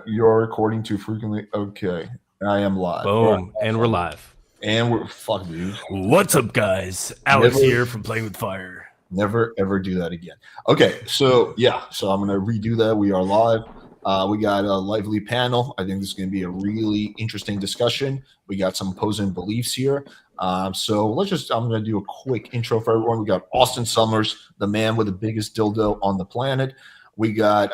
You're recording too frequently. Okay, I am live. Boom, and we're live. And we're fuck, dude. What's up, guys? Alex here from Playing with Fire. Never ever do that again. Okay, so I'm gonna redo that. We are live. We got a lively panel. I think this is gonna be a really interesting discussion. We got some opposing beliefs here. So I'm gonna do a quick intro for everyone. We got Austin Summers, the man with the biggest dildo on the planet. We got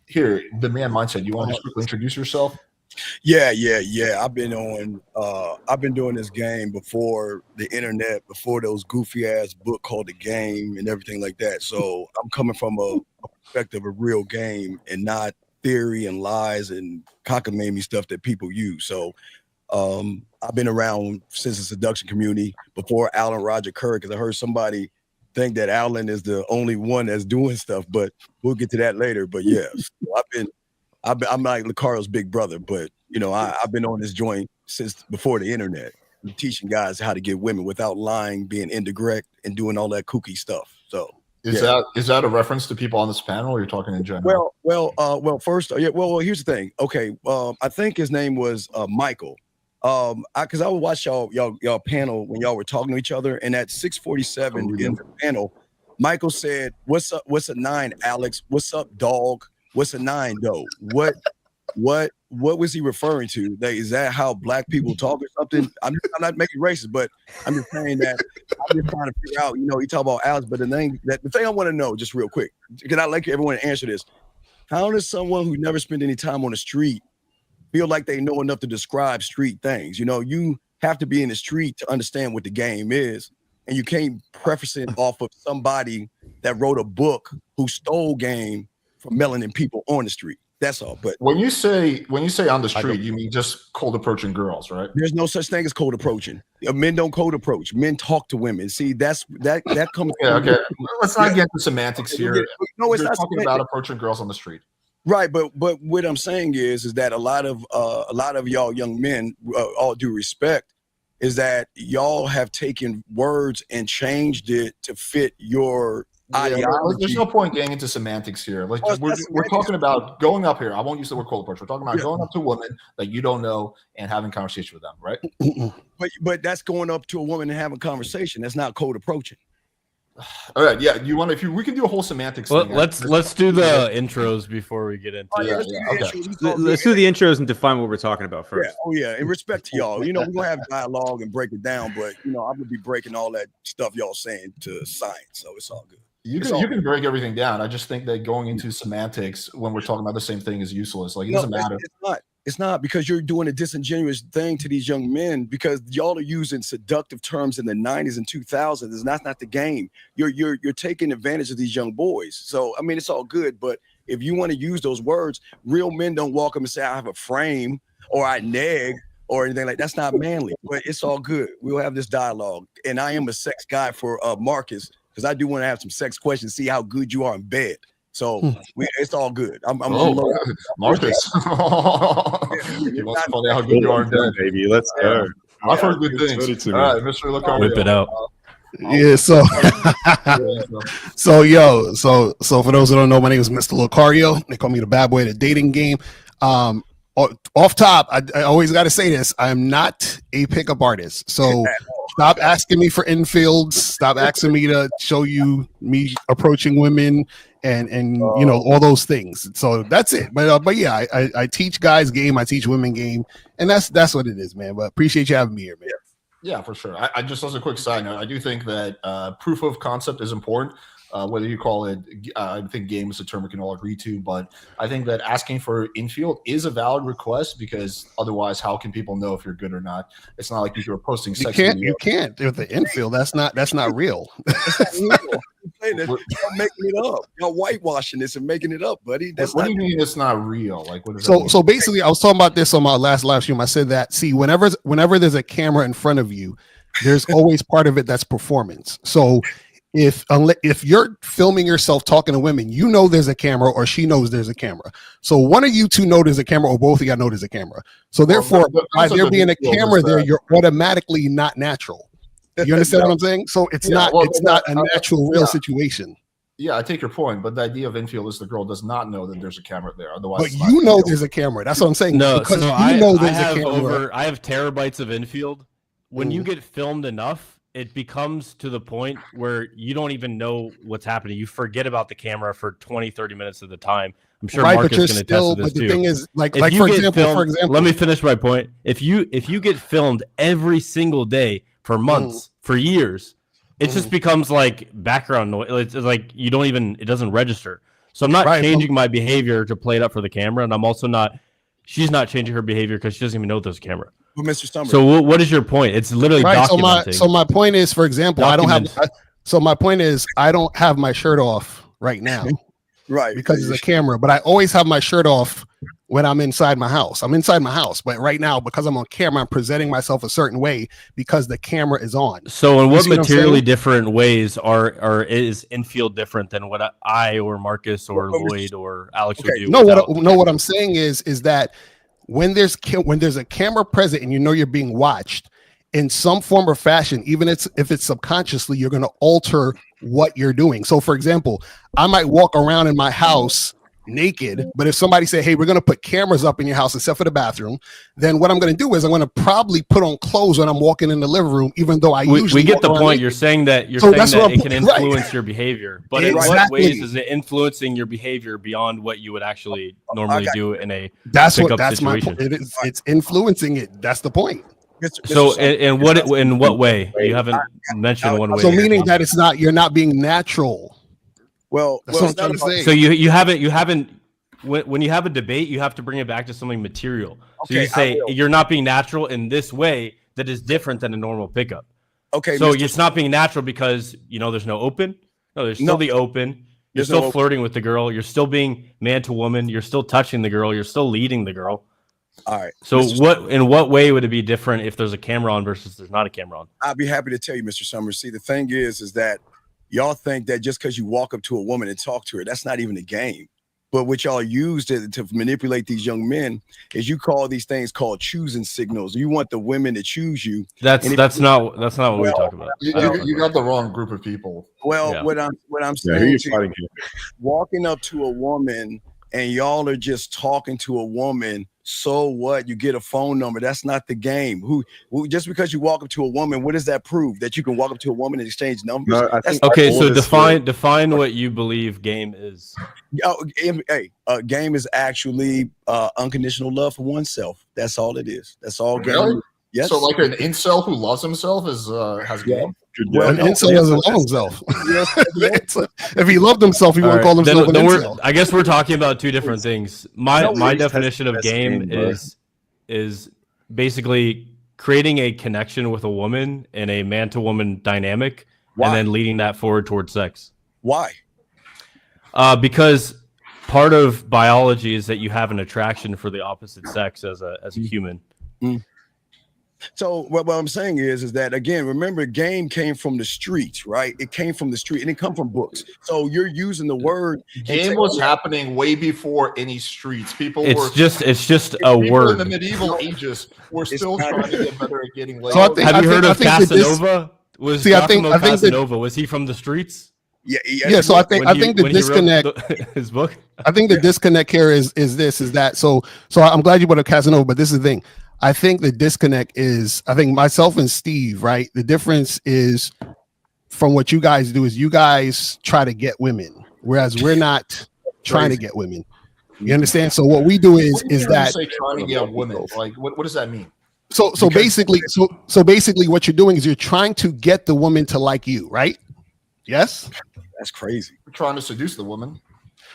here the man mindset. You want to just quickly introduce yourself? Yeah. I've been doing this game before the internet, before those goofy ass book called The Game and everything like that. So I'm coming from a perspective of real game and not theory and lies and cockamamie stuff that people use. So I've been around since the seduction community before Alan Roger Curry, because I heard somebody think that Alan is the only one that's doing stuff, but we'll get to that later. But yeah, so I'm like Locario's big brother, but I've been on this joint since before the internet, teaching guys how to get women without lying, being indirect, and doing all that kooky stuff. So is that a reference to people on this panel, or you're talking in general? First, here's the thing. Okay, I think his name was Michael. Because I would watch y'all panel when y'all were talking to each other, and at 6:47 in the panel, Michael said, "What's up? What's a 9, Alex? What's up, dog? What's a 9, though? What was he referring to? Is that how black people talk or something? I'm not making racist, but I'm just saying that I'm just trying to figure out. You talk about Alex, but the thing I want to know, just real quick, because I like everyone to answer this. How does someone who never spent any time on the street feel like they know enough to describe street things? You have to be in the street to understand what the game is, and you can't preface it off of somebody that wrote a book who stole game from melanin people on the street. That's all. But when you say on the street, you mean just cold approaching girls, right? There's no such thing as cold approaching. Men don't cold approach. Men talk to women. See, that comes. Okay. Let's not get into semantics here. No, it's You're not talking about approaching girls on the street. Right, but what I'm saying is that a lot of y'all young men, all due respect, is that y'all have taken words and changed it to fit your ideology. There's no point getting into semantics here. Like we're talking about going up here. I won't use the word cold approach. We're talking about going up to a woman that you don't know and having conversation with them, right? But that's going up to a woman and having a conversation. That's not cold approaching. All right, yeah. We can do a whole semantics thing. Let's do the intros before we get into it. Okay. Let's do the intros and define what we're talking about first. Yeah. In respect to y'all, we're gonna have dialogue and break it down, but I'm gonna be breaking all that stuff y'all saying to science, so it's all good. You can break everything down. I just think that going into semantics when we're talking about the same thing is useless. Like it doesn't matter. It's not, because you're doing a disingenuous thing to these young men, because y'all are using seductive terms in the 90s and 2000s. That's not the game. You're taking advantage of these young boys. So I mean, it's all good, but if you want to use those words, real men don't walk up and say I have a frame or I neg or anything like that. That's not manly. But it's all good. We'll have this dialogue, and I am a sex guy for Marcus, because I do want to have some sex questions, see how good you are in bed. So it's all good. I'm Marcus. You want to find out how good you are in bed, baby. Let's go. I've heard good things. All right, Mr. Locario. Whip it out. Yeah, so for those who don't know, my name is Mr. Locario. They call me the bad boy of the dating game. Off top, I always got to say this: I am not a pickup artist. So stop asking me for infields. Stop asking me to show you me approaching women and all those things. So that's it. But yeah, I teach guys game. I teach women game, and that's what it is, man. But appreciate you having me here, man. Yeah, for sure. I just, as a quick side note, I do think that proof of concept is important. Whether you call it, I think game is a term we can all agree to, but I think that asking for infield is a valid request, because otherwise, how can people know if you're good or not? It's not like if you're posting sex. You can't with the infield. That's not real. Y'all making it up. Y'all whitewashing this and making it up, buddy. What do you mean it's not real? Like, what is so basically, I was talking about this on my last live stream. I said that whenever there's a camera in front of you, there's always part of it that's performance. So if you're filming yourself talking to women, there's a camera, or she knows there's a camera. So one of you two know there's a camera, or both of you know there's a camera. So therefore, by there being a camera there, you're automatically not natural. You understand what I'm saying? So it's not a natural, real situation. Yeah, I take your point, but the idea of infield is the girl does not know that there's a camera there. Otherwise, But it's not you know infield. there's a camera. That's what I'm saying. No, because so you know I there's a have camera. I have terabytes of infield. When you get filmed enough, it becomes to the point where you don't even know what's happening. You forget about the camera for 20, 30 minutes of the time. I'm sure Right, Mark but you're is going to test still. to this But the too. thing is, like If you for get example, filmed, let me finish my point. If you get filmed every single day for months, for years, it just becomes like background noise. It's like you don't even, it doesn't register. So I'm not changing my behavior to play it up for the camera, and I'm also not. She's not changing her behavior because she doesn't even know there's a camera. Well, Mr. Summers. So what is your point? It's literally documenting. So my point is, for example, I don't have my shirt off right now. Right. Because it's a camera, but I always have my shirt off when I'm inside my house. I'm inside my house, but right now, because I'm on camera, I'm presenting myself a certain way because the camera is on. So in what materially different ways is infield different than what I or Marcus or Lloyd or Alex would do? What I'm saying is that when there's a camera present and you know you're being watched in some form or fashion, even if it's subconsciously, you're going to alter what you're doing. So for example, I might walk around in my house naked, but if somebody say, hey, we're going to put cameras up in your house except for the bathroom, then what I'm going to do is I'm going to probably put on clothes when I'm walking in the living room, even though we get the point. Naked. You're saying that it can influence your behavior, but in what ways is it influencing your behavior beyond what you would actually normally do in a that's my point. It's influencing it. That's the point. So in what way? You haven't mentioned one way. So meaning that you're not being natural. Well, that's what I'm trying to say. So you haven't when you have a debate, you have to bring it back to something material. So you say you're not being natural in this way that is different than a normal pickup. Okay. So it's not being natural because there's no open. No, there's still the open. You're still flirting with the girl. You're still being man to woman. You're still touching the girl. You're still leading the girl. All right. So in what way would it be different if there's a camera on versus there's not a camera on? I'd be happy to tell you, Mr. Summers. See, the thing is that y'all think that just because you walk up to a woman and talk to her, that's not even a game. But what y'all use to manipulate these young men is you call these things called choosing signals. You want the women to choose you. That's not what we talk about. You got the wrong group of people. Well, what I'm saying is walking up to a woman and y'all are just talking to a woman. So what? You get a phone number. That's not the game. Who just because you walk up to a woman, what does that prove? That you can walk up to a woman and exchange numbers? No, okay, so define what you believe game is. Game is actually unconditional love for oneself. That's all it is. That's all game. Really? Yes. So like an incel who loves himself has game. Well, an incel doesn't love himself. If he loved himself, he wouldn't call himself an incel. I guess we're talking about two different things. My definition of game is basically creating a connection with a woman in a man-to-woman dynamic, and then leading that forward towards sex. Why? Because part of biology is that you have an attraction for the opposite sex as a human. Mm. So what I'm saying is that, again, remember, game came from the streets, right? It came from the street and it come from books. So you're using the word. Game was happening way before any streets. It's just a word. In the medieval ages, we're still trying to get better at getting laid. So have you heard of Casanova? Was Casanova? Was he from the streets? Yeah. So I think the disconnect. His book. I think the disconnect here is that. So I'm glad you brought up Casanova, but this is the thing. I think the disconnect is, I think myself and Steve, right? The difference is from what you guys do is you guys try to get women, whereas we're not trying to get women. You understand? So what we do is that trying to get women. Like what does that mean? So basically what you're doing is you're trying to get the woman to like you, right? Yes. That's crazy. We're trying to seduce the woman.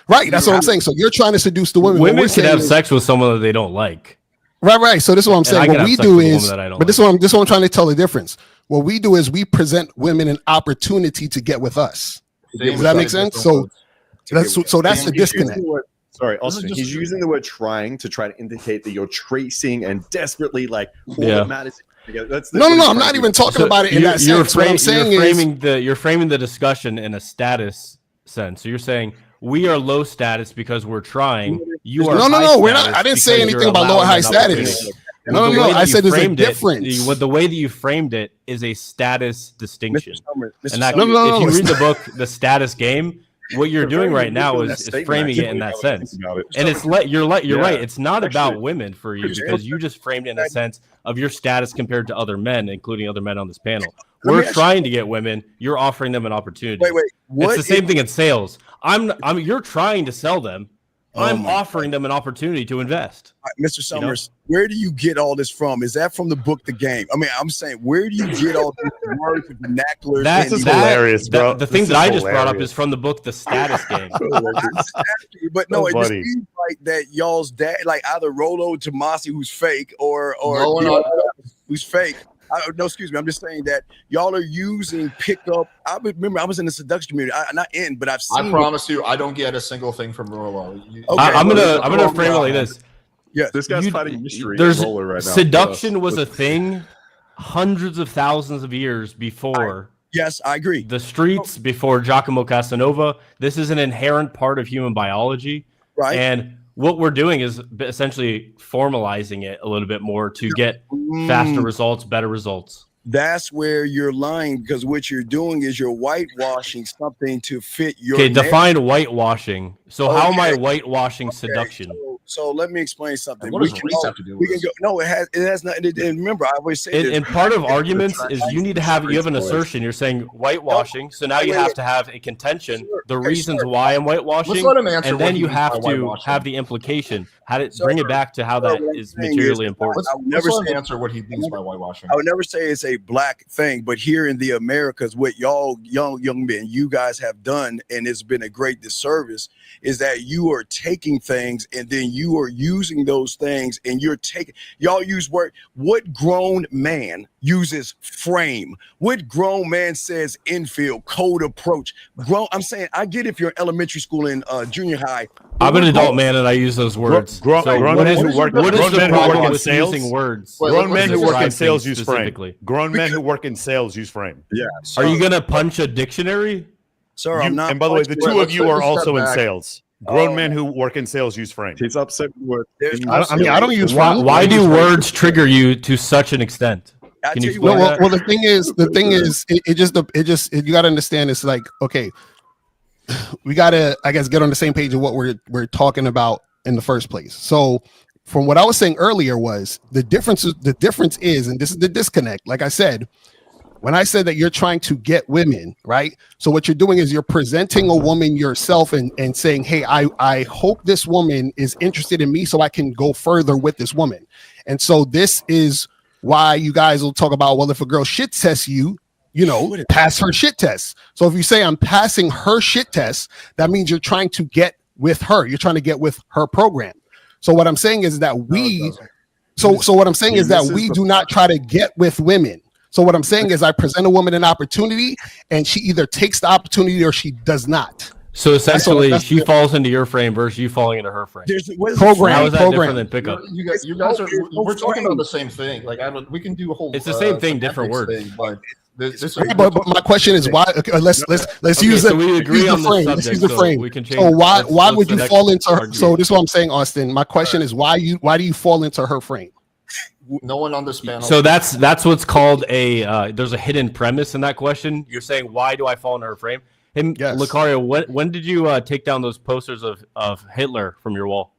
Right. That's what I'm saying. So you're trying to seduce the women. Women can have sex with someone that they don't like. Right. So this is what I'm saying. What we do is, but this is what I'm trying to tell the difference. What we do is we present women an opportunity to get with us. Does that make sense? So that's the disconnect. Sorry, Austin. He's using the word trying to try to indicate that you're tracing and desperately like all that matters. No. I'm not even talking about it in that sense. What I'm saying you're framing the discussion in a status sense. So you're saying we are low status because we're trying. You are no. We're not. I didn't say anything about low or high status. No. I said there's a difference. The way that you framed it is a status distinction. Mr. If you read the book, The Status Game, what you're doing right now doing is that statement, framing it in actually, that now that I think sense. about it. And you're Yeah, right. It's not about actually, women for you because you just framed it in a sense of your status compared to other men, including other men on this panel. We're trying to get women. You're offering them an opportunity. Wait. It's the same thing in sales. You're trying to sell them. I'm offering them an opportunity to invest. Mr. Summers, where do you get all this from? Is that from the book The Game? I mean, I'm saying, where do you get all these words and vernaculars? This is hilarious, bro. The thing that I just brought up is from the book The Status Game. But no, it just seems like that y'all's dad, like either Rolo Tomasi, who's fake, or who's fake. No, excuse me. I'm just saying that y'all are using pickup. I remember I was in the seduction community. But I've seen. I promise you, I don't get a single thing from Rolo. I'm gonna frame it like this. Yeah, this guy's fighting mystery. Roller right now. Seduction was a thing hundreds of thousands of years before. Yes, I agree. The streets, before Giacomo Casanova. This is an inherent part of human biology, right? And what we're doing is essentially formalizing it a little bit more to get faster results, better results. That's where you're lying, because what you're doing is you're whitewashing something to fit your. Okay, define whitewashing. So how am I whitewashing seduction? So let me explain something. What does race have to do with this? No, it has nothing. And remember, I always say this. And part of arguments is you have an assertion. You're saying whitewashing. So now you have to have a contention, the reasons why I'm whitewashing, Let's let him answer and then what you he have means by to whitewashing. have the implication. Bring it back to how that is materially important. Let's let him answer what he means by whitewashing. I would never say it's a black thing, but here in the Americas, what y'all young men, you guys have done, and it's been a great disservice, is that you are taking things and then you are using those things, and y'all use what grown man uses frame? What grown man says infield, code approach? I'm saying, I get if you're in elementary school and junior high. I'm an adult man and I use those words. Grown men who work in sales. Words? Grown men who work in sales use frame. Specifically. Grown men who work in sales use frame. Yeah. Are you gonna punch a dictionary? Sir, I'm not. And by the way, the two of you are also in sales. Grown men who work in sales use frame. He's upset with. I don't use frame. Why do words trigger you to such an extent? Can you explain that? Well, the thing is, you got to understand. It's like, okay, we got to, I guess, get on the same page of what we're talking about in the first place. So, from what I was saying earlier was the difference is, and this is the disconnect. Like I said, when I said that you're trying to get women, right? So what you're doing is you're presenting a woman yourself and saying, hey, I hope this woman is interested in me so I can go further with this woman. And so this is why you guys will talk about, well, if a girl shit tests you, pass her shit test. So if you say I'm passing her shit test, that means you're trying to get with her. You're trying to get with her program. So what I'm saying is that we do not try to get with women. So what I'm saying is I present a woman an opportunity and she either takes the opportunity or she does not. So essentially, she falls into your frame versus you falling into her frame. Program. How is that different than pickup? You guys are. We're talking about the same thing. Like we can do a whole. It's the same thing, different words. Thing, but but my question is why? Okay, let's use it. So we agree on the frame. subject. Let's use the frame. We can change. So why would you fall into her? Argue. So this is what I'm saying, Austin. My question is why do you fall into her frame? No one on this panel. So that's what's called there's a hidden premise in that question. You're saying, why do I fall into her frame? Hey, yes. Locario, when did you take down those posters of Hitler from your wall?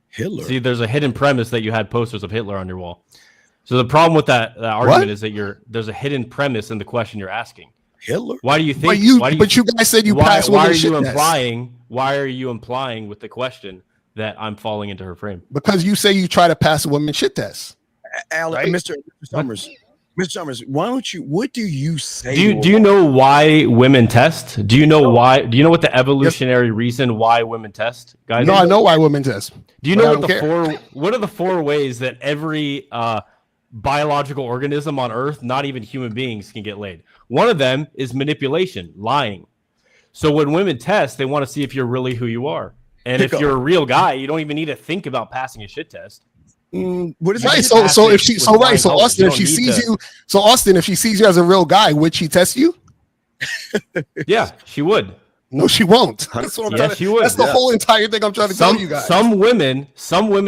Hitler? See, there's a hidden premise that you had posters of Hitler on your wall. So the problem with that argument is that there's a hidden premise in the question you're asking. Hitler? Why do you think? But you guys said you passed. Why are you implying? Why are you implying with the question that I'm falling into her frame? Because you say you try to pass a woman shit test. Right? Mr. Summers, what do you say? Do you know why women test? Do you know why? Do you know what the evolutionary reason why women test, guys? No, I know why women test. Do you know what are the four ways that every biological organism on Earth, not even human beings, can get laid? One of them is manipulation, lying. So when women test, they want to see if you're really who you are. And if you're a real guy, you don't even need to think about passing a shit test. What is right? That? So Austin, if she sees you as a real guy, would she test you? Yeah, she would. No, she won't. That's what I'm trying to. She would. That's the whole entire thing I'm trying to tell you guys. Some women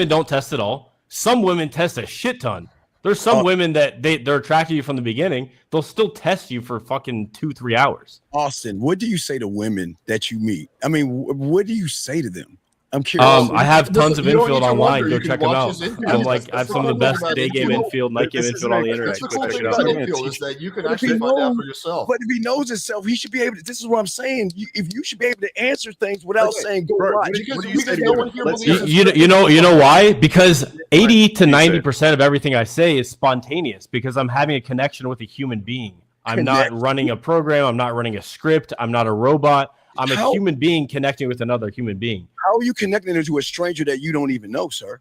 don't test at all. Some women test a shit ton. There's some women that they're attracted to you from the beginning. They'll still test you for fucking 2-3 hours. Austin, what do you say to women that you meet? I mean, what do you say to them? I'm curious. I have tons of Infield online. Go You check can them watch out. his Infield. I'm like, I have That's some of the best about day game Infield, night game Infield on the internet. That's the Go cool check thing it out. about Infield is that you can But if actually he find out knows- for yourself. But if he knows himself, he should be able to. This is what I'm saying. If you should be able to answer things without Okay, saying, "Go bro, watch." Because no one here Let's- believes You know why? Because 80 to 90% of everything I say is spontaneous because I'm having a connection with a human being. I'm not running a program. I'm not running a script. I'm not a robot. I'm a human being connecting with another human being. How are you connecting to a stranger that you don't even know, sir?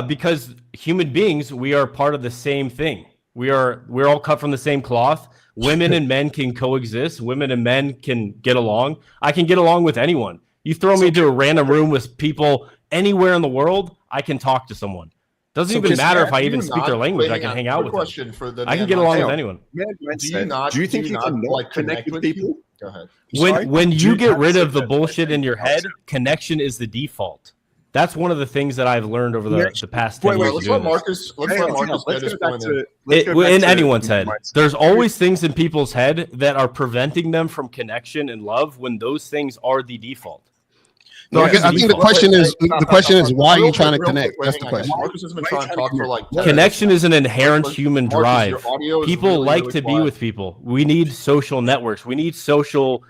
Because human beings, we are part of the same thing. We're all cut from the same cloth. Women and men can coexist. Women and men can get along. I can get along with anyone. You throw me into a random room with people anywhere in the world, I can talk to someone. Doesn't even matter if I even speak their language. I can hang out with them. I can get along with anyone. Do you think you can like connect with people? Go ahead. When you get rid of the bullshit in your head, connection is the default. That's one of the things that I've learned over the past 10 years. Let's let Marcus get his point in. In anyone's head. There's always things in people's head that are preventing them from connection and love when those things are the default. No, I think the question is why are you trying to connect? That's the question. Marcus has been trying to talk for like 10 connection is an inherent human Marcus, drive. your audio is People really, like really to be quiet. with people. We need social networks. We need social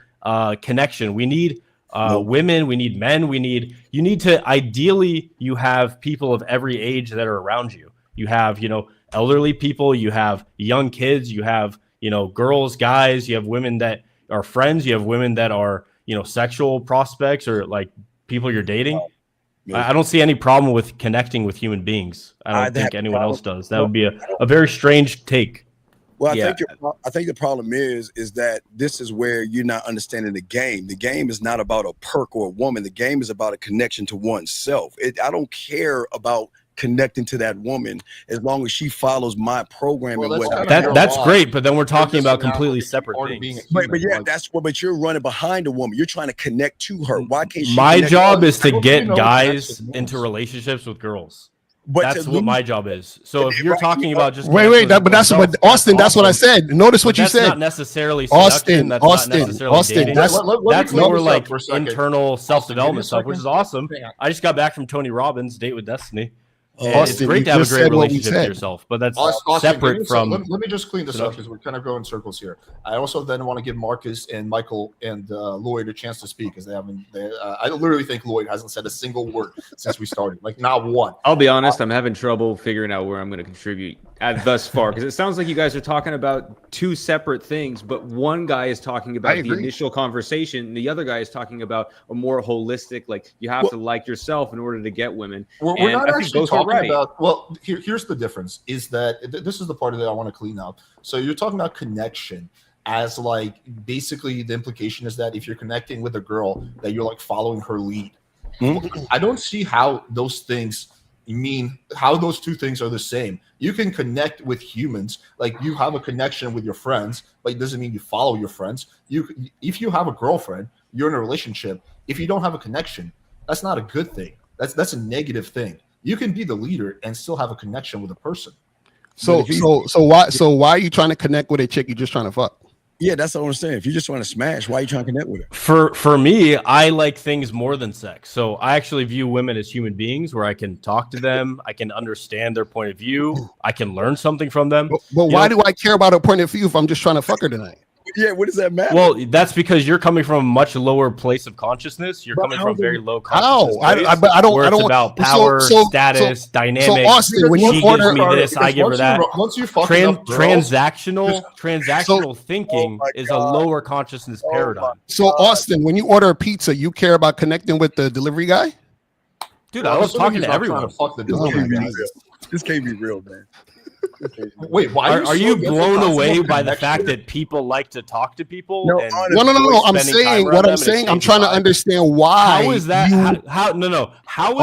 connection. We need women. We need men. You need to, ideally, you have people of every age that are around you. You have, elderly people. You have young kids. You have, girls, guys. You have women that are friends. You have women that are, sexual prospects or like people you're dating. I don't see any problem with connecting with human beings. I don't think anyone else does. That would be a very strange take. Well, I think the problem is that this is where you're not understanding the game. The game is not about a perk or a woman. The game is about a connection to oneself. I don't care about connecting to that woman as long as she follows my program. That's great, but then we're talking about completely separate things. But you're running behind a woman. You're trying to connect to her. Why can't she? My job is to get guys into relationships with girls. That's what my job is. So if you're talking about just but Austin, that's what I said. Notice what you said. That's not necessarily seduction. That's not necessarily dating. That's more like internal self-development stuff, which is awesome. I just got back from Tony Robbins' Date with Destiny. Austin, it's great to have a great relationship with yourself, but that's separate from. Let me just clean this up because we're kind of going in circles here. I also then want to give Marcus and Michael and Lloyd a chance to speak because they haven't. I literally think Lloyd hasn't said a single word since we started, like not one. I'll be honest, I'm having trouble figuring out where I'm going to contribute thus far because it sounds like you guys are talking about two separate things, but one guy is talking about the initial conversation, and the other guy is talking about a more holistic, like you have to like yourself in order to get women. We're not actually talking about. Well, here's the difference: is that this is the part that I want to clean up. So you're talking about connection as like basically the implication is that if you're connecting with a girl, that you're like following her lead. I don't see how those things how those two things are the same. You can connect with humans, like you have a connection with your friends, but it doesn't mean you follow your friends. If you have a girlfriend, you're in a relationship. If you don't have a connection, that's not a good thing. That's a negative thing. You can be the leader and still have a connection with a person. So why are you trying to connect with a chick you're just trying to fuck? Yeah, that's what I'm saying. If you just want to smash, why are you trying to connect with her? For me, I like things more than sex. So I actually view women as human beings where I can talk to them. I can understand their point of view. I can learn something from them. But why do I care about her point of view if I'm just trying to fuck her tonight? Yeah, what does that matter? Well, that's because you're coming from a much lower place of consciousness. You're coming from very low consciousness. I don't. It's about power, status, dynamics. So Austin, when you order me this, I give her that. Transactional thinking is a lower consciousness paradigm. So Austin, when you order a pizza, you care about connecting with the delivery guy? Dude, I love talking to everyone. This can't be real, man. Wait, why are you blown away by the fact that people like to talk to people? No. I'm saying I'm trying to understand why. How is that? How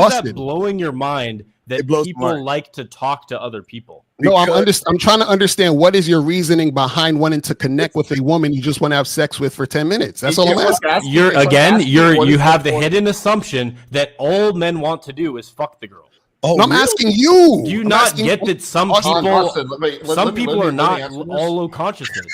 is that blowing your mind that people like to talk to other people? No, I'm trying to understand what is your reasoning behind wanting to connect with a woman you just want to have sex with for 10 minutes. That's all I'm asking. You have the hidden assumption that all men want to do is fuck the girl. Oh, No, I'm really? asking you. Do you I'm not asking get that some Austin, people, some people are not all low consciousness.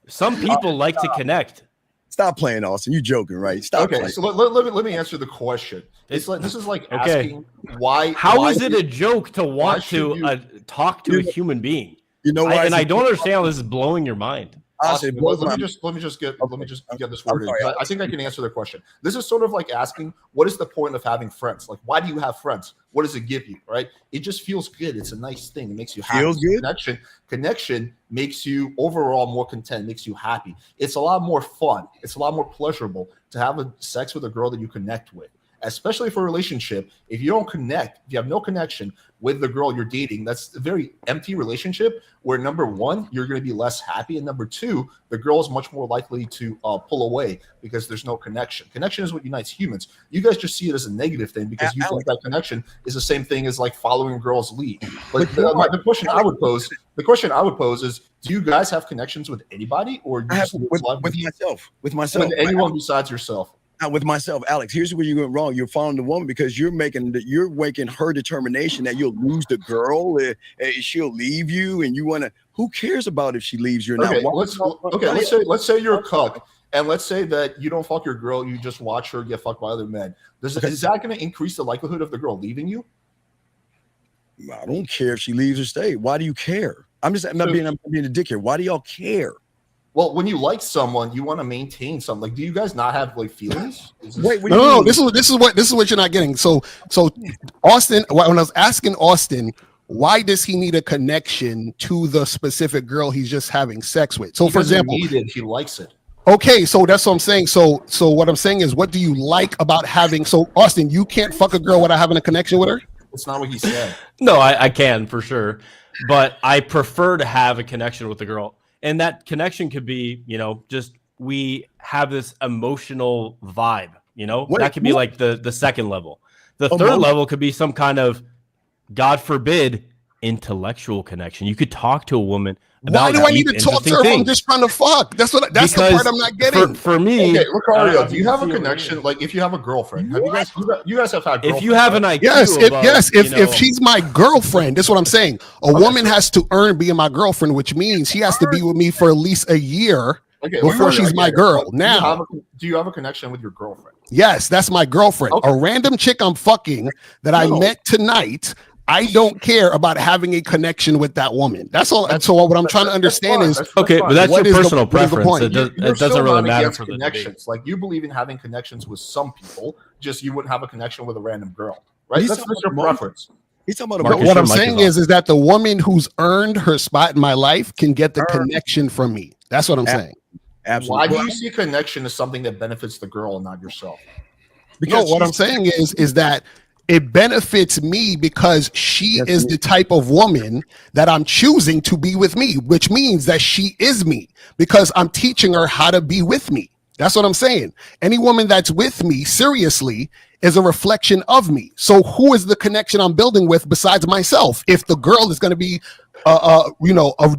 Some people like to connect. Stop playing, Austin. You joking, right? Stop Okay, playing. so let me answer the question. It's like this is like asking why. How why is it a joke to want should to talk to a human being? You know why? I don't understand how this is blowing your mind. Austin, let me just get this worded. I think I can answer the question. This is sort of like asking, what is the point of having friends? Like, why do you have friends? What does it give you? Right? It just feels good. It's a nice thing. It makes you happy. Feels good. Connection makes you overall more content. Makes you happy. It's a lot more fun. It's a lot more pleasurable to have sex with a girl that you connect with. Especially for a relationship, if you don't connect, if you have no connection with the girl you're dating, that's a very empty relationship where number one, you're going to be less happy. And number two, the girl is much more likely to pull away because there's no connection. Connection is what unites humans. You guys just see it as a negative thing because you think that connection is the same thing as like following a girl's lead. But the question I would pose is, do you guys have connections with anybody or you just with myself? With anyone besides yourself? With myself, Alex, here's where you went wrong. You're following the woman because you're making her determination that you'll lose the girl, she'll leave you, and you want to. Who cares about if she leaves you or not? Let's say you're a cuck, and let's say that you don't fuck your girl, you just watch her get fucked by other men. Is that going to increase the likelihood of the girl leaving you? I don't care if she leaves or stays. Why do you care? I'm not being a dick here. Why do y'all care? Well, when you like someone, you want to maintain something. Like, do you guys not have like feelings? No. This is what you're not getting. So Austin, when I was asking Austin, why does he need a connection to the specific girl he's just having sex with? So, for example, he likes it. Okay, so that's what I'm saying. So what I'm saying is, what do you like about having? So, Austin, you can't fuck a girl without having a connection with her. That's not what he said. No, I can for sure, but I prefer to have a connection with the girl. And that connection could be, just we have this emotional vibe, that could be like the second level. The third level could be some kind of, God forbid, intellectual connection. You could talk to a woman about. Why do I need to talk to her if I'm just trying to fuck? That's the part I'm not getting. For me, okay, Locario, do you have a connection? Like, if you have a girlfriend, have you guys have had? If you have an IQ, if she's my girlfriend, that's what I'm saying. A woman has to earn being my girlfriend, which means she has to be with me for at least a year before she's my girl. Now, do you have a connection with your girlfriend? Yes, that's my girlfriend. Okay. A random chick I'm fucking that I met tonight. I don't care about having a connection with that woman. That's all. And so what I'm trying to understand is okay, but that's your personal preference. It doesn't really matter for the connections. Like, you believe in having connections with some people, just you wouldn't have a connection with a random girl, right? That's your preference. He's talking about what I'm saying is that the woman who's earned her spot in my life can get the connection from me. That's what I'm saying. Absolutely. Why do you see connection as something that benefits the girl and not yourself? Because what I'm saying is that it benefits me because she is the type of woman that I'm choosing to be with me, which means that she is me because I'm teaching her how to be with me. That's what I'm saying. Any woman that's with me seriously is a reflection of me. So who is the connection I'm building with besides myself? If the girl is going to be, a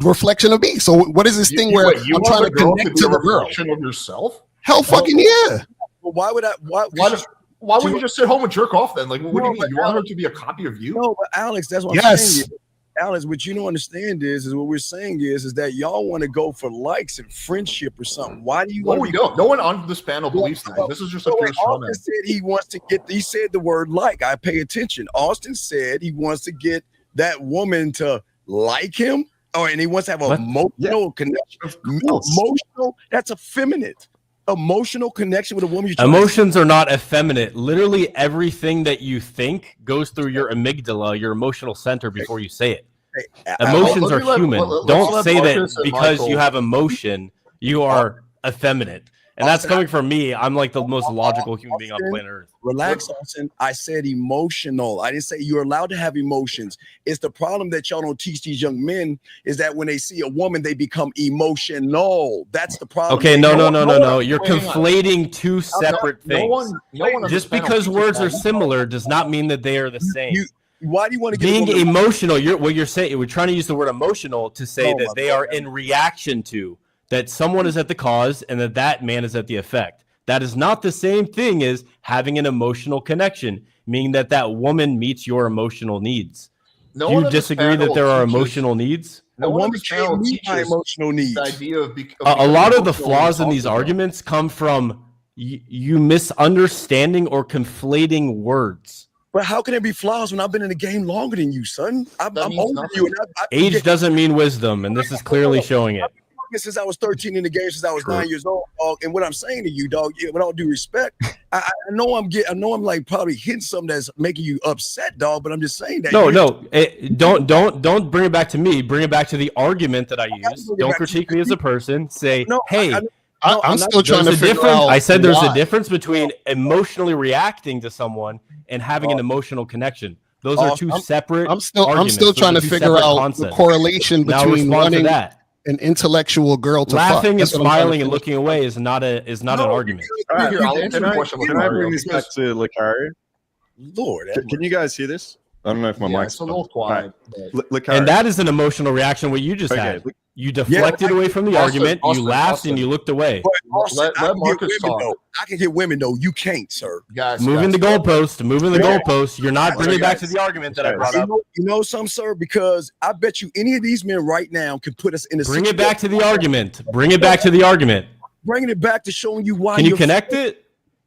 reflection of me. So what is this thing where I'm trying to connect to the girl? Reflection of yourself? Hell, fucking yeah. Well, why would I? Why would you just sit home and jerk off then? Like, what do you mean? You want her to be a copy of you? No, but Alex, that's what I'm saying. Alex, what you don't understand is what we're saying is that y'all want to go for likes and friendship or something. Why do you want to? We don't. No one on this panel believes that. This is just a pure straw man. Austin said he wants to get. He said the word like. I pay attention. Austin said he wants to get that woman to like him, and he wants to have an emotional connection. Emotional. That's effeminate. Emotional connection with a woman. Emotions are not effeminate. Literally everything that you think goes through your amygdala, your emotional center, before you say it. Emotions are human. Don't say that because you have emotion, you are effeminate. And that's coming from me. I'm like the most logical human being on planet Earth. Relax, Austin. I said emotional. I didn't say you're allowed to have emotions. It's the problem that y'all don't teach these young men is that when they see a woman, they become emotional. That's the problem. Okay, no. You're conflating two separate things. Just because words are similar does not mean that they are the same. Why do you want to get being emotional? You're saying we're trying to use the word emotional to say that they are in reaction to. That someone is at the cause and that man is at the effect. That is not the same thing as having an emotional connection, meaning that that woman meets your emotional needs. No Do one you on this disagree that panel there are teaches- emotional needs? No A one on woman this panel can't meet my teaches emotional needs. the idea of, A lot of the emotional flaws in when these talking about it. arguments come from you misunderstanding or conflating words. But how can there be flaws when I've been in the game longer than you, son? I'm That means older than you. nothing. And I Age doesn't mean wisdom, and this is clearly showing it. Since I was 13 in the game, since I was True. 9 years old, dog. And what I'm saying to you, dog, with all due respect, I know I'm like probably hitting something that's making you upset, dog. But I'm just saying that. No, don't bring it back to me. Bring it back to the argument that I used. Don't critique me as a person. Say, hey, I'm still trying to there's a figure difference. out. I said there's why. a difference between emotionally reacting to someone and having an emotional connection. Those are two separate. I'm still arguments. trying Those are to two figure separate out concepts. the correlation Now between respond to wanting that. an intellectual girl to Laughing fuck. and That's what I'm trying to smiling and finish. looking away is not an argument. All right, Here, I'll answer the question with can I Mario, bring this back because- to Locario? Lord, Can you guys hear this? I don't know if my Yeah, mic's it's a little quiet. but- Locario. And that is an emotional reaction. What you just Okay, had. look- You deflected away from the argument. You laughed and you looked away. But Austin, Let I can get Marcus women, talk. though. I can get women though. You can't, sir. Guys, Moving the goalpost. Moving the Yeah. goalpost. You're not Guys, bringing it back to guys. the argument that I Guys. brought up. You know something, sir? Because I bet you any of these men right now can put us in a Bring it situation- back to the argument. Bring it back to the argument. Bringing it back to showing you why. Can you you're- connect it?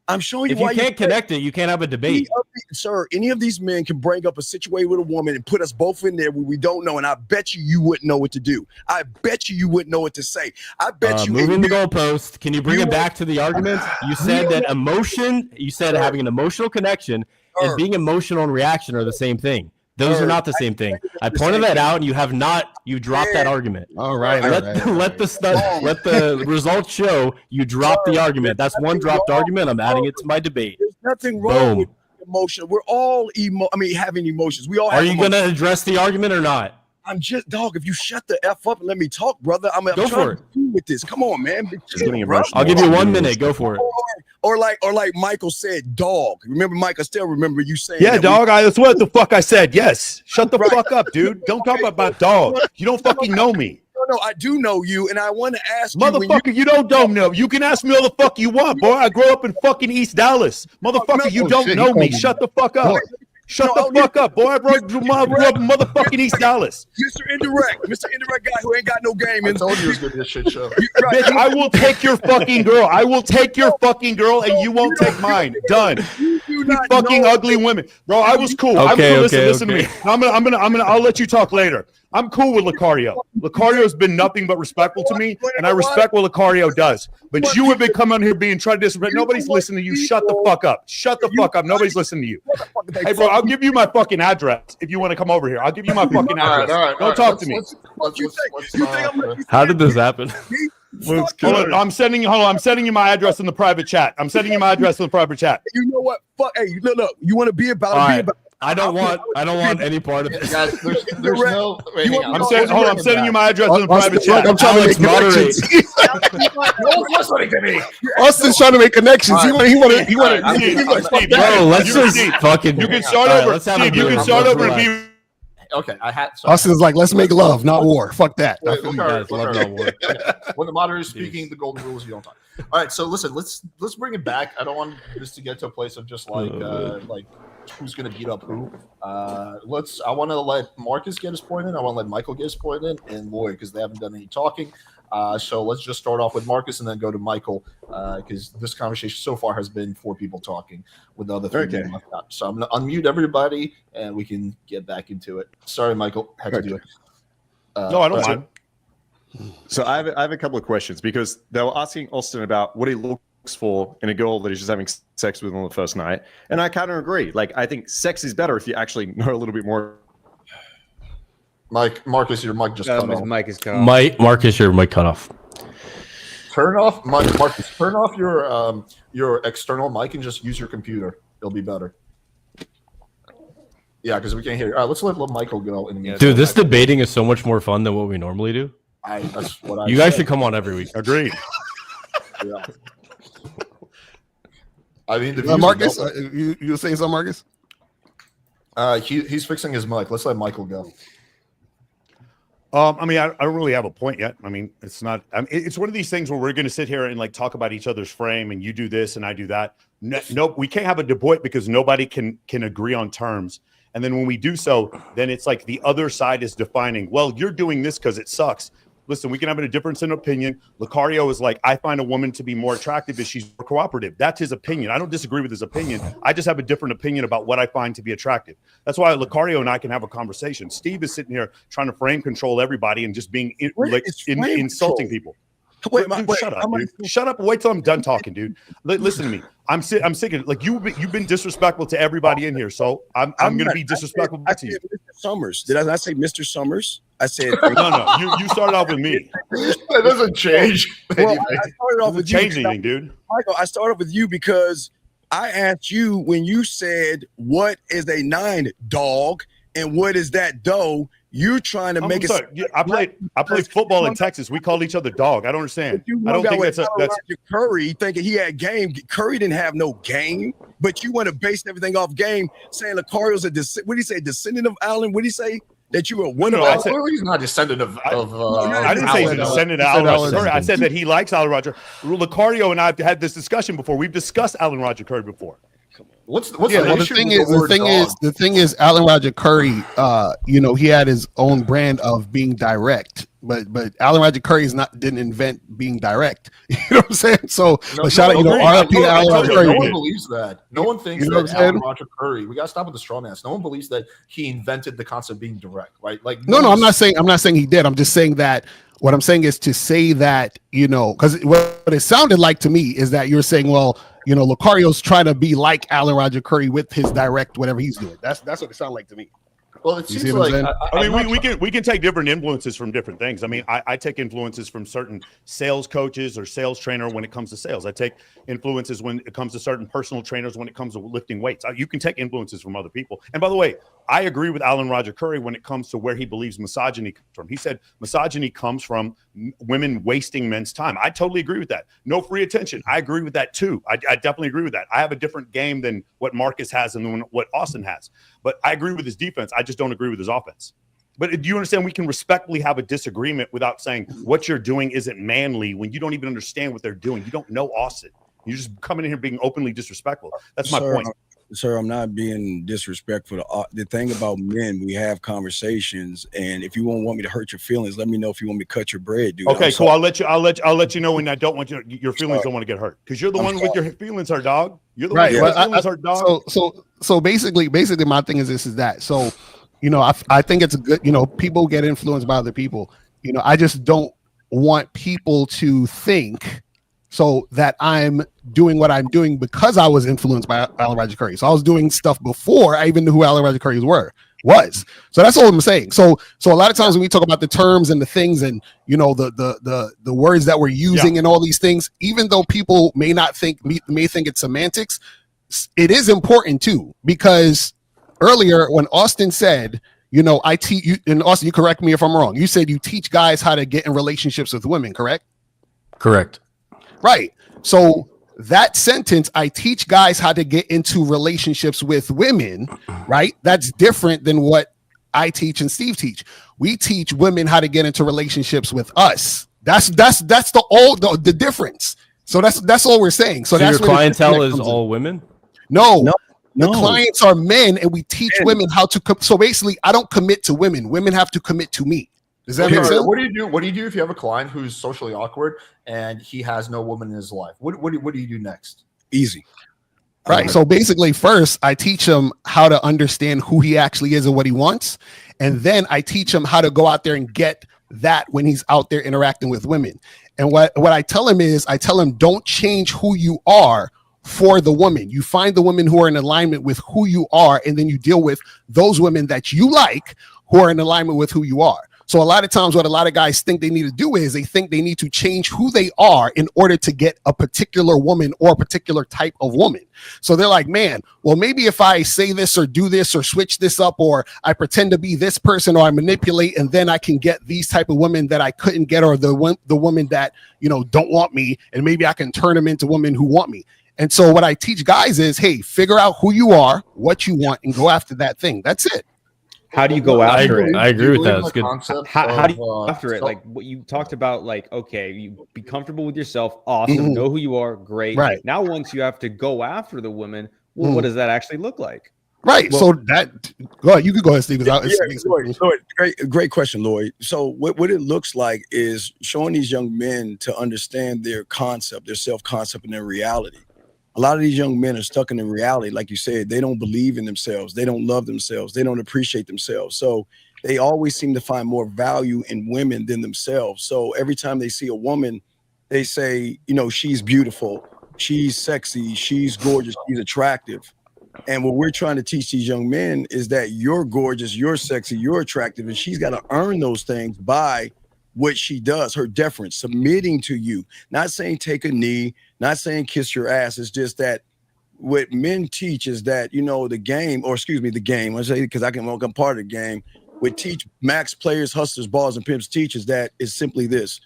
I'm showing you If you why can't connect it, you can't have a debate. Sir, any of these men can bring up a situation with a woman and put us both in there where we don't know, and I bet you wouldn't know what to do. I bet you wouldn't know what to say. I bet you Moving the goalpost. Can you bring you- it back to the argument? You said that emotion. You said having an emotional connection and being emotional and reaction are the same thing. Those are not the same thing. I pointed that out, and you have not. You dropped that argument. All right. Let the results show you dropped the argument. That's one dropped argument. I'm adding it to my debate. There's nothing wrong Boom. with emotion. We're all having emotions. We all have Are you emotions. going to address the argument or not? I'm just dog. If you shut the F up and let me talk, brother, I'm Go trying for to do with this. Come on, man. getting Bro. emotional. I'll give you 1 minute. Go for it. Or like Michael said, dog. Remember, Mike? I still remember you saying, Yeah, that dog. That's what the fuck I said. Yes. Shut the Right. fuck up, dude. Don't talk about dog. You don't fucking know me. No, I do know you, and I want to ask you, when Motherfucker, you don't know. You can ask me all the fuck you want, boy. I grew up in fucking East Dallas. Motherfucker, you don't shit, know he me. called me. Shut the fuck up. Shut No, the fuck up, boy. I grew up in motherfucking East Dallas. Mr. Indirect guy who ain't got no game, I and told you it was going to be a shit show. right. Bitch, I will take your fucking girl. I will take your fucking girl, and you won't take mine. Done. You do You not fucking know. ugly women, bro. I was cool. Okay, listen to okay. me. I'll let you talk later. I'm cool with Locario. Locario has been nothing but respectful to me, and I respect what Locario does. But you have been coming on here being trying to disrespect. Nobody's listening to you. Shut the fuck up. Shut the fuck up. Nobody's listening to you. Hey, bro, I'll give you my fucking address if you want to come over here. I'll give you my fucking address. Don't talk to me. How did this happen? Hold on, I'm sending you my address in the private chat. I'm sending you my address in the private chat. You know what? Fuck. Hey, look. You want to be about? All Be right. about. I don't want any part of this. Guys, there's no. Wait, hang on. I'm sending you my address in the private chat. I'm trying Alex, to make moderate. connections. No one's listening to me. Austin's trying to make connections. He wanted. Steve, Bro, let's just fucking. You can start All right, over. let's have a Steve, you good can one. start Let's over and relax. be. Okay, I had. Austin's like, let's make love, not war. Fuck that. I Wait, feel look, you. all guys right, love look, that word. okay. When the moderator is speaking, the golden rules, you don't talk. All right, so listen, let's bring it back. I don't want this to get to a place of just like who's gonna beat up who. I want to let Marcus get his point in. I want to let Michael get his point in, and Lloyd, because they haven't done any talking. So let's just start off with Marcus and then go to Michael, because this conversation so far has been 4 people talking with the other 3 being left out. So I'm going to unmute everybody and we can get back into it. Sorry, Michael, had to do it. No, I don't mind. So I have a couple of questions, because they were asking Austin about what he looks for in a girl that he's just having sex with on the first night, and I kind of agree. Like, I think sex is better if you actually know a little bit more. Marcus, your mic just cut His off. mic is cut off. Marcus, your mic cut off. Turn off, Marcus. Turn off your external mic and just use your computer. It'll be better. Yeah, because we can't hear you. All right, let's let Michael go. In the meantime. Dude, this debating is so much more fun than what we normally do. That's what I. You guys said. should come on every week. Agreed. Yeah. I mean, the views Marcus, are you were saying something, Marcus? he's fixing his mic. Let's let Michael go. I mean, I don't really have a point yet. I mean, it's not. I mean, it's one of these things where we're going to sit here and like talk about each other's frame, and you do this and I do that. No, we can't have a debate because nobody can agree on terms. And then when we do so, then it's like the other side is defining. Well, you're doing this because it sucks. Listen, we can have a difference in opinion. Locario is like, I find a woman to be more attractive if she's more cooperative. That's his opinion. I don't disagree with his opinion. I just have a different opinion about what I find to be attractive. That's why Locario and I can have a conversation. Steve is sitting here trying to frame control everybody and just being insulting people. Wait, shut up, dude. Shut up and wait till I'm done talking, dude. Listen to me. I'm sick of it. Like you've been disrespectful to everybody in here, so I'm gonna be disrespectful back to you. Mr. Summers. Did I not say Mr. Summers? I said no. You started off with me. That doesn't change. Well, I started off with you. Change anything, dude. Michael, I started off with you because I asked you when you said what is a 9 dog and what is that doe. You're trying to make it. Yeah, I played football in Texas. We called each other dog. I don't understand. I don't think that's Curry thinking he had game. Curry didn't have no game, but you want to base everything off game, saying Locario's what do you say, descendant of Allen? What do you say? That you were one of us. He's not descendant of I didn't say he's a descendant of Allen Roger Curry. I said that he likes Allen Roger. Locario and I have had this discussion before. We've discussed Allen Roger Curry before. What's the thing is Allen Roger Curry, he had his own brand of being direct, but Allen Roger Curry didn't invent being direct. You know what I'm saying? So shout out, RIP to Allen Roger Curry. No one believes that. No one thinks that Allen Roger Curry. We gotta stop with the straw man. No one believes that he invented the concept of being direct, right? Like no, I'm not saying he did. I'm just saying that. What I'm saying is to say that, because what it sounded like to me is that you're saying, well, Locario's trying to be like Allen Roger Curry with his direct, whatever he's doing. That's what it sounded like to me. Well, it seems like we can take different influences from different things. I mean, I take influences from certain sales coaches or sales trainer when it comes to sales. I take influences when it comes to certain personal trainers when it comes to lifting weights. You can take influences from other people. And by the way, I agree with Allen Roger Curry when it comes to where he believes misogyny comes from. He said misogyny comes from women wasting men's time. I totally agree with that. No free attention. I agree with that too. I definitely agree with that. I have a different game than what Marcus has and what Austin has. But I agree with his defense. I just don't agree with his offense. But do you understand we can respectfully have a disagreement without saying what you're doing isn't manly when you don't even understand what they're doing? You don't know Austin. You're just coming in here being openly disrespectful. That's my point. Sir, I'm not being disrespectful. The thing about men, we have conversations, and if you won't want me to hurt your feelings, let me know if you want me to cut your bread, dude. Okay, cool. I'll let you know when I don't want your feelings don't want to get hurt because you're the one with your feelings hurt, dog. You're the one with your feelings hurt, dog. So basically, my thing is that. So, I think it's a good. People get influenced by other people. I just don't want people to think so that I'm doing what I'm doing because I was influenced by Allen Roger Curry. So I was doing stuff before I even knew who Allen Roger Curry was. So that's all I'm saying. So a lot of times when we talk about the terms and the things and the words that we're using and all these things, even though people may think it's semantics, it is important too, because earlier when Austin said, I teach you, and Austin, you correct me if I'm wrong. You said you teach guys how to get in relationships with women, correct? Correct. Right. So that sentence, I teach guys how to get into relationships with women, right? That's different than what I teach and Steve teach. We teach women how to get into relationships with us. That's the difference. So that's all we're saying. So that's your clientele is all women? No. The clients are men, and we teach women how to. So basically, I don't commit to women. Women have to commit to me. Does that make sense? What do you do? What do you do if you have a client who's socially awkward and he has no woman in his life? What do you do next? Easy. Right. So basically, first I teach him how to understand who he actually is and what he wants, and then I teach him how to go out there and get that when he's out there interacting with women. And what I tell him is, don't change who you are for the woman. You find the women who are in alignment with who you are, and then you deal with those women that you like who are in alignment with who you are. So a lot of times what a lot of guys think they need to do is they think they need to change who they are in order to get a particular woman or a particular type of woman. So they're like, man, well, maybe if I say this or do this or switch this up, or I pretend to be this person, or I manipulate, and then I can get these type of women that I couldn't get, or the women that, don't want me, and maybe I can turn them into women who want me. And so what I teach guys is, hey, figure out who you are, what you want, and go after that thing. That's it. How do you go after it? I agree with that. It's good. How do you go after it? Like what you talked about, like, okay, you be comfortable with yourself. Awesome. Know who you are. Great. Right. Now, once you have to go after the women, well, what does that actually look like? Right. Well, so that go ahead. You could go ahead, Steve. Lloyd, great question, Lloyd. So what it looks like is showing these young men to understand their concept, their self-concept, and their reality. A lot of these young men are stuck in the reality, like you said. They don't believe in themselves. They don't love themselves. They don't appreciate themselves. So they always seem to find more value in women than themselves. So every time they see a woman, they say, you know, she's beautiful, she's sexy, she's gorgeous, she's attractive. And what we're trying to teach these young men is that you're gorgeous, you're sexy, you're attractive, and she's got to earn those things by what she does, her deference, submitting to you. Not saying take a knee, not saying kiss your ass. It's just that what men teach is that, you know, the game, I say because I'm part of the game. What teach max players, hustlers, balls, and pimps teach is that is simply this.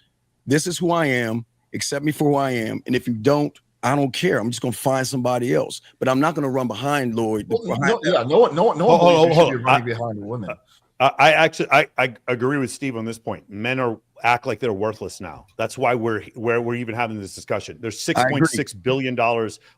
This is who I am. Accept me for who I am. And if you don't, I don't care. I'm just going to find somebody else. But I'm not going to run behind Lloyd. No one believes you should be running behind a woman. I agree with Steve on this point. Men act like they're worthless now. That's why we're even having this discussion. There's $6.6 billion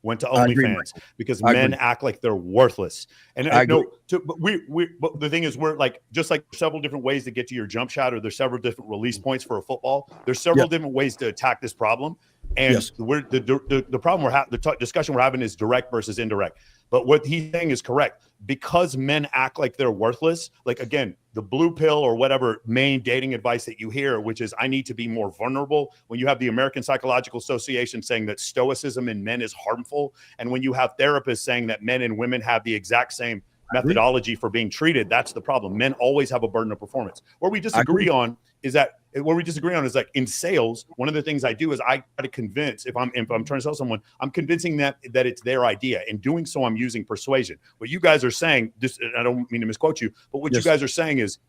went to OnlyFans because men act like they're worthless. And but the thing is, we're like, just like several different ways to get to your jump shot, or there's several different release points for a football. There's several different ways to attack this problem. And the problem the discussion we're having is direct versus indirect. But what he's saying is correct. Because men act like they're worthless, like, again, the blue pill or whatever main dating advice that you hear, which is I need to be more vulnerable. When you have the American Psychological Association saying that stoicism in men is harmful, and when you have therapists saying that men and women have the exact same methodology for being treated, that's the problem. Men always have a burden of performance. Where we disagree on is like in sales, one of the things I do is I try to convince, if I'm trying to sell someone, I'm convincing that it's their idea. In doing so, I'm using persuasion. What you guys are saying, this, I don't mean to misquote you, but what you guys are saying is,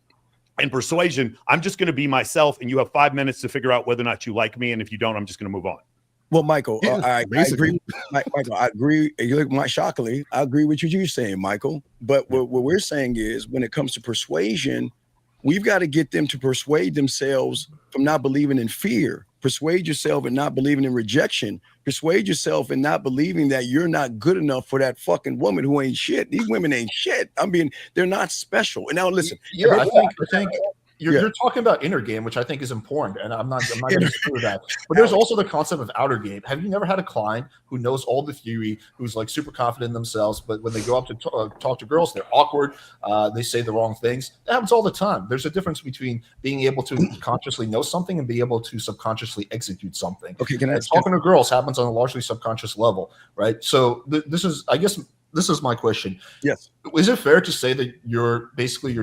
in persuasion, I'm just going to be myself, and you have 5 minutes to figure out whether or not you like me, and if you don't, I'm just going to move on. Well, Michael, I agree. Michael, I agree. You look, shockingly, I agree with what you're saying, Michael. But what we're saying is, when it comes to persuasion, we've got to get them to persuade themselves from not believing in fear. Persuade yourself and not believing in rejection. Persuade yourself and not believing that you're not good enough for that fucking woman who ain't shit. These women ain't shit. I mean, they're not special. And now listen. Yeah, I think you're talking about inner game, which I think is important, and I'm not going to disagree with that. But there's also the concept of outer game. Have you never had a client who knows all the theory, who's like super confident in themselves, but when they go up to talk to girls, they're awkward, they say the wrong things? That happens all the time. There's a difference between being able to consciously know something and be able to subconsciously execute something. Okay, talking to girls happens on a largely subconscious level, right? So this is my question. Yes. Is it fair to say that your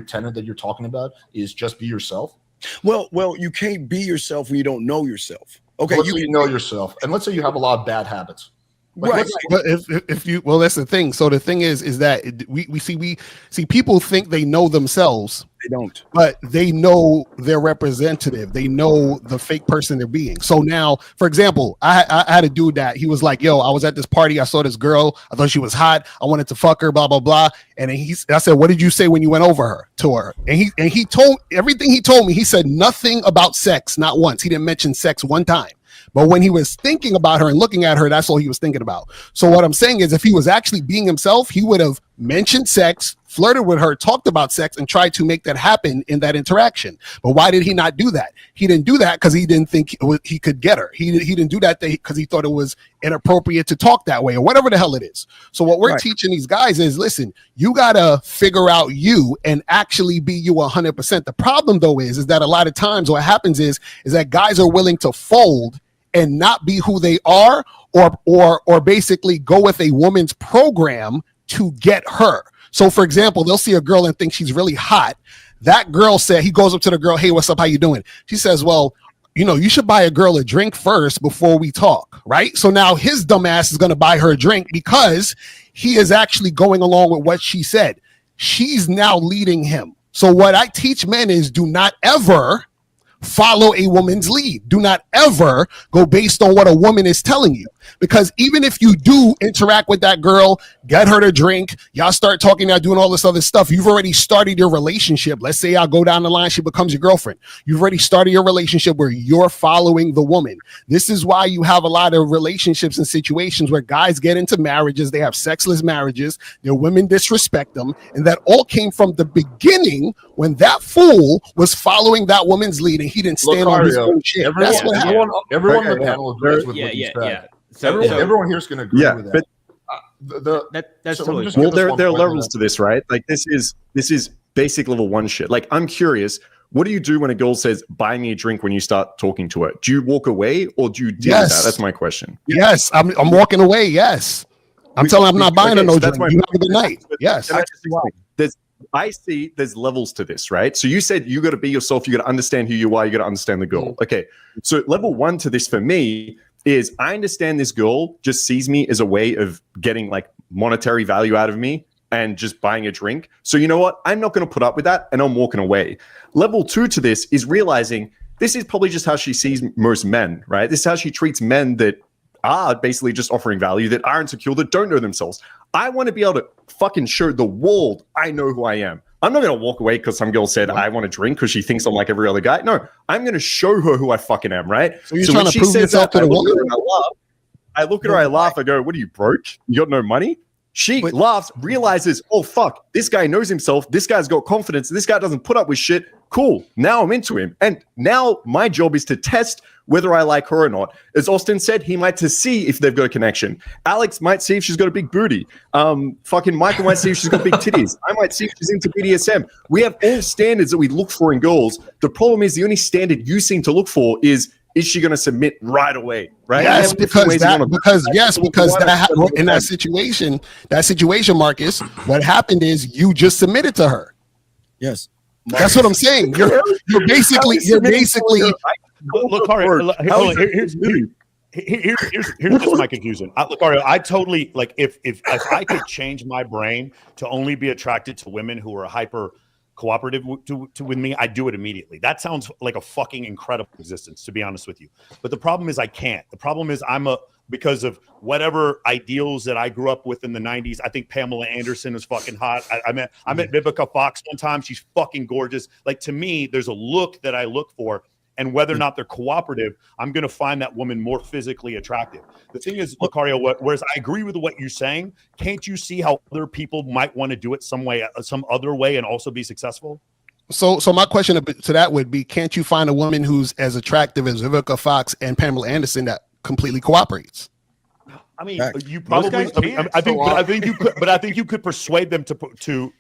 tenet that you're talking about is just be yourself? Well, you can't be yourself when you don't know yourself. Okay. Let's say you know yourself. And let's say you have a lot of bad habits. Right. But if you, well, that's the thing. So the thing is that we see people think they know themselves. They don't. But they know their representative. They know the fake person they're being. So now, for example, I had a dude that he was like, yo, I was at this party. I saw this girl. I thought she was hot. I wanted to fuck her, blah, blah, blah. And then I said, what did you say when you went over to her? And he told everything he told me. He said nothing about sex, not once. He didn't mention sex one time. But when he was thinking about her and looking at her, that's all he was thinking about. So what I'm saying is, if he was actually being himself, he would have mentioned sex, flirted with her, talked about sex, and tried to make that happen in that interaction. But why did he not do that? He didn't do that because he didn't think he could get her. He didn't do that because he thought it was inappropriate to talk that way or whatever the hell it is. So what we're teaching these guys is, listen, you got to figure out you and actually be you 100%. The problem, though, is that a lot of times what happens is that guys are willing to fold and not be who they are, or basically go with a woman's program to get her. So, for example, they'll see a girl and think she's really hot. That girl said, he goes up to the girl, hey, what's up? How you doing? She says, well, you should buy a girl a drink first before we talk, right? So now his dumb ass is going to buy her a drink because he is actually going along with what she said. She's now leading him. So what I teach men is, do not ever follow a woman's lead. Do not ever go based on what a woman is telling you. Because even if you do interact with that girl, get her to drink, y'all start talking, y'all doing all this other stuff, you've already started your relationship. Let's say y'all go down the line, she becomes your girlfriend. You've already started your relationship where you're following the woman. This is why you have a lot of relationships and situations where guys get into marriages, they have sexless marriages, their women disrespect them, and that all came from the beginning when that fool was following that woman's lead and he didn't stand on his own shit. That's what happened. Everyone on the panel agrees with what you said. Everyone here is going to agree with that. That's so totally well. There are levels to this, right? Like this is basic level 1 shit. Like I'm curious, what do you do when a girl says, "Buy me a drink" when you start talking to her? Do you walk away or do you deal with that? That's my question. Yes, I'm walking away. Yes, I'm telling her I'm not buying her no drink. You have a good night. Yes. I see there's levels to this, right? So you said you got to be yourself, you got to understand who you are, you got to understand the girl. Okay. So level 1 to this for me is I understand this girl just sees me as a way of getting like monetary value out of me and just buying a drink. So you know what? I'm not going to put up with that and I'm walking away. Level 2 to this is realizing this is probably just how she sees most men, right? This is how she treats men that are basically just offering value, that are insecure, that don't know themselves. I want to be able to fucking show the world I know who I am. I'm not going to walk away because some girl said I want to drink because she thinks I'm like every other guy. No, I'm going to show her who I fucking am, right? So you're trying to prove yourself to the woman? I look at her, I laugh, I go, "What are you, broke? You got no money?" She laughs, realizes, "Oh, fuck, this guy knows himself. This guy's got confidence. This guy doesn't put up with shit. Cool. Now I'm into him." And now my job is to test whether I like her or not. As Austin said, he might to see if they've got a connection. Alex might see if she's got a big booty. Fucking Michael might see if she's got big titties. I might see if she's into BDSM. We have all standards that we look for in girls. The problem is the only standard you seem to look for is she going to submit right away? Right? Yes, in that situation, Marcus, what happened is you just submitted to her. Yes. That's what I'm saying. You're basically Locario, here's just my confusion. Locario, I totally like if I could change my brain to only be attracted to women who are hyper cooperative with me, I do it immediately. That sounds like a fucking incredible existence, to be honest with you. But the problem is I can't. The problem is because of whatever ideals that I grew up with in the 90s. I think Pamela Anderson is fucking hot. I met Vivica Fox one time. She's fucking gorgeous. Like, to me, there's a look that I look for, and whether or not they're cooperative, I'm going to find that woman more physically attractive. The thing is, Locario, whereas I agree with what you're saying, can't you see how other people might want to do it some other way and also be successful? So my question to that would be, can't you find a woman who's as attractive as Vivica Fox and Pamela Anderson that completely cooperates? I mean, you probably. I think you could persuade them to.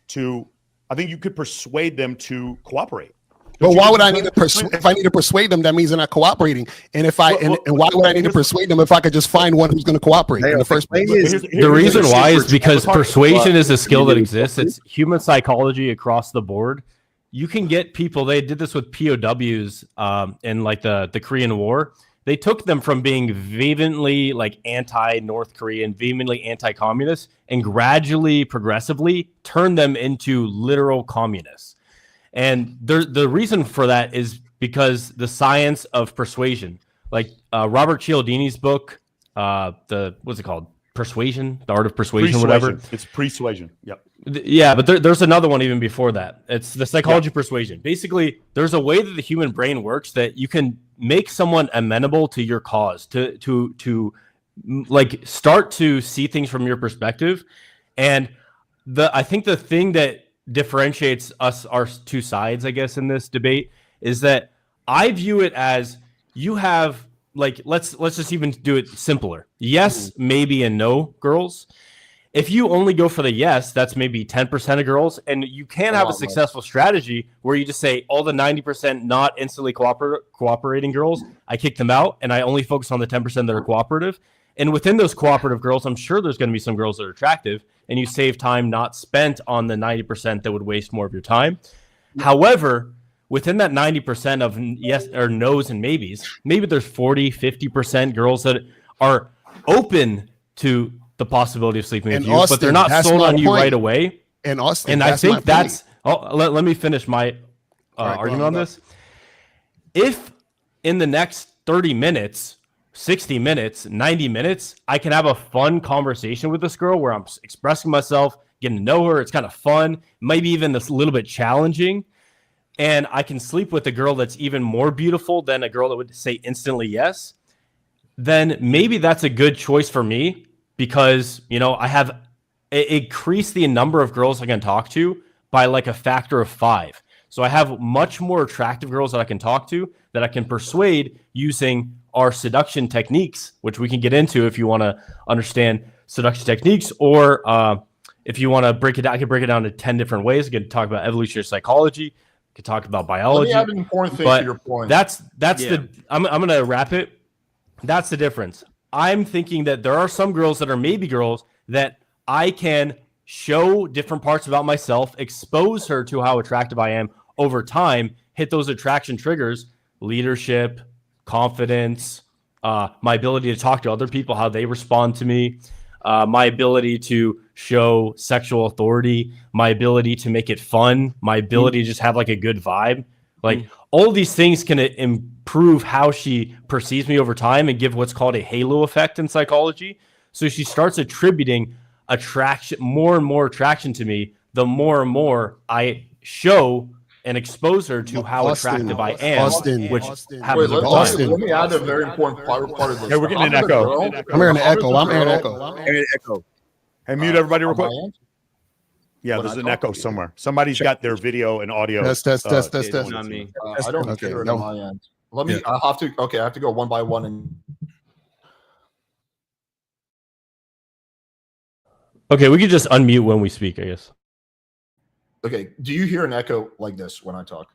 I think you could persuade them to cooperate. But why would I need to persuade? If I need to persuade them, that means they're not cooperating. And if and why would I need to persuade them if I could just find one who's going to cooperate in the first place? The reason why is because persuasion is a skill that exists. It's human psychology across the board. You can get people. They did this with POWs in like the Korean War. They took them from being vehemently like anti-North Korean, vehemently anti-communist, and gradually, progressively turned them into literal communists. And the reason for that is because the science of persuasion, like Robert Cialdini's book, what's it called? Persuasion, the art of persuasion, whatever. It's Persuasion. Yep. Yeah, but there's another one even before that. It's the psychology of persuasion. Basically, there's a way that the human brain works that you can make someone amenable to your cause, to like start to see things from your perspective. And I think the thing that differentiates us, our two sides, I guess, in this debate, is that I view it as you have, like, let's just even do it simpler. Yes, maybe, and no girls. If you only go for the yes, that's maybe 10% of girls, and you can have a successful strategy where you just say all the 90% not instantly cooperating girls, I kick them out, and I only focus on the 10% that are cooperative. And within those cooperative girls, I'm sure there's going to be some girls that are attractive, and you save time not spent on the 90% that would waste more of your time. However, within that 90% of yes or no's and maybes, maybe there's 40, 50% girls that are open to the possibility of sleeping with you, but they're not sold on you right away. And Austin, and I think that's. Let me finish my argument on this. If in the next 30 minutes 60 minutes, 90 minutes, I can have a fun conversation with this girl where I'm expressing myself, getting to know her. It's kind of fun, maybe even a little bit challenging. And I can sleep with a girl that's even more beautiful than a girl that would say instantly yes. Then maybe that's a good choice for me because, you know, I have increased the number of girls I can talk to by like a factor of 5. So I have much more attractive girls that I can talk to that I can persuade using our seduction techniques, which we can get into if you want to understand seduction techniques, or if you want to break it down, I can break it down to 10 different ways. I can talk about evolutionary psychology, I can talk about biology. Let me add an important thing to your point. That's I'm going to wrap it. That's the difference. I'm thinking that there are some girls that are maybe girls that I can show different parts about myself, expose her to how attractive I am over time, hit those attraction triggers, leadership, confidence, my ability to talk to other people, how they respond to me, my ability to show sexual authority, my ability to make it fun, my ability to just have like a good vibe. Like all of these things can improve how she perceives me over time and give what's called a halo effect in psychology. So she starts attributing attraction, more and more attraction to me, the more and more I show and expose her to how attractive I am. Let me add a very important part of this. Hey, we're getting an echo. I'm hearing an echo. I'm hearing an echo. Hey, mute everybody real quick. Yeah, When there's I an talk echo to you. somewhere. Somebody's got their video and audio. Test. It's not me. I don't Okay, hear it no. on my end. Let me. I have to go one by one and. Okay, we could just unmute when we speak, I guess. Okay, do you hear an echo like this when I talk?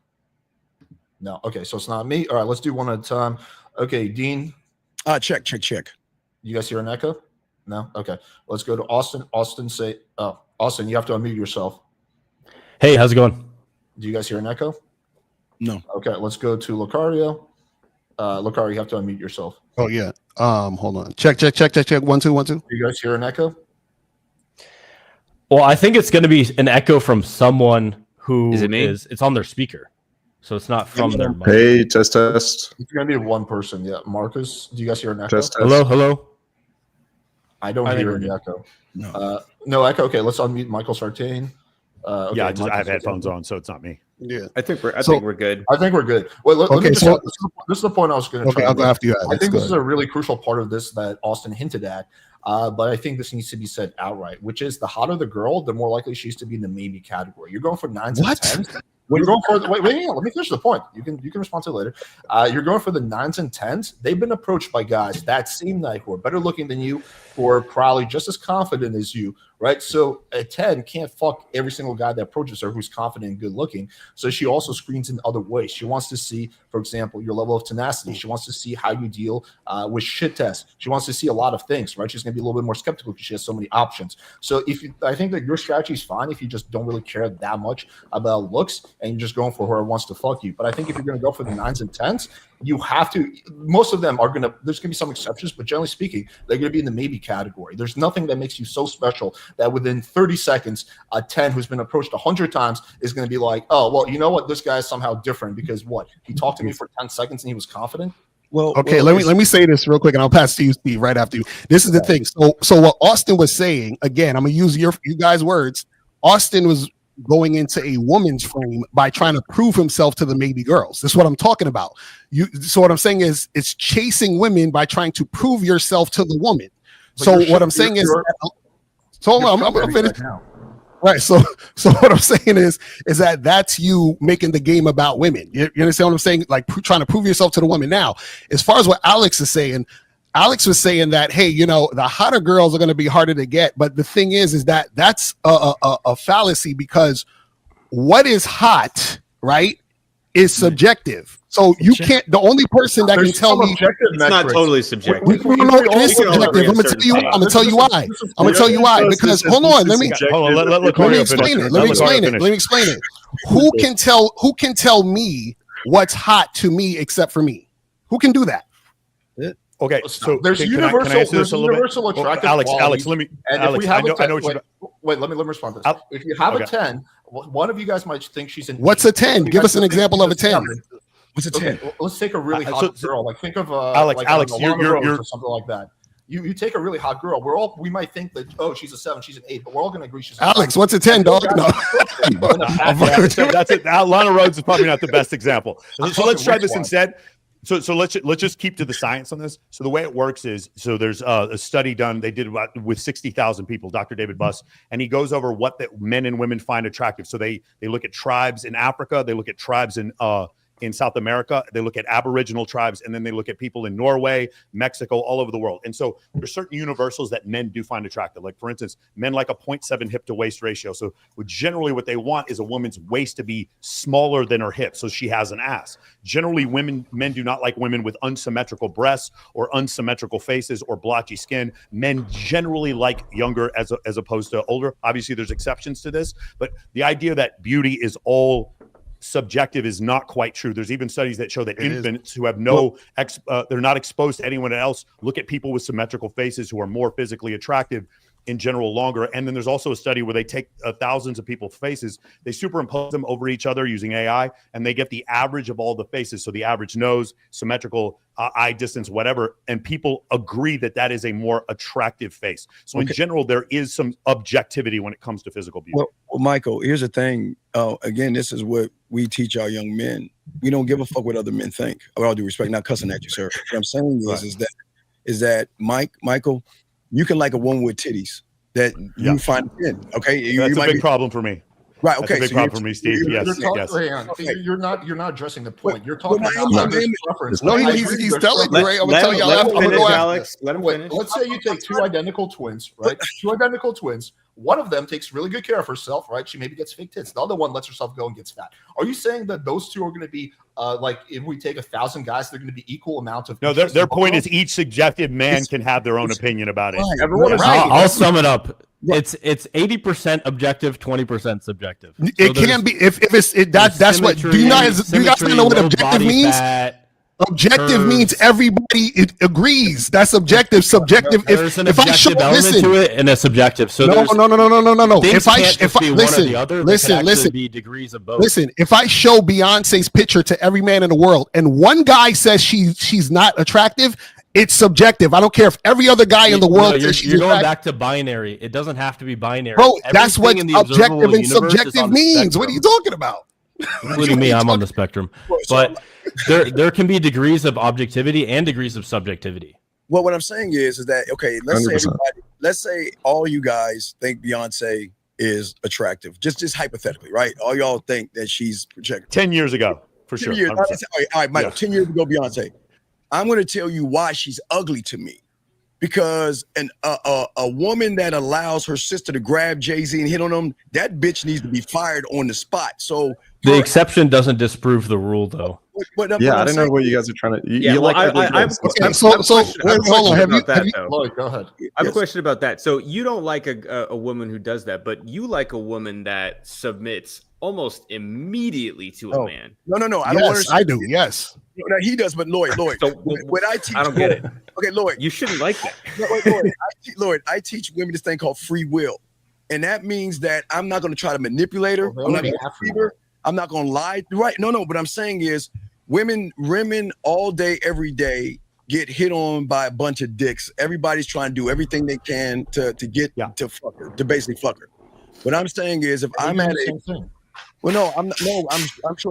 No. Okay, so it's not me. All right, let's do one at a time. Okay, Dean, Check. you guys hear an echo? No. Okay, let's go to Austin. Austin, you have to unmute yourself. Hey, how's it going? Do you guys hear an echo? No. Okay, let's go to Locario. Locario, you have to unmute yourself. Oh yeah. Hold on. Check. 1 2 1 2. Do you guys hear an echo? Well, I think it's going to be an echo from someone who Is it me? it's on their speaker. So it's not from their mic. Hey, test. It's gonna be one person. Yeah, Marcus, do you guys hear an echo? Test. Hello. I don't I think hear we're any good. echo. No. No echo. Okay, let's unmute Michael Sartain. Okay, Yeah, I have Michael's headphones on, so it's not me. Yeah. I think we're good. I think we're good. Wait, let Okay, me just so- this is the point I was going to Okay, try. I'll go after you. I think this is a really crucial part of this that Austin hinted at, but I think this needs to be said outright, which is the hotter the girl, the more likely she is to be in the maybe category. You're going for 9s and 10s. When you're going for wait, let me finish the point. You can respond to it later. You're going for the 9s and 10s. They've been approached by guys that same night who are better looking than you, who are probably just as confident as you, right? So a 10 can't fuck every single guy that approaches her who's confident and good looking. So she also screens in other ways. She wants to see, for example, your level of tenacity. She wants to see how you deal with shit tests. She wants to see a lot of things, right? She's going to be a little bit more skeptical because she has so many options. So I think that your strategy is fine if you just don't really care that much about looks and you're just going for whoever wants to fuck you. But I think if you're going to go for the 9s and 10s, you have to. Most of them are going to. There's going to be some exceptions, but generally speaking, they're going to be in the maybe category. There's nothing that makes you so special that within 30 seconds, a 10 who's been approached 100 times is going to be like, oh, well, you know what? This guy is somehow different because what? He talked to me for 10 seconds and he was confident. Well, Okay, let me say this real quick, and I'll pass to you, Steve, right after you. This is the thing. So what Austin was saying, again, I'm gonna use you guys' words. Austin was going into a woman's frame by trying to prove himself to the maybe girls. This is what I'm talking about. So what I'm saying is, it's chasing women by trying to prove yourself to the woman. But So you're what I'm saying is, so I'm gonna finish. Right. So what I'm saying is that that's you making the game about women. You understand what I'm saying? Like trying to prove yourself to the woman. Now, as far as what Alex is saying, Alex was saying that, hey, you know, the hotter girls are going to be harder to get. But the thing is that that's a fallacy, because what is hot, right, is subjective. So you can't. The only person that can tell me It's not totally subjective. no, it is subjective. I'm gonna tell you why. I'm gonna tell you why. Because hold on, let me explain it. Who can tell me what's hot to me except for me? Who can do that? Okay, so there's can I universal, answer this a little bit? attractive Alex, qualities. let me. And Alex, if we have I know what you're. wait, let me respond to this. If you have a 10, one of you guys might think she's an What's 8. a 10? Give us an example of a 10. What's a 10? well, let's take a really So- hot so- girl. Like think of Alex, like Alex, Lana you're- Rhodes you're- or something like that. You take a really hot girl. We might think that she's a 7, she's an 8, but we're all gonna agree she's a Alex, 7. what's a 10, dog? No. That's it. Lana Rhodes is probably not the best example. So let's try this instead. So let's just keep to the science on this. So the way it works is, so there's a study done. They did with 60,000 people, Dr. David Buss, and he goes over what the men and women find attractive. So they look at tribes in Africa, they look at tribes in South America, they look at Aboriginal tribes, and then they look at people in Norway, Mexico, all over the world. And so there's certain universals that men do find attractive. Like, for instance, men like a 0.7 hip to waist ratio. So generally what they want is a woman's waist to be smaller than her hip, so she has an ass. Generally, men do not like women with unsymmetrical breasts or unsymmetrical faces or blotchy skin. Men generally like younger as opposed to older. Obviously, there's exceptions to this, but the idea that beauty is all subjective is not quite true. There's even studies that show that infants who have they're not exposed to anyone else, look at people with symmetrical faces who are more physically attractive, in general longer. And then there's also a study where they take thousands of people's faces, they superimpose them over each other using AI, and they get the average of all the faces. So the average nose, symmetrical eye distance, whatever. And people agree that that is a more attractive face. So in general, there is some objectivity when it comes to physical beauty. Well, Michael, here's the thing. Again, this is what we teach our young men. We don't give a fuck what other men think. With all due respect, not cussing at you, sir. What I'm saying is that Michael, you can like a woman with titties that you find thin. Okay, That's a big problem for me. Right. Okay. That's a big problem for me, Steve. Yes. Hang on. Okay. You're not addressing the point. You're talking Well, about no, this preference. No, he's telling you, right? I'm gonna tell you. Let him I'm gonna finish, go after. Alex. Let him finish. Let's say you take two identical twins, right? Two identical twins. One of them takes really good care of herself, right? She maybe gets fake tits. The other one lets herself go and gets fat. Are you saying that those two are going to be like if we take 1,000 guys, they're going to be equal amount of? No, their point is each subjective man can have their own opinion about it. Right. Everyone is I'll sum it up. It's 80% objective, 20% subjective. It can be if it's that's what. Do you guys know what objective means? Objective means everybody agrees. That's objective. Subjective. There's an If I show, objective element listen. to it and a subjective. So No. things If I listen, be degrees of both. listen. If I show Beyonce's picture to every man in the world, and one guy says she's not attractive, it's subjective. I don't care if every other guy in the world says she's you're going attractive. back to binary. It doesn't have to be binary. Bro, that's what Everything in the observable objective and universe is subjective on the means. What are spectrum. you talking about? Including me, I'm on the spectrum. But there can be degrees of objectivity and degrees of subjectivity. Well, what I'm saying is that okay, let's say 100%. let's say all you guys think Beyonce is attractive, just hypothetically, right? All y'all think that she's projected. 10 years ago, for 10 sure. years, 100%. all right, Michael. Yeah. 10 years ago, Beyonce. I'm going to tell you why she's ugly to me, because a woman that allows her sister to grab Jay-Z and hit on him, that bitch needs to be fired on the spot. So The exception doesn't disprove the rule, though. Yeah, I don't know what you guys are trying to. You well, like I ugly have girls. Okay, so wait, hold on. Have you? Lloyd, go ahead. I have a question about that. So you don't like a woman who does that, but you like a woman that submits almost immediately to a man. No. I don't want Yes, to. I do. Yes. No, he does, but Lloyd. So When I teach, I don't get it. Okay, Lloyd. You shouldn't like that. Lloyd, I teach women this thing called free will, and that means that I'm not going to try to manipulate her. Well, I'm not they going to have deceive her. I'm not going to lie. Right? No. What I'm saying is, women all day, every day get hit on by a bunch of dicks. Everybody's trying to do everything they can to get to fuck her, to basically fuck her. What I'm saying is, if I'm at a Well, no, I'm showing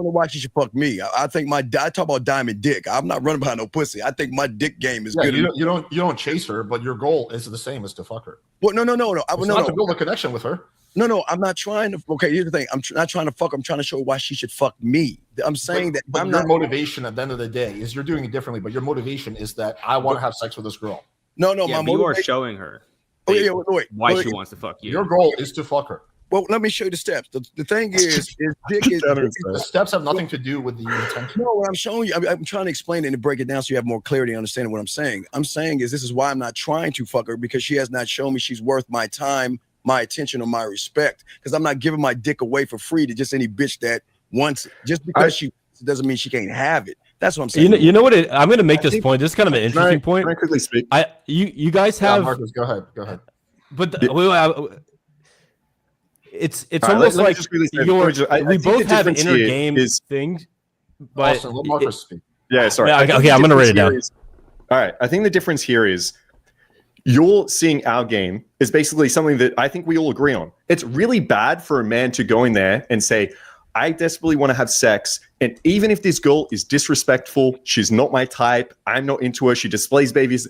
her why she should fuck me. I think I talk about diamond dick. I'm not running behind no pussy. I think my dick game is good. You don't chase her, but your goal is the same as to fuck her. Well, no. It's not to build a connection with her. No, I'm not trying to. Okay, here's the thing. I'm not trying to fuck her. I'm trying to show her why she should fuck me. I'm saying that But I'm your not. motivation at the end of the day is you're doing it differently, but your motivation is that I want to have sex with this girl. No, Yeah, my but you are motivation. showing her Wait. why she wants to fuck you. Your goal is to fuck her. Well, let me show you the steps. The thing is dick is. The steps have nothing to do with the intention. No, what I'm showing you, I'm trying to explain it and break it down so you have more clarity and understanding what I'm saying. I'm saying is this is why I'm not trying to fuck her, because she has not shown me she's worth my time, my attention, or my respect. Because I'm not giving my dick away for free to just any bitch that wants it. Just because she doesn't mean she can't have it. That's what I'm saying. You know what? I'm going to make this point. This is kind of an interesting point. Can I quickly speak? You guys have, Marcus, go ahead. but it's All right, almost let me like just really say, we I both think the have difference inner here game is- things. But Austin, let Marcus speak. Yeah, sorry. Yeah, I think okay, the I'm gonna difference write it down. here is- all right. I think the difference here is you're seeing our game is basically something that I think we all agree on. It's really bad for a man to go in there and say, I desperately want to have sex. And even if this girl is disrespectful, she's not my type, I'm not into her, she displays babies,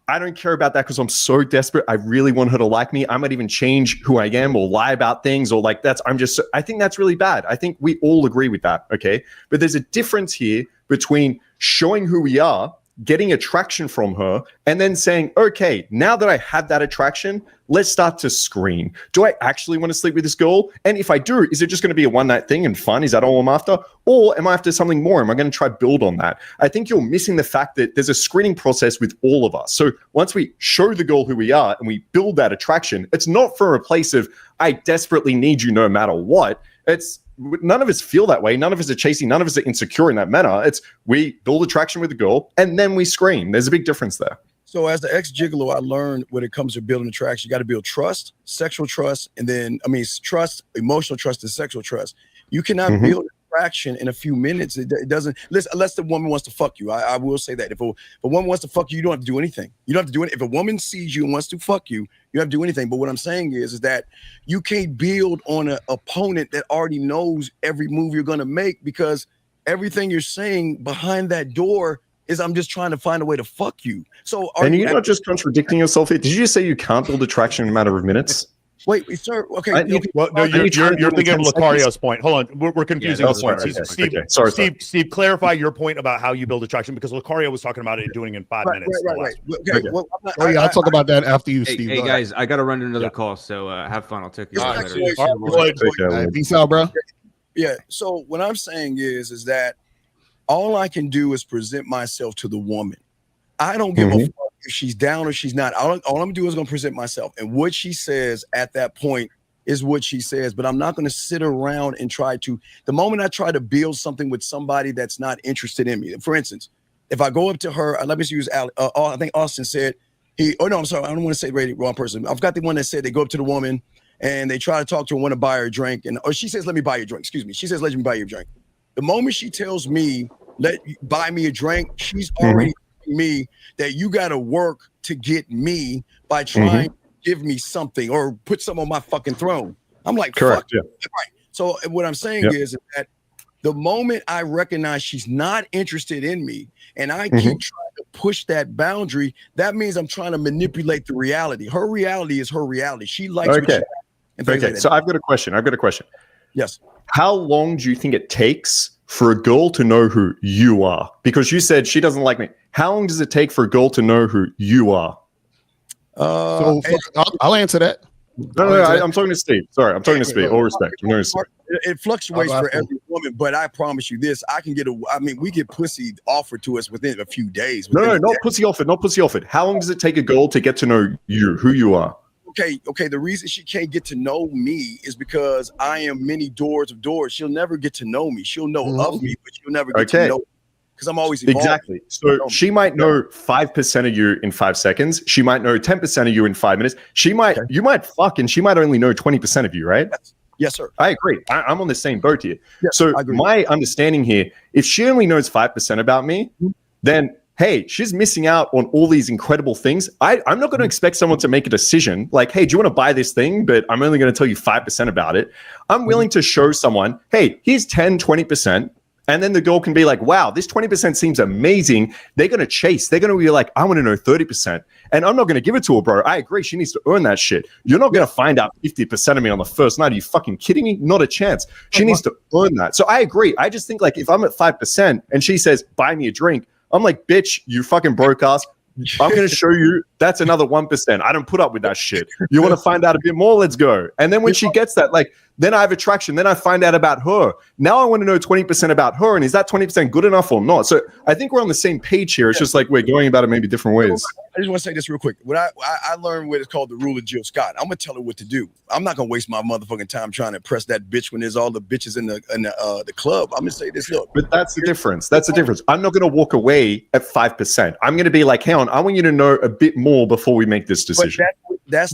I don't care about that because I'm so desperate. I really want her to like me. I might even change who I am or lie about things or like I think that's really bad. I think we all agree with that. Okay. But there's a difference here between showing who we are, getting attraction from her, and then saying, okay, now that I have that attraction, let's start to screen. Do I actually want to sleep with this girl? And if I do, is it just going to be a one-night thing and fun? Is that all I'm after? Or am I after something more? Am I going to try build on that? I think you're missing the fact that there's a screening process with all of us. So once we show the girl who we are and we build that attraction, it's not from a place of, I desperately need you no matter what. It's none of us feel that way. None of us are chasing. None of us are insecure in that manner. It's we build attraction with the girl and then we scream. There's a big difference there. So as the ex-gigolo, I learned when it comes to building attraction, you got to build trust, sexual trust, and then, trust, emotional trust, and sexual trust. You cannot build attraction in a few minutes. It doesn't, unless the woman wants to fuck you. I will say that. If a woman wants to fuck you, you don't have to do anything. You don't have to do it. If a woman sees you and wants to fuck you, you have to do anything. But what I'm saying is that you can't build on an opponent that already knows every move you're going to make, because everything you're saying behind that door is I'm just trying to find a way to fuck you. So and you're not just contradicting yourself here. Did you just say you can't build attraction in a matter of minutes? Wait, sir. Okay. Well, no, you're thinking of Locario's point. Hold on, we're confusing the points. Okay. Steve, Steve, clarify your point about how you build attraction, because Locario was talking about it doing in 5 minutes. Right. Okay. Well, I'll talk about that after you, Steve. Hey guys, I got to run to another call, so have fun. I'll take you later. Peace out, bro. Yeah. So what I'm saying is that all I can do is present myself to the woman. I don't give a fuck if she's down or she's not. All I'm gonna do is gonna present myself, and what she says at that point is what she says. But I'm not gonna sit around and try to. The moment I try to build something with somebody that's not interested in me, for instance, if I go up to her, let me use I think Austin said I'm sorry, I don't want to say the wrong person. I've got the one that said they go up to the woman and they try to talk to her, want to buy her a drink, or she says, "Let me buy you a drink." Excuse me. She says, "Let me buy you a drink." The moment she tells me, buy me a drink, she's already telling me that you got to work to get me by trying to give me something or put some on my fucking throne. I'm like, correct. Fuck. Yeah. Right. So what I'm saying is that the moment I recognize she's not interested in me and I keep trying to push that boundary, that means I'm trying to manipulate the reality. Her reality is her reality. She likes what she has and things like that. So I've got a question. Yes. How long do you think it takes for a girl to know who you are? Because you said she doesn't like me. How long does it take for a girl to know who you are? I'll answer that. No, I'm talking to Steve. Sorry, I'm talking to Steve. All respect. It fluctuates for every woman, but I promise you this: we get pussy offered to us within a few days. No, not pussy offered. Not pussy offered. How long does it take a girl to get to know you, who you are? Okay. The reason she can't get to know me is because I am many doors of doors. She'll never get to know me. She'll know of me, but she'll never get to know me because I'm always evolving. Exactly. So she might know 5% of you in 5 seconds. She might know 10% of you in 5 minutes. You might fuck, and she might only know 20% of you, right? Yes, sir. I agree. I'm on the same boat here. Yes, so my understanding here, if she only knows 5% about me, then hey, she's missing out on all these incredible things. I'm not going to expect someone to make a decision like, hey, do you want to buy this thing? But I'm only going to tell you 5% about it. I'm willing to show someone, hey, here's 10, 20%. And then the girl can be like, wow, this 20% seems amazing. They're going to chase. They're going to be like, I want to know 30%. And I'm not going to give it to her, bro. I agree. She needs to earn that shit. You're not going to find out 50% of me on the first night. Are you fucking kidding me? Not a chance. She needs to earn that. So I agree. I just think like if I'm at 5% and she says, buy me a drink, I'm like, bitch, you fucking broke ass. I'm going to show you that's another 1%. I don't put up with that shit. You want to find out a bit more? Let's go. And then when she gets that, like, then I have attraction. Then I find out about her. Now I want to know 20% about her. And is that 20% good enough or not? So I think we're on the same page here. It's just like we're going about it maybe different ways. I just want to say this real quick. What I learned what is called the rule of Jill Scott. I'm going to tell her what to do. I'm not going to waste my motherfucking time trying to impress that bitch when there's all the bitches in the club. I'm going to say this. Look. But that's the difference. That's the difference. I'm not going to walk away at 5%. I'm going to be like, hang on, I want you to know a bit more before we make this decision. But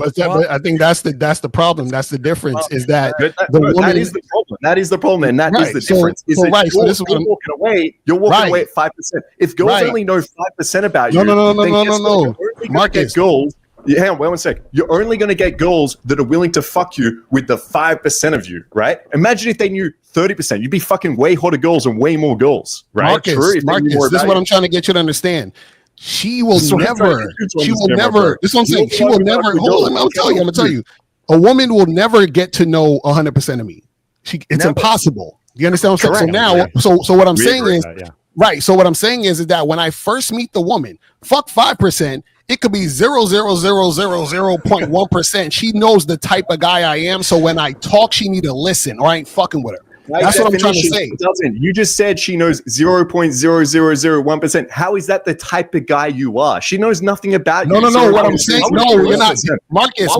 I think that's the problem. That's the difference. Is that that is the problem. That is the problem, and that is the difference. Is that you're walking away. You're walking away at 5%. If girls only know 5% about you, no. Marcus, girls. Hang on, wait 1 sec. You're only going to get girls that are willing to fuck you with the 5% of you, right? Imagine if they knew 30%. You'd be fucking way hotter girls and way more girls, right? Marcus, this is what I'm trying to get you to understand. She will never. This is what I'm saying. She will never. Hold on, I'm gonna tell you. A woman will never get to know 100% of me. It's impossible. You understand what I'm saying? So now, so what I'm saying is, right. So what I'm saying is that when I first meet the woman, fuck 5%. It could be 0.1%. She knows the type of guy I am. So when I talk, she need to listen, or I ain't fucking with her. That's what I'm trying to say. You just said she knows 0.0001%. How is that the type of guy you are? She knows nothing about you. No. What I'm saying, no, you're not. Marcus,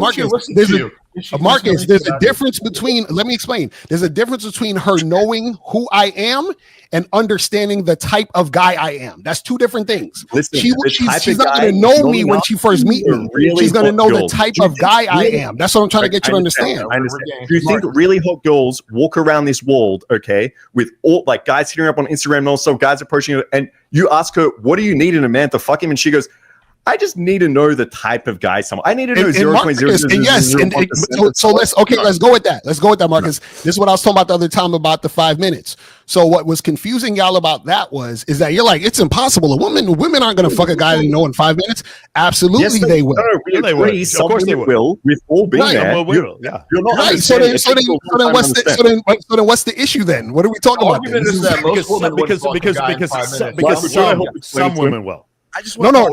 there's a difference between, let me explain. There's a difference between her knowing who I am and understanding the type of guy I am. That's two different things. Listen, she's not going to know me when she first meets me. She's going to know the type of guy I am. That's what I'm trying to get you to understand. I understand. Do you think really hot girls walk around this world, okay, with all like guys hitting her up on Instagram and also guys approaching her, and you ask her, what do you need in a man to fuck him? And she goes, I just need to know the type of guy. I need to know 0.0. Yes, so let's go with that. Let's go with that, Marcus. This is what I was talking about the other time about the 5 minutes. So what was confusing y'all about that is that you're like, it's impossible. Women aren't going to fuck a guy they know in 5 minutes. Absolutely, yes, they will. No, we agree. Of course they will. We've all been there. You're not right. So then what's the issue then? What are we talking about? Because some women will. No.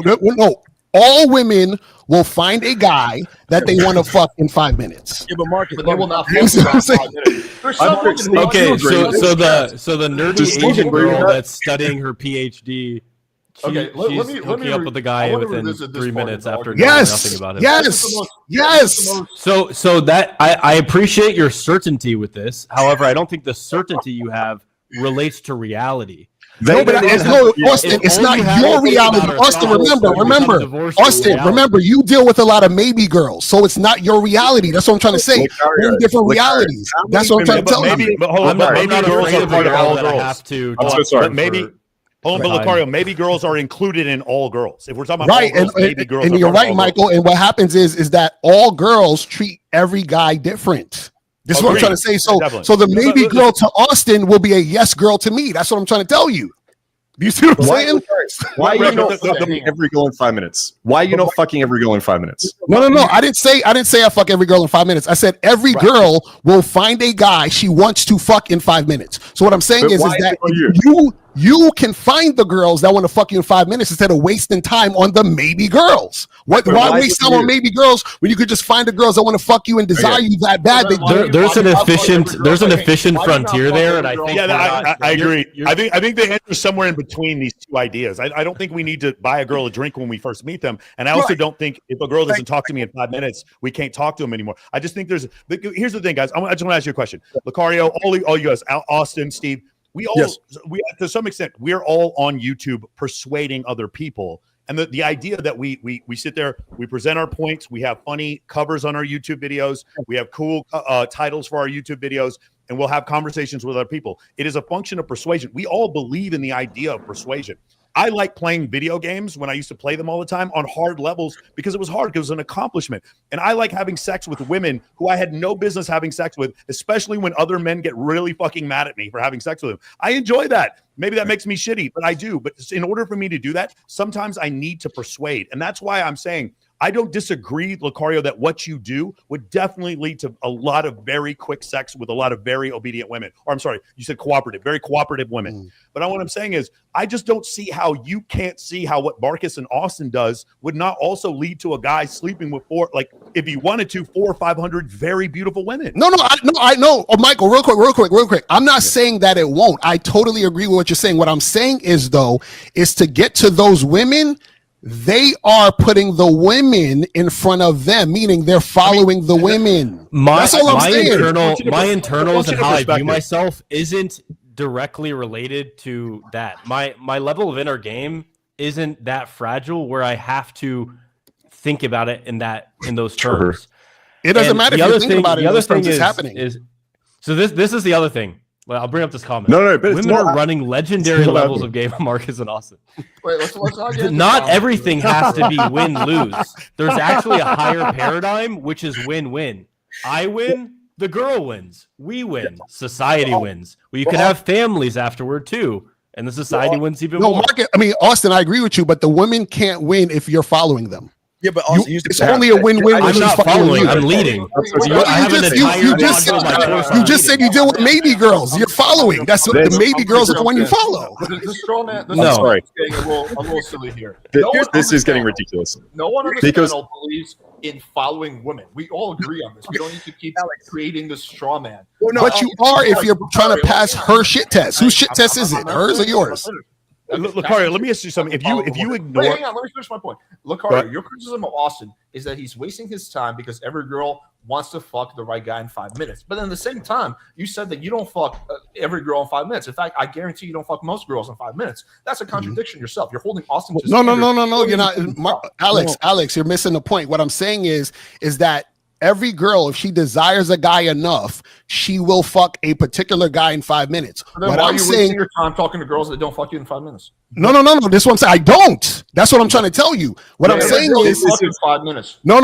All women will find a guy that they want to fuck in 5 minutes. Yeah, but Marcus, they will not fuck in 5 minutes. Okay, so the nerdy Asian girl that's studying her PhD. She's hooking up with the guy within 3 minutes after knowing nothing about him. Yes. So that I appreciate your certainty with this. However, I don't think the certainty you have relates to reality. Austin, it's not your reality. Austin, remember, you deal with a lot of maybe girls, so it's not your reality. That's what I'm trying to say. We're in different realities. That's what I'm trying to tell you. Maybe girls are part of all girls. I'm so sorry. But Locario, maybe girls are included in all girls. If we're talking about right, all girls, maybe girls and you're right, Michael. And what happens is that all girls treat every guy different. This is what I'm trying to say. So the maybe girl to Austin will be a yes girl to me. That's what I'm trying to tell you. Do you see what I'm saying? Why are you not fucking every girl in 5 minutes? Why are you not fucking every girl in 5 minutes? No. I didn't say I fuck every girl in 5 minutes. I said every girl will find a guy she wants to fuck in 5 minutes. So what I'm saying is that you can find the girls that want to fuck you in 5 minutes instead of wasting time on the maybe girls. Why waste time on maybe girls when you could just find the girls that want to fuck you and desire you that bad? There's an efficient frontier there, and I think I agree. I think they enter somewhere in between these two ideas. I don't think we need to buy a girl a drink when we first meet them, and I also don't think if a girl doesn't talk to me in 5 minutes, we can't talk to them anymore. I just think here's the thing, guys. I just want to ask you a question, Locario, all you guys, Austin, Steve. We to some extent, we're all on YouTube persuading other people. And the idea that we sit there, we present our points, we have funny covers on our YouTube videos, we have cool titles for our YouTube videos, and we'll have conversations with other people. It is a function of persuasion. We all believe in the idea of persuasion. I like playing video games when I used to play them all the time on hard levels because it was hard, because it was an accomplishment. And I like having sex with women who I had no business having sex with, especially when other men get really fucking mad at me for having sex with them. I enjoy that. Maybe that makes me shitty, but I do. But in order for me to do that, sometimes I need to persuade. And that's why I'm saying I don't disagree, Locario, that what you do would definitely lead to a lot of very quick sex with a lot of very obedient women. Or I'm sorry, you said very cooperative women. But what I'm saying is, I just don't see how you can't see how what Marcus and Austin does would not also lead to a guy sleeping with if he wanted to, 400 or 500 very beautiful women. No, I know. Oh, Michael, real quick. I'm not saying that it won't. I totally agree with what you're saying. What I'm saying is to get to those women, they are putting the women in front of them, meaning they're following the women. That's all I'm saying. My internals and how I view myself isn't directly related to that. My level of inner game isn't that fragile where I have to think about it in those terms. It doesn't matter if you think about it. The other thing is happening. So this is the other thing. Well, I'll bring up this comment. No, but women are running legendary levels of game of Marcus and Austin. Wait, let's not get into Not comments. everything has to be win-lose. There's actually a higher paradigm, which is win-win. I win, the girl wins. We win. Society wins. Well, you can have families afterward too, and the society wins even more. Marcus, Austin, I agree with you, but the women can't win if you're following them. Yeah, but also, it's only a win-win. I'm not following. I'm leading. You just said you deal with maybe girls. You're following. That's what the maybe girls are the one you follow. The straw man. No, sorry. Getting a little silly here. This is getting ridiculous. No one on this panel believes in following women. We all agree on this. We don't need to keep creating the straw man. But you are if you're trying to pass her shit test. Whose shit test is it? Hers or yours? Locario, let me ask you something. If you ignore, hang on, let me finish my point. Locario, your criticism of Austin is that he's wasting his time because every girl wants to fuck the right guy in 5 minutes. But at the same time, you said that you don't fuck every girl in 5 minutes. In fact, I guarantee you don't fuck most girls in 5 minutes. That's a contradiction yourself. You're holding Austin to no. You're not, Alex. You're missing the point. What I'm saying is that every girl, if she desires a guy enough, she will fuck a particular guy in 5 minutes. Then why are you wasting your time talking to girls that don't fuck you in 5 minutes? No. This one I don't. That's what I'm trying to tell you. What I'm saying is 5 minutes. No,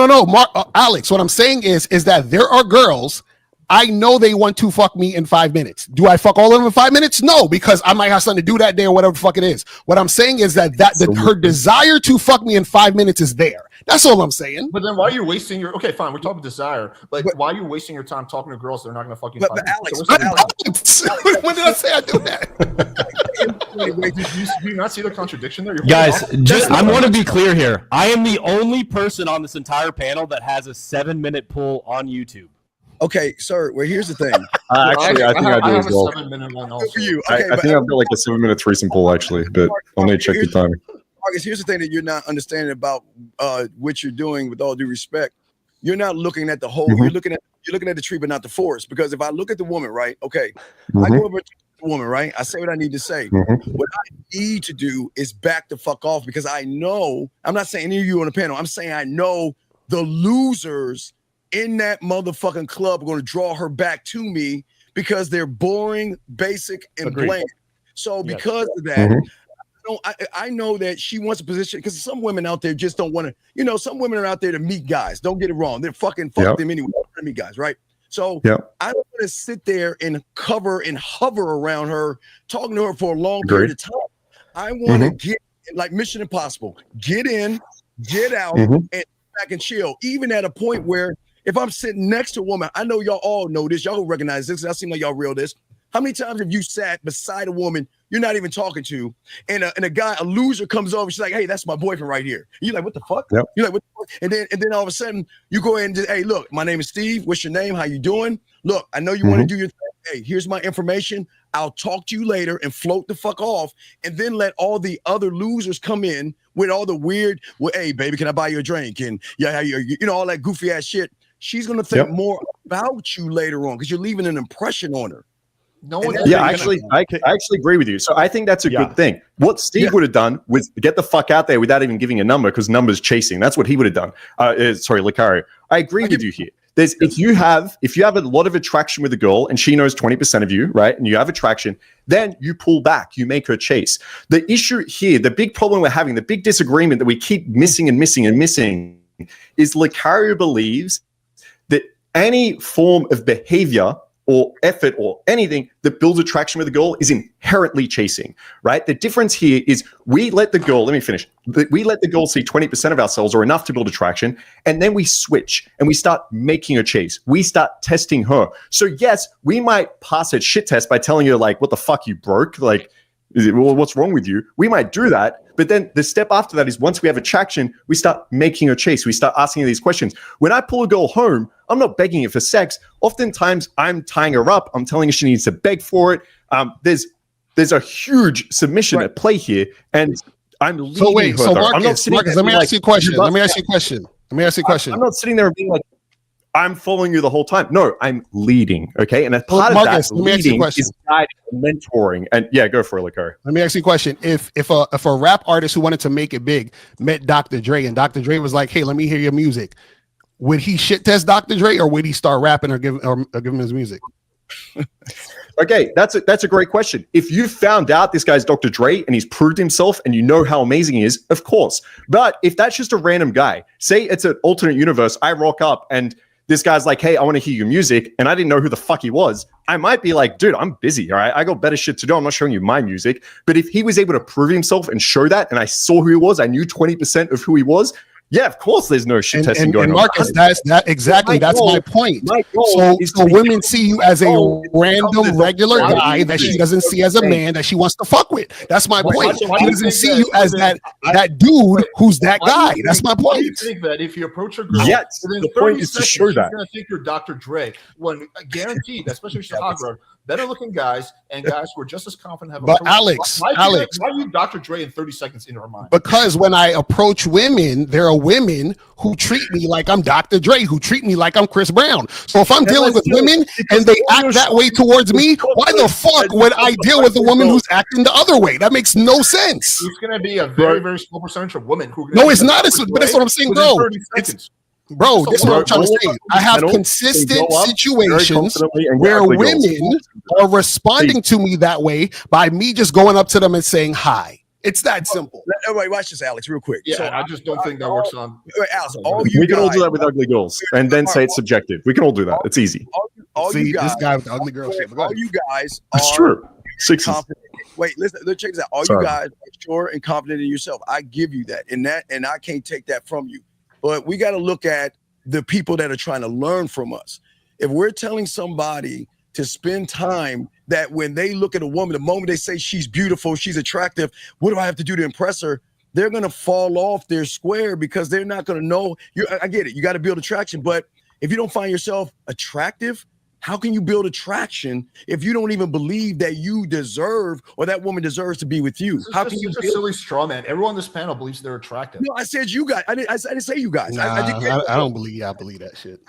Alex. What I'm saying is that there are girls. I know they want to fuck me in 5 minutes. Do I fuck all of them in 5 minutes? No, because I might have something to do that day or whatever the fuck it is. What I'm saying is that her desire to fuck me in 5 minutes is there. That's all I'm saying. But then why are you wasting your fine, we're talking desire. But why are you wasting your time talking to girls that are not gonna fuck you in 5 minutes? Alex, when did I say I do that? Do you not see the contradiction there? Guys, I want to be clear here. I am the only person on this entire panel that has a 7-minute poll on YouTube. Okay, sir. Well, here's the thing. Actually, I think I do as well. 7-minute one also. For you. Okay, I think I've got like a 7-minute threesome poll actually, but I'll need to check the timing. Marcus, here's the thing that you're not understanding about what you're doing. With all due respect, you're not looking at the whole. You're looking at the tree, but not the forest. Because if I look at the woman, right? Okay, I go over to the woman, right? I say what I need to say. What I need to do is back the fuck off because I know. I'm not saying any of you on the panel. I'm saying I know the losers in that motherfucking club are going to draw her back to me because they're boring, basic, and bland. So because of that, I know that she wants a position because some women out there just don't want to, some women are out there to meet guys. Don't get it wrong. They're fuck them anyway. To meet guys, right? So I don't want to sit there and cover and hover around her, talking to her for a long period of time. I want to get like Mission Impossible, get in, get out, and back and chill. Even at a point where if I'm sitting next to a woman, I know y'all all know this. Y'all recognize this. I seem like y'all real this. How many times have you sat beside a woman you're not even talking to, and a loser comes over, she's like, "Hey, that's my boyfriend right here." And you're like, "What the fuck?" You're like, "What the fuck?" And then all of a sudden you go ahead and just, "Hey, look, my name is Steve. What's your name? How you doing? Look, I know you want to do your thing. Hey, here's my information. I'll talk to you later," and float the fuck off, and then let all the other losers come in with all the weird, "Well, hey, baby, can I buy you a drink?" And all that goofy ass shit. She's gonna think more about you later on because you're leaving an impression on her. I actually agree with you. So I think that's a good thing. What Steve would have done was get the fuck out there without even giving a number because numbers chasing. That's what he would have done. Sorry, Locario. I agree with you here. If you have a lot of attraction with a girl and she knows 20% of you, right? And you have attraction, then you pull back, you make her chase. The issue here, the big problem we're having, the big disagreement that we keep missing and missing and missing is Locario believes that any form of behavior or effort or anything that builds attraction with a girl is inherently chasing, right? The difference here is we let the girl see 20% of ourselves or enough to build attraction, and then we switch and we start making a chase. We start testing her. So yes, we might pass a shit test by telling her like, "What the fuck, you broke? Like, what's wrong with you?" We might do that. But then the step after that is once we have attraction, we start making a chase. We start asking her these questions. When I pull a girl home, I'm not begging her for sex. Oftentimes, I'm tying her up. I'm telling her she needs to beg for it. There's a huge submission at play here, and I'm leading her. Marcus, let me ask you a question. I'm not sitting there and being like, "I'm following you the whole time." No, I'm leading. Okay, and as part of that, leading is guiding and mentoring. And go for it, Locario. Let me ask you a question. If a rap artist who wanted to make it big met Dr. Dre and Dr. Dre was like, "Hey, let me hear your music," would he shit test Dr. Dre or would he start rapping or give him his music? Okay, that's a great question. If you found out this guy's Dr. Dre and he's proved himself and you know how amazing he is, of course. But if that's just a random guy, say it's an alternate universe, I rock up and this guy's like, hey, I want to hear your music, and I didn't know who the fuck he was, I might be like, dude, I'm busy, all right? I got better shit to do. I'm not showing you my music. But if he was able to prove himself and show that, and I saw who he was, I knew 20% of who he was, yeah, of course there's no shit testing going on. Marcus, that's my point. So women see you as a random regular guy that she doesn't see as a man that she wants to fuck with. That's my point. She doesn't see you as that dude who's that guy. That's my point. You think that if you approach a girl, yes, the point is to show that. You're going to think you're Dr. Dre. When guaranteed, especially if she's hot girl, better looking guys and guys who are just as confident. But Alex, why are you Dr. Dre in 30 seconds in her mind? Because when I approach women, there are women who treat me like I'm Dr. Dre, who treat me like I'm Chris Brown. So if I'm dealing with women and they act that way towards me, why the fuck would I deal with a woman who's acting the other way? That makes no sense. It's going to be a very, very small percentage of women who. No, it's not. But that's what I'm saying, bro. Bro, this is what I'm trying to say. I have consistent situations where women are responding to me that way by me just going up to them and saying hi. It's that simple. Wait, watch this, Alex, real quick. Yeah, so, I just don't think that works on. Alex, we can all do that with ugly girls and then say it's subjective. We can all do that. It's easy. See, this guy with the ugly girl shit. All you guys It's true. Confident. Wait, listen, check this out. All you guys are sure and confident in yourself. I give you that, and I can't take that from you. But we got to look at the people that are trying to learn from us. If we're telling somebody to spend time, that when they look at a woman, the moment they say she's beautiful, she's attractive, what do I have to do to impress her? They're going to fall off their square because they're not going to know. I get it. You got to build attraction. But if you don't find yourself attractive, how can you build attraction if you don't even believe that you deserve or that woman deserves to be with you? How can you? A silly straw man. Everyone on this panel believes they're attractive. No, I said you guys. I didn't say you guys. Nah, I don't believe. I believe that shit.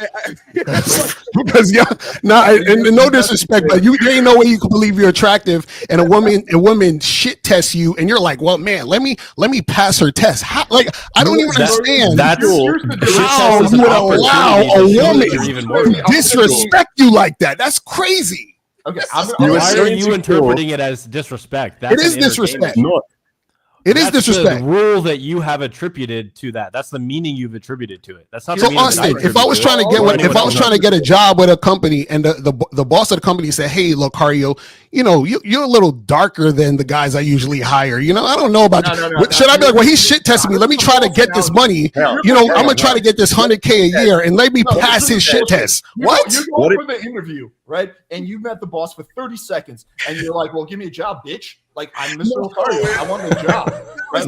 Because in no disrespect, but you there ain't no way you can believe you're attractive, and a woman shit tests you, and you're like, well, man, let me pass her test. How, like, I don't even understand how you would allow a woman to disrespect you like that. That's crazy. Okay, why are you interpreting it as disrespect? It is disrespect. It is disrespect. The rule that you have attributed to that. That's the meaning you've attributed to it. That's not. So Austin, if I was trying to get a job with a company, and the boss of the company said, "Hey, Locario, you're a little darker than the guys I usually hire. I don't know about you." Should I be like, well, he's shit testing me. Let me try to get this money. I'm gonna try to get this $100K a year, and let me pass his shit test. What? You're going for the interview, right? And you met the boss for 30 seconds, and you're like, "Well, give me a job, bitch." Like, I'm Mr. Locario. I want a job. Right?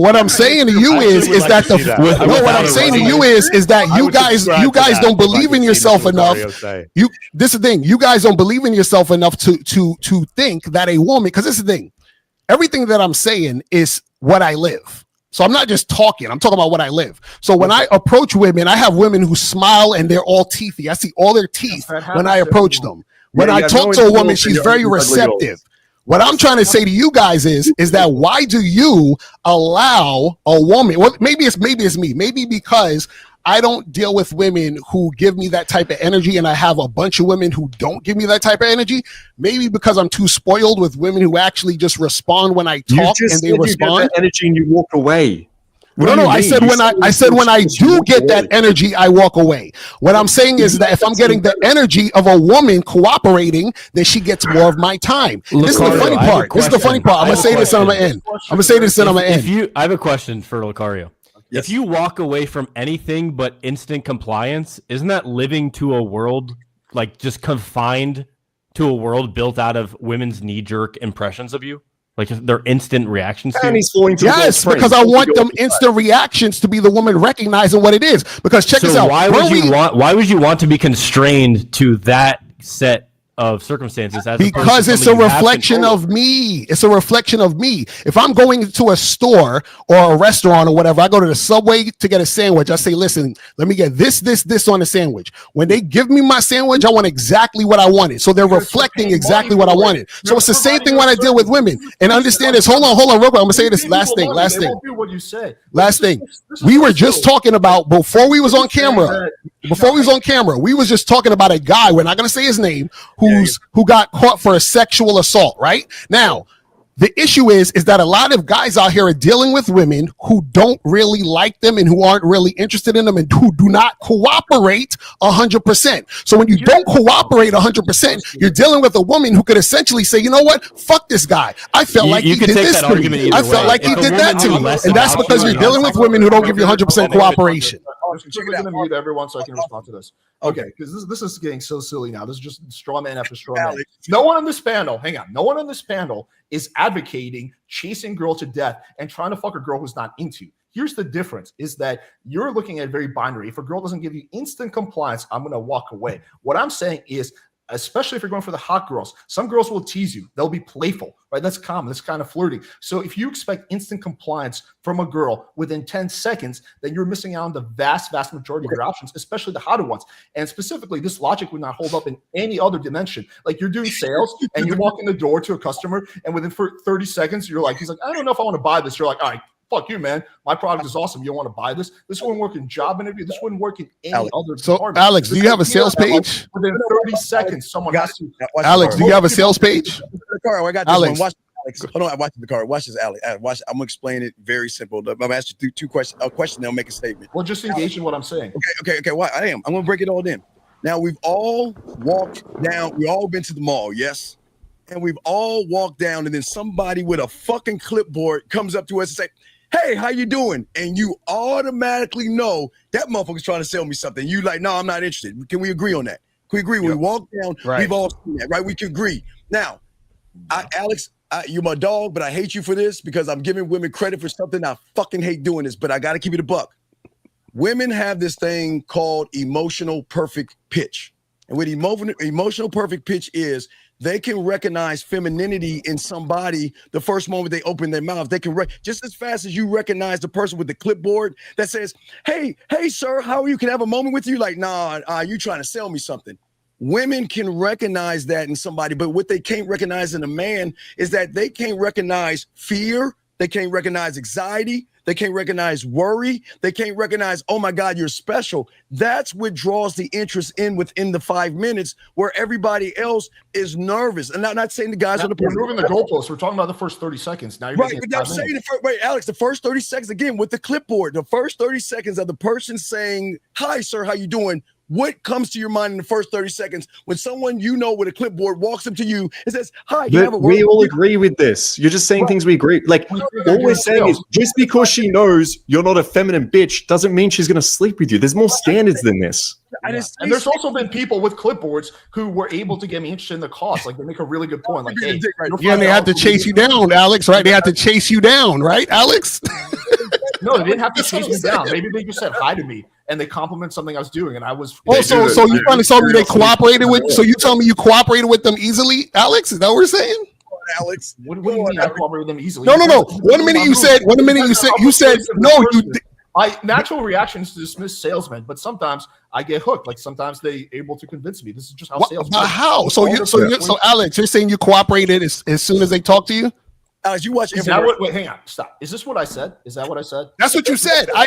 What I'm saying to you is that you guys don't believe in yourself enough. This is the thing. You guys don't believe in yourself enough to think that a woman, because this is the thing. Everything that I'm saying is what I live. So I'm not just talking. I'm talking about what I live. So when I approach women, I have women who smile and they're all teethy. I see all their teeth when I approach them. When I talk to a woman, she's very receptive. What I'm trying to say to you guys is that why do you allow a woman? Well, maybe it's me. Maybe because I don't deal with women who give me that type of energy, and I have a bunch of women who don't give me that type of energy. Maybe because I'm too spoiled with women who actually just respond when I talk and they respond. Energy and you walk away. No. I said when I do get that energy, I walk away. What I'm saying is that if I'm getting the energy of a woman cooperating, then she gets more of my time. This is the funny part. I'm gonna say this and I'm gonna end. I have a question for Locario. Yes. If you walk away from anything but instant compliance, isn't that living to a world like just confined to a world built out of women's knee-jerk impressions of you? Like their instant reactions to you? Yes, because I want them instant reactions to be the woman recognizing what it is. Because check this out. Why would you want to be constrained to that set of circumstances as because it's a reflection of me. It's a reflection of me. If I'm going to a store or a restaurant or whatever, I go to the Subway to get a sandwich. I say, listen, let me get this on the sandwich. When they give me my sandwich, I want exactly what I wanted. So they're reflecting exactly what I wanted. So it's the same thing when I deal with women. And understand this. Hold on, real quick. I'm gonna say this last thing. Last thing. We were just talking about before we was on camera. We was just talking about a guy. We're not gonna say his name. Who got caught for a sexual assault, right? Now, the issue is that a lot of guys out here are dealing with women who don't really like them and who aren't really interested in them and who do not cooperate 100%. So when you don't cooperate 100%, you're dealing with a woman who could essentially say, you know what? Fuck this guy. I felt like he did this to me. I felt like he did that to me. And that's because you're dealing with women who don't give you 100% cooperation. I'm going to mute everyone so I can respond to this. Okay, because this is getting so silly now. This is just straw man after straw man. No one on this panel, hang on, no one on this panel is advocating chasing girl to death and trying to fuck a girl who's not into you. Here's the difference, is that you're looking at very binary. If a girl doesn't give you instant compliance, I'm going to walk away. What I'm saying is, especially if you're going for the hot girls, some girls will tease you. They'll be playful, right? That's common. That's kind of flirting. So if you expect instant compliance from a girl within 10 seconds, then you're missing out on the vast majority of your options, especially the hotter ones. And specifically, this logic would not hold up in any other dimension. Like you're doing sales and you walk in the door to a customer and within 30 seconds, he's like, I don't know if I want to buy this. You're like, all right, fuck you, man. My product is awesome. You don't want to buy this? This wouldn't work in job interview. This wouldn't work in any other department. So, Alex, do you have a sales page? Within 30 seconds, someone has to. Alex, do you have a sales page? I got this one. Watch, Alex. Hold on. Watch the car. Watch this, Alex. Watch. I'm gonna explain it very simple. I'm gonna ask you two questions. A question. They'll make a statement. Well, just engage in what I'm saying. Okay. Why? I'm gonna break it all in. Now we've all walked down. We all been to the mall. Yes. And we've all walked down, and then somebody with a fucking clipboard comes up to us and say, hey, how you doing? And you automatically know that motherfucker's trying to sell me something. You like, no, I'm not interested. Can we agree on that? Can we agree? When we walk down, we've all seen that, right? We can agree. Now, Alex, you're my dog, but I hate you for this because I'm giving women credit for something. I fucking hate doing this, but I got to keep it a buck. Women have this thing called emotional perfect pitch. And what emotional perfect pitch is, they can recognize femininity in somebody the first moment they open their mouth. They can just as fast as you recognize the person with the clipboard that says, hey, sir, how are you? Can I have a moment with you? Like, nah, you trying to sell me something. Women can recognize that in somebody, but what they can't recognize in a man is that they can't recognize fear. They can't recognize anxiety. They can't recognize worry. They can't recognize, oh my God, you're special. That's what draws the interest in within the 5 minutes where everybody else is nervous. And I'm not saying the guys are the We're moving the goalposts. We're talking about the first 30 seconds. Now you're right, but I'm saying Alex, the first 30 seconds again with the clipboard, the first 30 seconds of the person saying, hi, sir, how you doing? What comes to your mind in the first 30 seconds when someone you know with a clipboard walks up to you and says, hi, you have a word? We all agree with this. You're just saying things we agree. Like, all we're saying is just because she knows you're not a feminine bitch doesn't mean she's going to sleep with you. There's more standards than this. And there's also been people with clipboards who were able to get me interested in the cost. Like, they make a really good point. Like, hey, yeah, they had to chase you down, Alex, right? They had to chase you down, right, Alex? No, they didn't have to chase me down. Maybe they just said hi to me and they compliment something I was doing, and I was. Oh, so you trying to tell me they cooperated with? So you tell me you cooperated with them easily, Alex? Is that what we're saying? Alex, what do you mean I cooperated with them easily? No. One minute you said no. My natural reaction is to dismiss salesmen, but sometimes I get hooked. Like sometimes they able to convince me. This is just how sales. But how? So Alex, you're saying you cooperated as soon as they talk to you? Alex, you watch. Wait, hang on, stop. Is this what I said? Is that what I said? That's what you said. I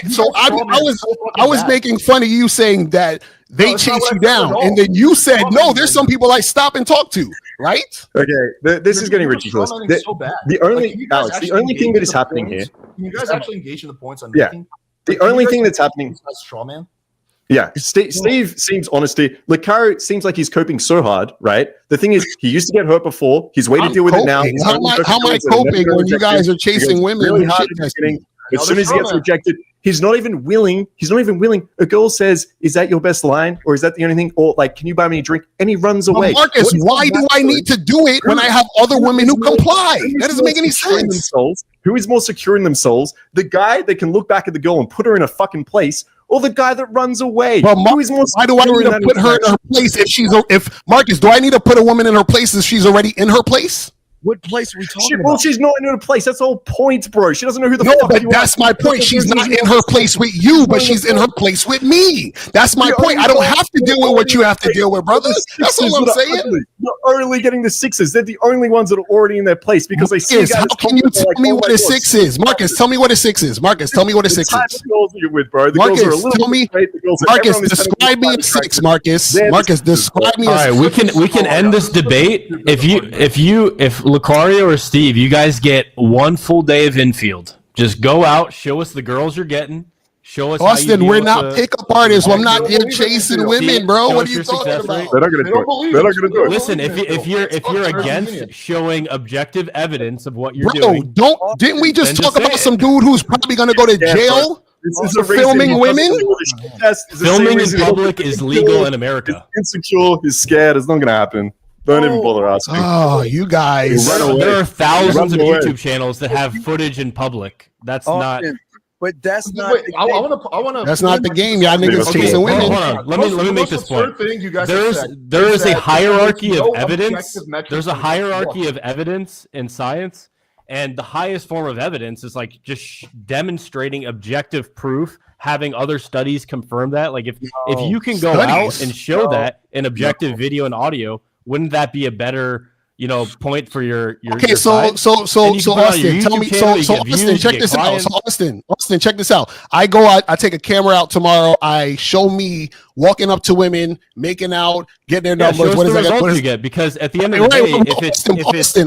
was making fun of you saying that they chase you down, and then you said no. There's some people I stop and talk to, right? Okay, this is getting ridiculous. The only thing that is happening here. Can you guys actually engage in the points I'm making? The only thing that's happening is straw man. Yeah, Steve seems honesty. Locario seems like he's coping so hard, right? The thing is, he used to get hurt before. He's way to deal with it now. How am I coping when you guys are chasing women? Really hard at the beginning. As soon as he gets rejected, he's not even willing. A girl says, "Is that your best line, or is that the only thing?" Or like, "Can you buy me a drink?" And he runs away. Marcus, why do I need to do it when I have other women who comply? That doesn't make any sense. Who is more secure in themselves? The guy that can look back at the girl and put her in a fucking place, or the guy that runs away? Well, Who is more why do I secure need in to that put her in her place if Marcus? Do I need to put a woman in her place if she's already in her place? What place are we talking Well, about? she's not in her place. That's the whole point, bro. She doesn't know who the No, fuck but you that's are. my point. She's not in her place with you, but she's in her place with me. That's my point. I don't have to deal with what you have to deal with, brothers. That's all I'm saying. You're only getting the sixes. They're the only ones that are already in their place because they see Marcus, guys. how can you tell me what a 6 is? Marcus, tell me what a 6 is. Marcus, tell me what a 6 is. You're with, bro. The Marcus, girls are a little tell me. straight. The girls are- Marcus, everyone is describe me a 6. Marcus, Marcus, describe me All a right, 6. we can end this debate if Locario or Steve, you guys get one full day of infield. Just go out, show us the girls you're getting. Show us. Austin, we're not pickup artists. I'm not here chasing women, bro. What are you talking about? They're not going to do it. They're not going to do it. Listen, if you're against showing objective evidence of what you're Bro, doing, didn't we just then talk just say about it. some dude who's probably gonna go to jail for filming women? filming in public is legal in America. He's insecure. He's scared. It's not going to happen. Don't even bother asking. Oh, you guys. There are thousands of Run away. YouTube channels that have footage in public. That's not. But that's not. Wait, I want to. That's not the game. Y'all niggas Okay, chasing hold women. on. Let me make this point. Thing you guys There is a hierarchy of no evidence. objective metrics There's a to look hierarchy for. of evidence in science, and the highest form of evidence is like just demonstrating objective proof, having other studies confirm that. Like if you can go out and show that in objective video and audio, wouldn't that be a better point for your Okay, your so side? Austin, tell me, so Austin, check this out. So Austin, check this out. I go out, I take a camera out tomorrow. I show me walking up to women, making out, getting their numbers. Show What us is the that? results you get? Because at the end of the day, if it's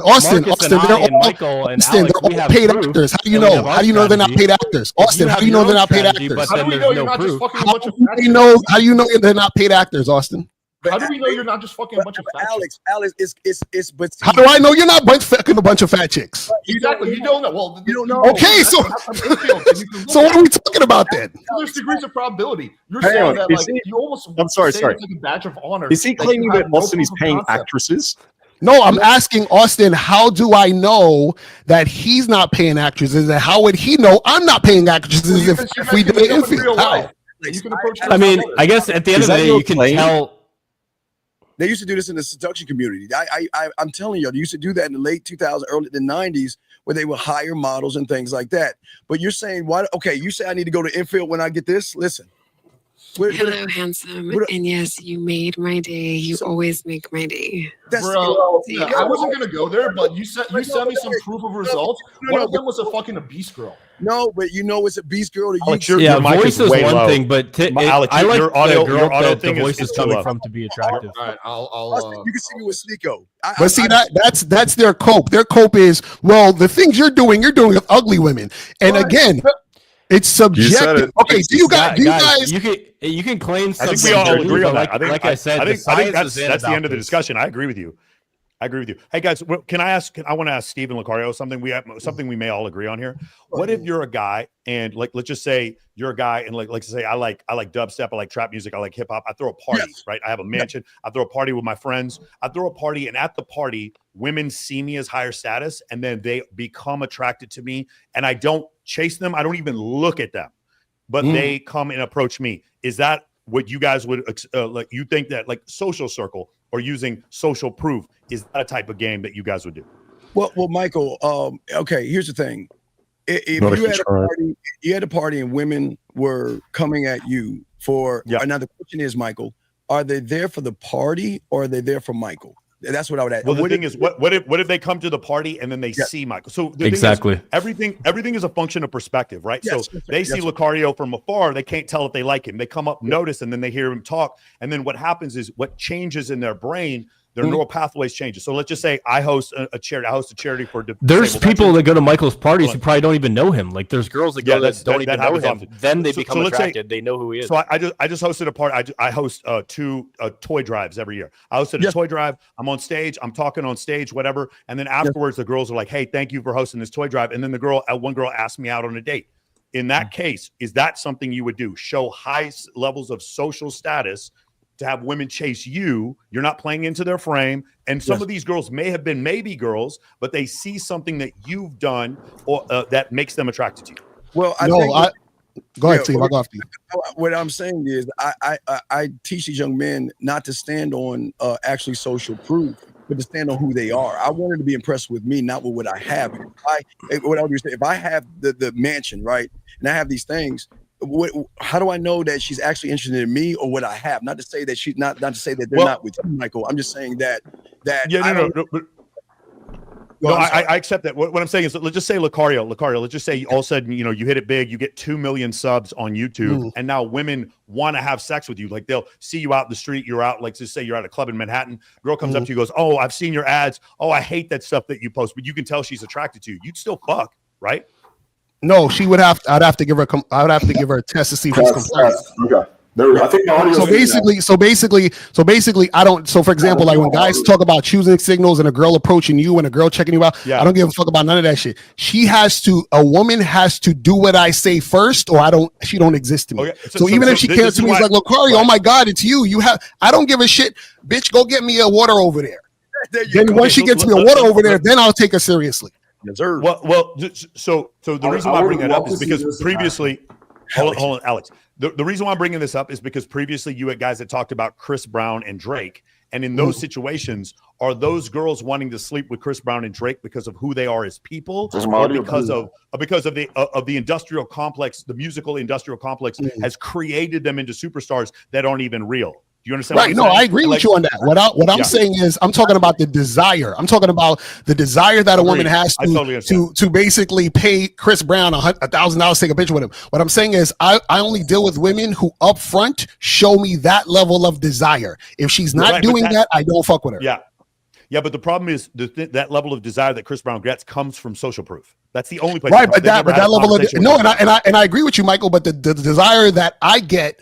Austin, Marcus and I they're and all Michael and Austin, Alex, we they're all have paid proof, actors. How do you and we know? have our How do you know they're not strategy. paid actors? If Austin, you how have do you your know they're own not paid strategy, actors? but How do then we there's know no you're not just proof? fucking a How bunch of do fat you know? How do you know they're not paid actors, Austin? How do we know you're not just fucking a bunch of fat chicks? Alex, it's but How do I know you're not fucking a bunch of fat chicks? Exactly. You don't know. Well, You don't know. Okay, so what are we talking about then? There's degrees of probability. You're Hang saying on, that is like he- you almost. I'm sorry, say sorry. It's like a badge of honor. Is he that you claiming have that no Austin is proof of paying concept. actresses? No, I'm asking Austin, how do I know that he's not paying actresses? And how would he know I'm not paying actresses if we did it in field? How? You can approach I mean, I guess at the end Is of the that day, your you can claim? tell. They used to do this in the seduction community. I'm telling you, they used to do that in the late 2000s, early the 90s, where they would hire models and things like that. But you're saying, why? Okay, you say I need to go to Infield when I get this. Listen. Hello, handsome. And yes, you made my day. You always make my day. That's Bro, I wasn't gonna go there, but you sent me some proof of results. One of them was a fucking beast girl. No, but you know it's a beast girl to Alex, you. your mic voice is way one low. thing, but Alex, I like your audio- the girl your audio that the thing voice is is too coming low. from to be attractive. All right, Austin, you can see me with Sneeko. But see that's their cope. Their cope is, well, the things you're doing with ugly women. And again, it's subjective. Okay, do you guys you can claim I something. think we all agree on that. Like I said, I think that's the end of the about this. discussion. I agree with you. Hey guys, can I ask? I want to ask Steve and Locario something. We have something we may all agree on here. What if you're a guy and let's just say you're a guy and let's say I like dubstep, I like trap music, I like hip hop. I throw a party, right? I have a mansion. I throw a party with my friends. I throw a party, and at the party, women see me as higher status, and then they become attracted to me, and I don't chase them. I don't even look at them, but they come and approach me. Is that what you guys would like? You think that like social circle or using social proof is that a type of game that you guys would do? Well, Michael. Okay, here's the thing. If you had a party and women were coming at you for now, the question is, Michael, are they there for the party or are they there for Michael? That's what I would ask. Well, the thing is, what if they come to the party and then they see Michael? So the exactly, thing is, everything is a function of perspective, right? Yes, so they see Locario from afar, they can't tell if they like him. They come up, notice, and then they hear him talk, and then what happens is what changes in their brain. Their neural pathways changes. So let's just say I host a charity. I host a charity for. There's people that go to Michael's parties who probably don't even know him. Like there's girls that go that don't even know him. Often. Then they become attracted. They know who he is. So I just hosted a party. I host two toy drives every year. I hosted a toy drive. I'm on stage. I'm talking on stage, whatever. And then afterwards, the girls are like, "Hey, thank you for hosting this toy drive." And then one girl asked me out on a date. In that case, is that something you would do? Show high levels of social status to have women chase you. You're not playing into their frame. And some of these girls may have been maybe girls, but they see something that you've done or that makes them attracted to you. Well, Go ahead, Steve. I'll go after you. What I'm saying is, I teach these young men not to stand on actually social proof, but to stand on who they are. I want her to be impressed with me, not with what I have. If I have the mansion, right, and I have these things, how do I know that she's actually interested in me or what I have? Not to say that she's not to say that they're not with you, Michael. I'm just saying that No, I accept that. What I'm saying is, let's just say Locario. Let's just say all of a sudden, you hit it big, you get 2 million subs on YouTube, and now women want to have sex with you. Like they'll see you out in the street, you're out, like just say you're at a club in Manhattan. Girl comes up to you, goes, "Oh, I've seen your ads. Oh, I hate that stuff that you post," but you can tell she's attracted to you. You'd still fuck, right? No, she would have. I'd have to give her. I would have to give her a test to see if she's compliant. Okay. I think the audio so basically, I don't. So for example, like when guys talk about choosing signals and a girl approaching you and a girl checking you out, I don't give a fuck about none of that shit. A woman has to do what I say first, or she don't exist to me. Okay. So even if she cares to me, it's like, Locario, oh my God, it's you. I don't give a shit, bitch. Go get me a water over there. Then once she gets me a water over there, then I'll take her seriously. Well, so the reason why I bring that up is because previously, hold on, Alex. The reason why I'm bringing this up is because previously you had guys that talked about Chris Brown and Drake. And in those situations, are those girls wanting to sleep with Chris Brown and Drake because of who they are as people, or because of the industrial complex, the musical industrial complex has created them into superstars that aren't even real? You understand? Right. No, I agree with you on that. What I'm saying is, I'm talking about the desire. I'm talking about the desire that a woman has to basically pay Chris Brown $1,000 to take a picture with him. What I'm saying is, I only deal with women who up front show me that level of desire. If she's not doing that, I don't fuck with her. Yeah, but the problem is that level of desire that Chris Brown gets comes from social proof. That's the only place. Right, but that level of and I agree with you, Michael. But the desire that I get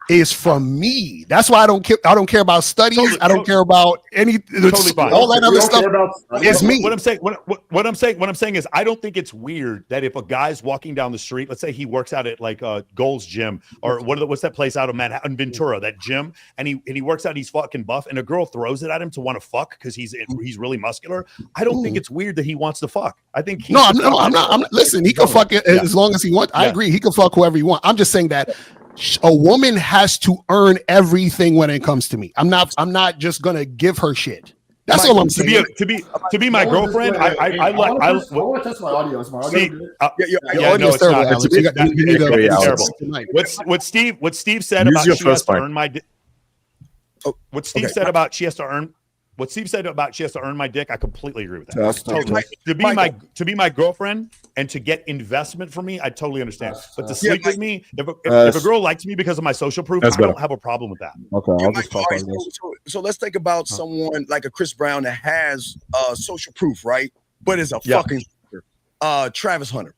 is from me. That's why I don't care about studies. I don't care about any all that other stuff. Is me. What I'm saying is, I don't think it's weird that if a guy's walking down the street, let's say he works out at like Gold's Gym or what's that place out of Manhattan, Ventura, that gym, and he works out, he's fucking buff, and a girl throws it at him to want to fuck because he's really muscular. I don't think it's weird that he wants to fuck. I think I'm not. Listen, he can fuck it as long as he wants. I agree. He can fuck whoever he wants. I'm just saying that a woman has to earn everything when it comes to me. I'm not just gonna give her shit. That's all I'm saying. To be my girlfriend, I want to test my audio. Is my audio no, it's terrible. What Steve said about she has to earn my dick. What Steve said about she has to earn. What Steve said about she has to earn my dick, I completely agree with that. Totally. To be my girlfriend and to get investment from me, I totally understand. But to sleep with me, if a girl likes me because of my social proof, I don't have a problem with that. Okay, I'll just talk on this. So let's think about someone like a Chris Brown that has social proof, right? But is a fucking Travis Hunter.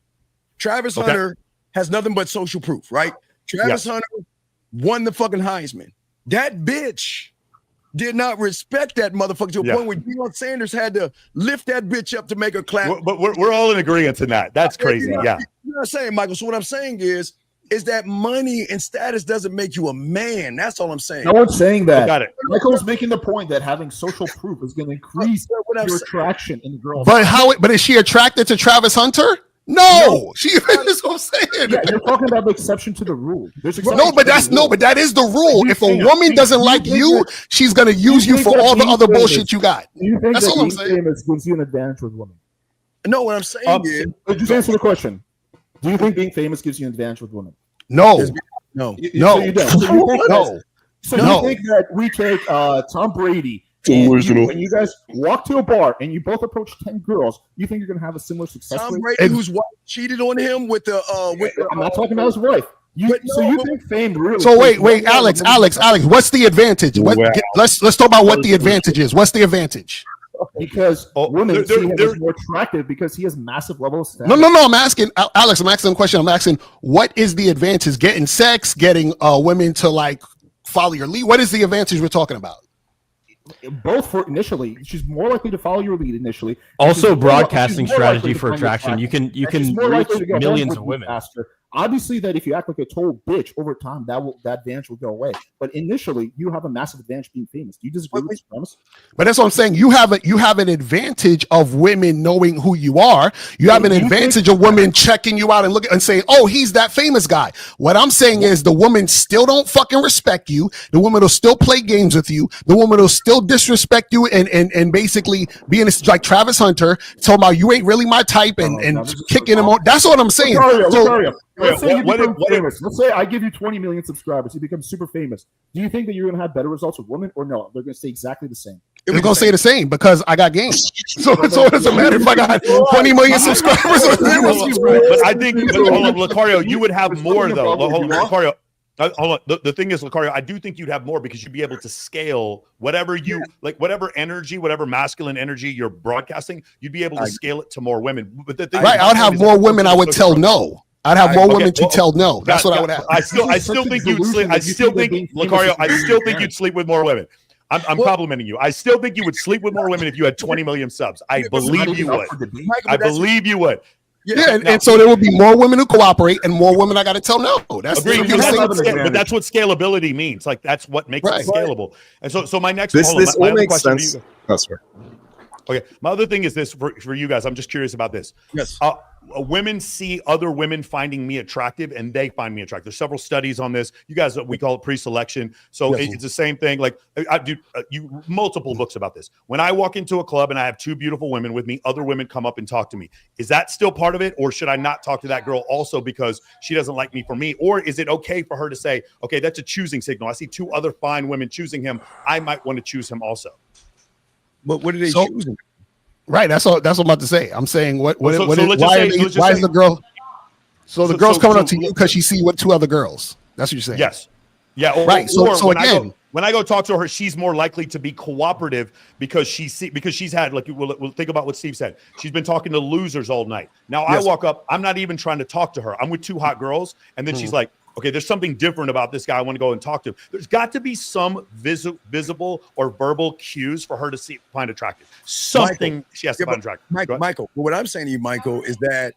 Travis Hunter has nothing but social proof, right? Travis Hunter won the fucking Heisman. That bitch did not respect that motherfucker to a point where Deion Sanders had to lift that bitch up to make her clap. But we're all in agreement in that. That's crazy. You know what I'm saying, Michael? So what I'm saying is that money and status doesn't make you a man. That's all I'm saying. No one's saying that. Got it. Michael's making the point that having social proof is going to increase your attraction in the girl. But is she attracted to Travis Hunter? No, she. That's what I'm saying. Yeah, you're talking about the exception to the rule. But that is the rule. If a woman doesn't like you, she's gonna use you for all the other bullshit you got. Do you think that being famous gives you an advantage with women? No, what I'm saying is, just answer the question. Do you think being famous gives you an advantage with women? No. No. No. So you don't. No. So you think that we take Tom Brady? When you guys walk to a bar and you both approach 10 girls, you think you're going to have a similar success rate? Tom Brady, whose wife cheated on him with the I'm not talking about his wife. You think fame really? So wait, Alex, what's the advantage? Let's talk about what the advantage is. What's the advantage? Because women see him as more attractive because he has massive level of status. No. I'm asking Alex. I'm asking a question. I'm asking, what is the advantage? Getting sex, getting women to like follow your lead. What is the advantage we're talking about? Both for initially, she's more likely to follow your lead initially. Also, broadcasting strategy for attraction. You can reach millions of women. Faster. Obviously, that if you act like a total bitch over time, that advantage will go away. But initially, you have a massive advantage being famous. Do you disagree with this premise? But that's what I'm saying. You have an advantage of women knowing who you are. You have an advantage of women checking you out and looking and saying, "Oh, he's that famous guy." What I'm saying is the woman still don't fucking respect you. The woman will still play games with you. The woman will still disrespect you and basically being like Travis Hunter, talking about you ain't really my type and kicking him on. That's what I'm saying. Locario. Let's say you become famous. Let's say I give you 20 million subscribers. You become super famous. Do you think that you're going to have better results with women, or no? They're going to stay exactly the same. They're going to say the same because I got games. So it doesn't matter if I got 20 million subscribers. But I think, Locario, you would have more though. Locario. Hold on. The thing is, Locario, I do think you'd have more because you'd be able to scale whatever you like, whatever energy, whatever masculine energy you're broadcasting, you'd be able to scale it to more women. But the thing right, I would have more women. I would tell no. I'd have more women to tell no. That's what I would have. I still think you'd sleep. I still think, Locario, I still think you'd sleep with more women. I'm complimenting you. I still think you would sleep with more women if you had 20 million subs. I believe you would. I believe you would. Yeah, and so there will be more women who cooperate and more women I got to tell no. That's but that's what scalability means. Like that's what makes it scalable. And so my next this all makes sense. Oh, sorry. Okay, my other thing is this for you guys. I'm just curious about this. Yes. Women see other women finding me attractive, and they find me attractive. There's several studies on this. You guys, we call it pre-selection. So it's the same thing. Like I do, multiple books about this. When I walk into a club and I have two beautiful women with me, other women come up and talk to me. Is that still part of it, or should I not talk to that girl also because she doesn't like me for me? Or is it okay for her to say, okay, that's a choosing signal. I see two other fine women choosing him. I might want to choose him also. But what are they choosing? Right, that's what I'm about to say. I'm saying why is the girl? So the girl's coming up to you because she see what two other girls. That's what you're saying. Yes. Yeah. Right. So again, when I go talk to her, she's more likely to be cooperative because she's had we'll think about what Steve said. She's been talking to losers all night. Now I walk up. I'm not even trying to talk to her. I'm with two hot girls, and then she's like, okay, there's something different about this guy. I want to go and talk to him. There's got to be some visible or verbal cues for her to find attractive. Something she has to find attractive. Michael, what I'm saying to you, Michael, is that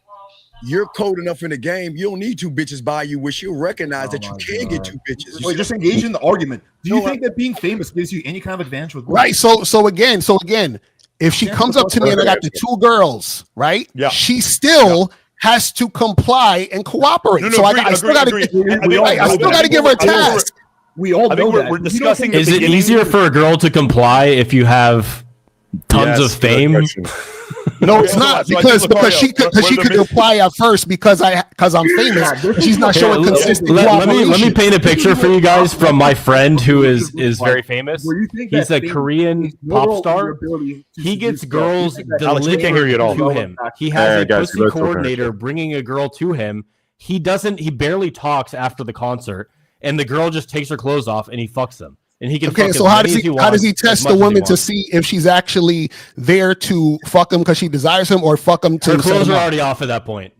you're cold enough in the game. You don't need two bitches by you, which you'll recognize that you can get two bitches. Wait, just engage in the argument. Do you think that being famous gives you any kind of advantage with women? Right. So again, if she comes up to me and I got the two girls, right? Yeah. She still has to comply and cooperate. I still got to give her a task. We all know that. We're discussing. Is it easier for a girl to comply if you have tons of fame? No, it's not because she could apply at first because I'm famous. She's not showing consistent. Let me paint a picture for you guys from my friend who is very famous. He's a Korean pop star. He gets girls delivered to him. He has a pussy coordinator bringing a girl to him. He barely talks after the concert, and the girl just takes her clothes off and he fucks them. And he can so how does he test the woman to see if she's actually there to fuck him because she desires him or fuck him to her clothes are already off at that point.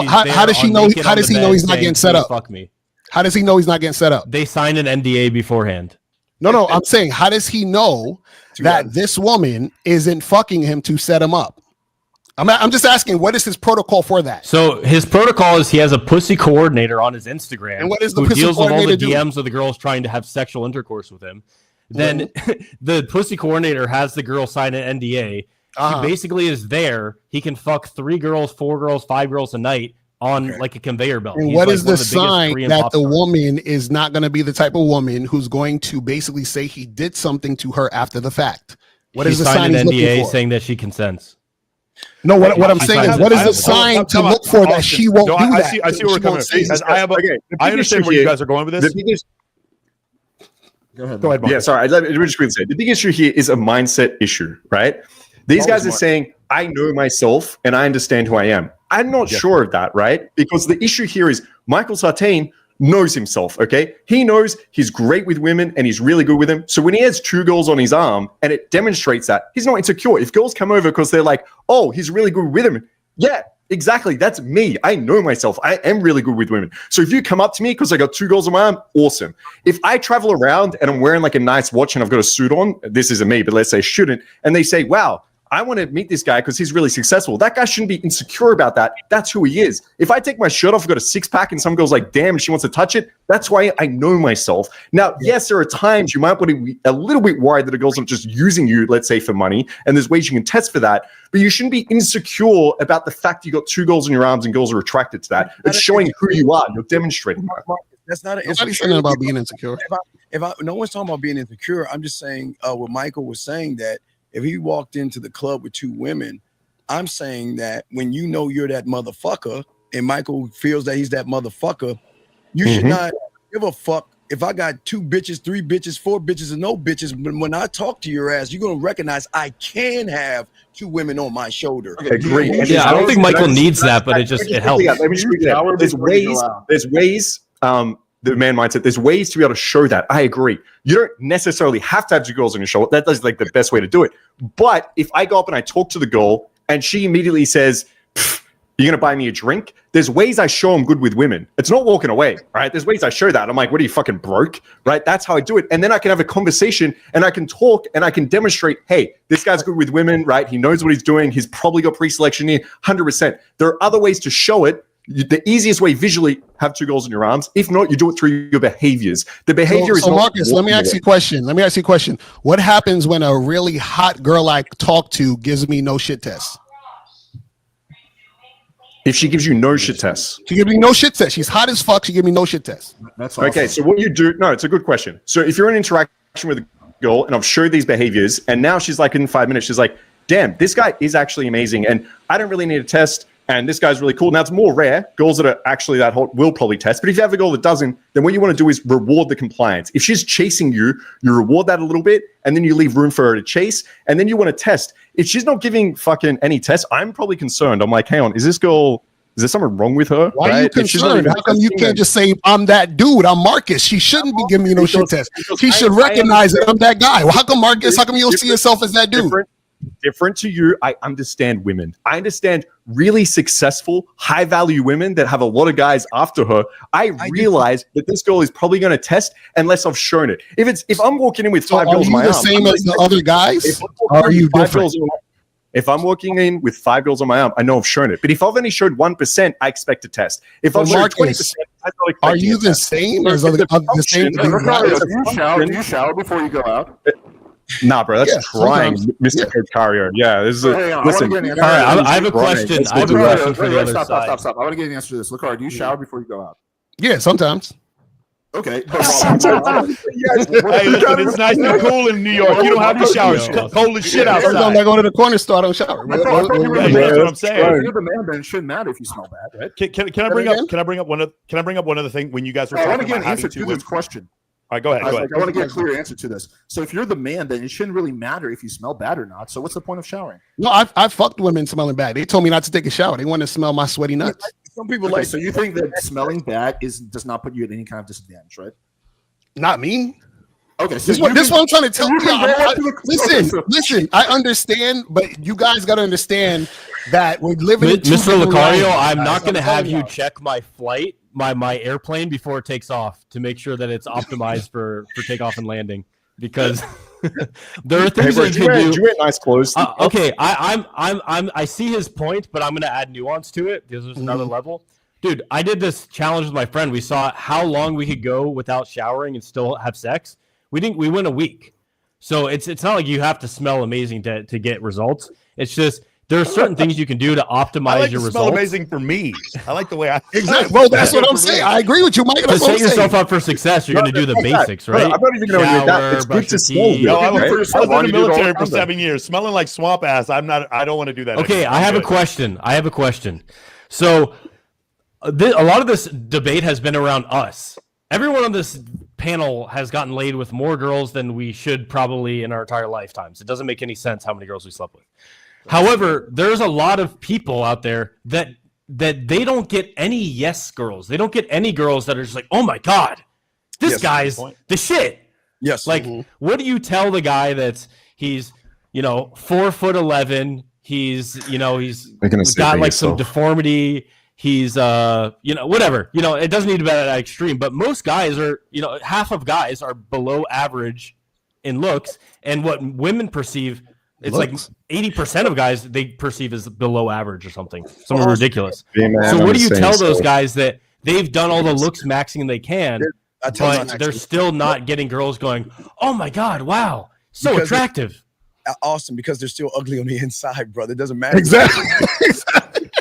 How does she know? How does he know he's not getting set up? Fuck me. How does he know he's not getting set up? They signed an NDA beforehand. No, I'm saying how does he know that this woman isn't fucking him to set him up? I'm just asking, what is his protocol for that? So his protocol is he has a pussy coordinator on his Instagram and what is the who pussy deals with all the do? DMs of the girls trying to have sexual intercourse with him. Then the pussy coordinator has the girl sign an NDA. She basically is there. He can fuck 3 girls, 4 girls, 5 girls a night on like a conveyor belt. And what is the sign that the woman is not going to be the type of woman who's going to basically say he did something to her after the fact? What is the sign he's looking for? Saying that she consents. No, what I'm saying is, what is the sign to look for that she won't do that? I see where we're coming from. I understand where you guys are going with this. Go ahead. Marcus. Yeah, sorry. Let me just quickly say the big issue here is a mindset issue, right? These guys are saying, I know myself and I understand who I am. I'm not sure of that, right? Because the issue here is Michael Sartain knows himself, okay? He knows he's great with women and he's really good with them. So when he has 2 girls on his arm and it demonstrates that, he's not insecure. If girls come over because they're like, oh, he's really good with them. Yeah, exactly. That's me. I know myself. I am really good with women. So if you come up to me because I got 2 girls on my arm, awesome. If I travel around and I'm wearing like a nice watch and I've got a suit on, this isn't me, but let's say I shouldn't, and they say, wow, I want to meet this guy because he's really successful. That guy shouldn't be insecure about that. That's who he is. If I take my shirt off, I've got a six-pack, and some girl's like, damn, she wants to touch it, that's why I know myself. Now, yes, there are times you might want to be a little bit worried that a girl's not just using you, let's say, for money, and there's ways you can test for that, but you shouldn't be insecure about the fact you got two girls in your arms and girls are attracted to that. It's showing who you are. You're demonstrating that. That's not an Nobody's saying about being insecure. No one's talking about being insecure. I'm just saying what Michael was saying, that if he walked into the club with two women, I'm saying that when you know you're that motherfucker and Michael feels that he's that motherfucker, you should not give a fuck if I got two bitches, three bitches, four bitches, and no bitches. But when I talk to your ass, you're going to recognize I can have two women on my shoulder. Agree. Yeah, I don't think Michael needs that, but it helps. Yeah, there's ways, the man mindset, there's ways to be able to show that. I agree. You don't necessarily have to have two girls on your shoulder. That is like the best way to do it. But if I go up and I talk to the girl and she immediately says, you're going to buy me a drink, there's ways I show I'm good with women. It's not walking away, right? There's ways I show that. I'm like, what are you, fucking broke? Right? That's how I do it. And then I can have a conversation and I can talk and I can demonstrate, hey, this guy's good with women, right? He knows what he's doing. He's probably got pre-selection here, 100%. There are other ways to show it. The easiest way visually, have two girls in your arms. If not, you do it through your behaviors. The behavior is so Marcus, let me ask you a question. What happens when a really hot girl I talk to gives me no shit test? If she gives you no shit tests. She gives me no shit test. She's hot as fuck. She gives me no shit test. That's awesome. Okay, so what you do, no, it's a good question. So if you're in interaction with a girl and I've showed these behaviors and now she's like in 5 minutes, she's like, damn, this guy is actually amazing and I don't really need a test. And this guy's really cool. Now, it's more rare. Girls that are actually that hot will probably test. But if you have a girl that doesn't, then what you want to do is reward the compliance. If she's chasing you, you reward that a little bit, and then you leave room for her to chase, and then you want to test. If she's not giving fucking any tests, I'm probably concerned. I'm like, hang on, is there something wrong with her? Why are you concerned? How come you can't just say, I'm that dude, I'm Marcus? She shouldn't be giving me no shit test. She should recognize that I'm that guy. Well, how come Marcus, how come you don't see yourself as that dude? Different to you, I understand women. I understand really successful, high-value women that have a lot of guys after her. I realize that this girl is probably going to test unless I've shown it. If I'm walking in with five girls on my arm, are you the same as the other guys? Or are you different? If I'm walking in with five girls on my arm, I know I've shown it. But if I've only showed 1%, I expect a test. If I've showed 20%, are you the same as the same? Do you shower before you go out? Nah, bro, that's trying, Mr. Locario. Yeah, this is listen. All right, I have a question. I have a question for the other side. Stop. I want to get an answer to this. Locario, do you shower before you go out? Yeah, sometimes. Okay. Hey, listen, it's nice and cool in New York. You don't have to shower. It's cold as shit outside. I'm not going to the corner store. I don't shower. That's what I'm saying. If you're the man, then it shouldn't matter if you smell bad, right? Can I bring up one other thing when you guys were talking I want to get about an answer to this question. All right, go ahead. I want to get a clear answer to this. So if you're the man, then it shouldn't really matter if you smell bad or not. So what's the point of showering? No, I've fucked women smelling bad. They told me not to take a shower. They want to smell my sweaty nuts. Some people so you think that smelling bad does not put you at any kind of disadvantage, right? Not me. Okay, so this what I'm trying to tell you. Listen. I understand, but you guys got to understand that we're living in Mr. Locario, I'm not going to have you check my flight, my airplane before it takes off to make sure that it's optimized for takeoff and landing, because there are things that you can do. You wear nice clothes. Okay, I see his point, but I'm going to add nuance to it because there's another level. Dude, I did this challenge with my friend. We saw how long we could go without showering and still have sex. We went a week. So it's not like you have to smell amazing to get results. It's just there are certain things you can do to optimize your results. Smell amazing for me. I like the way I exactly. Well, that's what I'm saying. I agree with you, Mike. To set yourself up for success, you're going to do the basics, right? I'm not even going to do that. It's good to smell. No, I was in the military for 7 years, smelling like swamp ass. I don't want to do that. Okay, I have a question. So a lot of this debate has been around us. Everyone on this panel has gotten laid with more girls than we should probably in our entire lifetimes. It doesn't make any sense how many girls we slept with. However, there's a lot of people out there that they don't get any yes girls. They don't get any girls that are just like, oh my God, this guy's the shit. Yes. Like, what do you tell the guy he's 4'11", he's got like some deformity. He's whatever, it doesn't need to be that extreme, but most guys are, half of guys are below average in looks, and what women perceive It's Looks. like 80% of guys they perceive as below average or something ridiculous. Yeah, man, So I'm what do you saying tell so. those guys that they've done all the looks maxing they can, I tell but you, they're still not getting girls going, oh my God, wow, so Because attractive. Austin, because they're still ugly on the inside, brother. It doesn't matter. Exactly.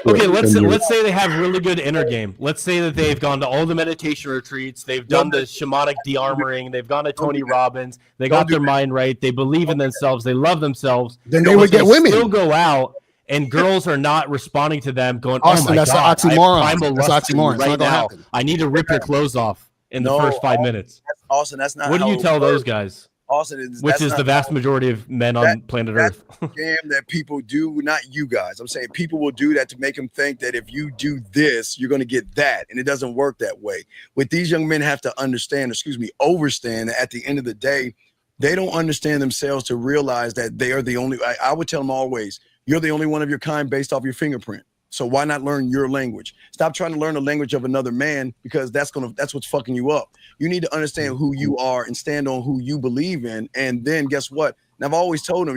Okay, let's say they have really good inner game. Let's say that they've gone to all the meditation retreats, they've done the shamanic de-armoring, they've gone to Tony Robbins, they got their mind right, they believe in themselves, they love themselves. Then they would get women. Still go out, and girls are not responding to them, going, "Oh Austin, my that's God, an oxymoron. I have primal That's lust for you oxymoron. It's right not gonna now. happen. I need to rip your clothes off in the No, first 5 minutes." Austin, that's not. What do how you it tell those works. guys? Austin, Which that's is not the vast how- majority of men on planet Earth. Scam that people do, not you guys. I'm saying people will do that to make them think that if you do this, you're going to get that, and it doesn't work that way. What these young men have to understand, overstand, that at the end of the day, they don't understand themselves to realize that they are the only. I would tell them always, you're the only one of your kind based off your fingerprint. So why not learn your language? Stop trying to learn the language of another man, because that's what's fucking you up. You need to understand who you are and stand on who you believe in. And then guess what? And I've always told them,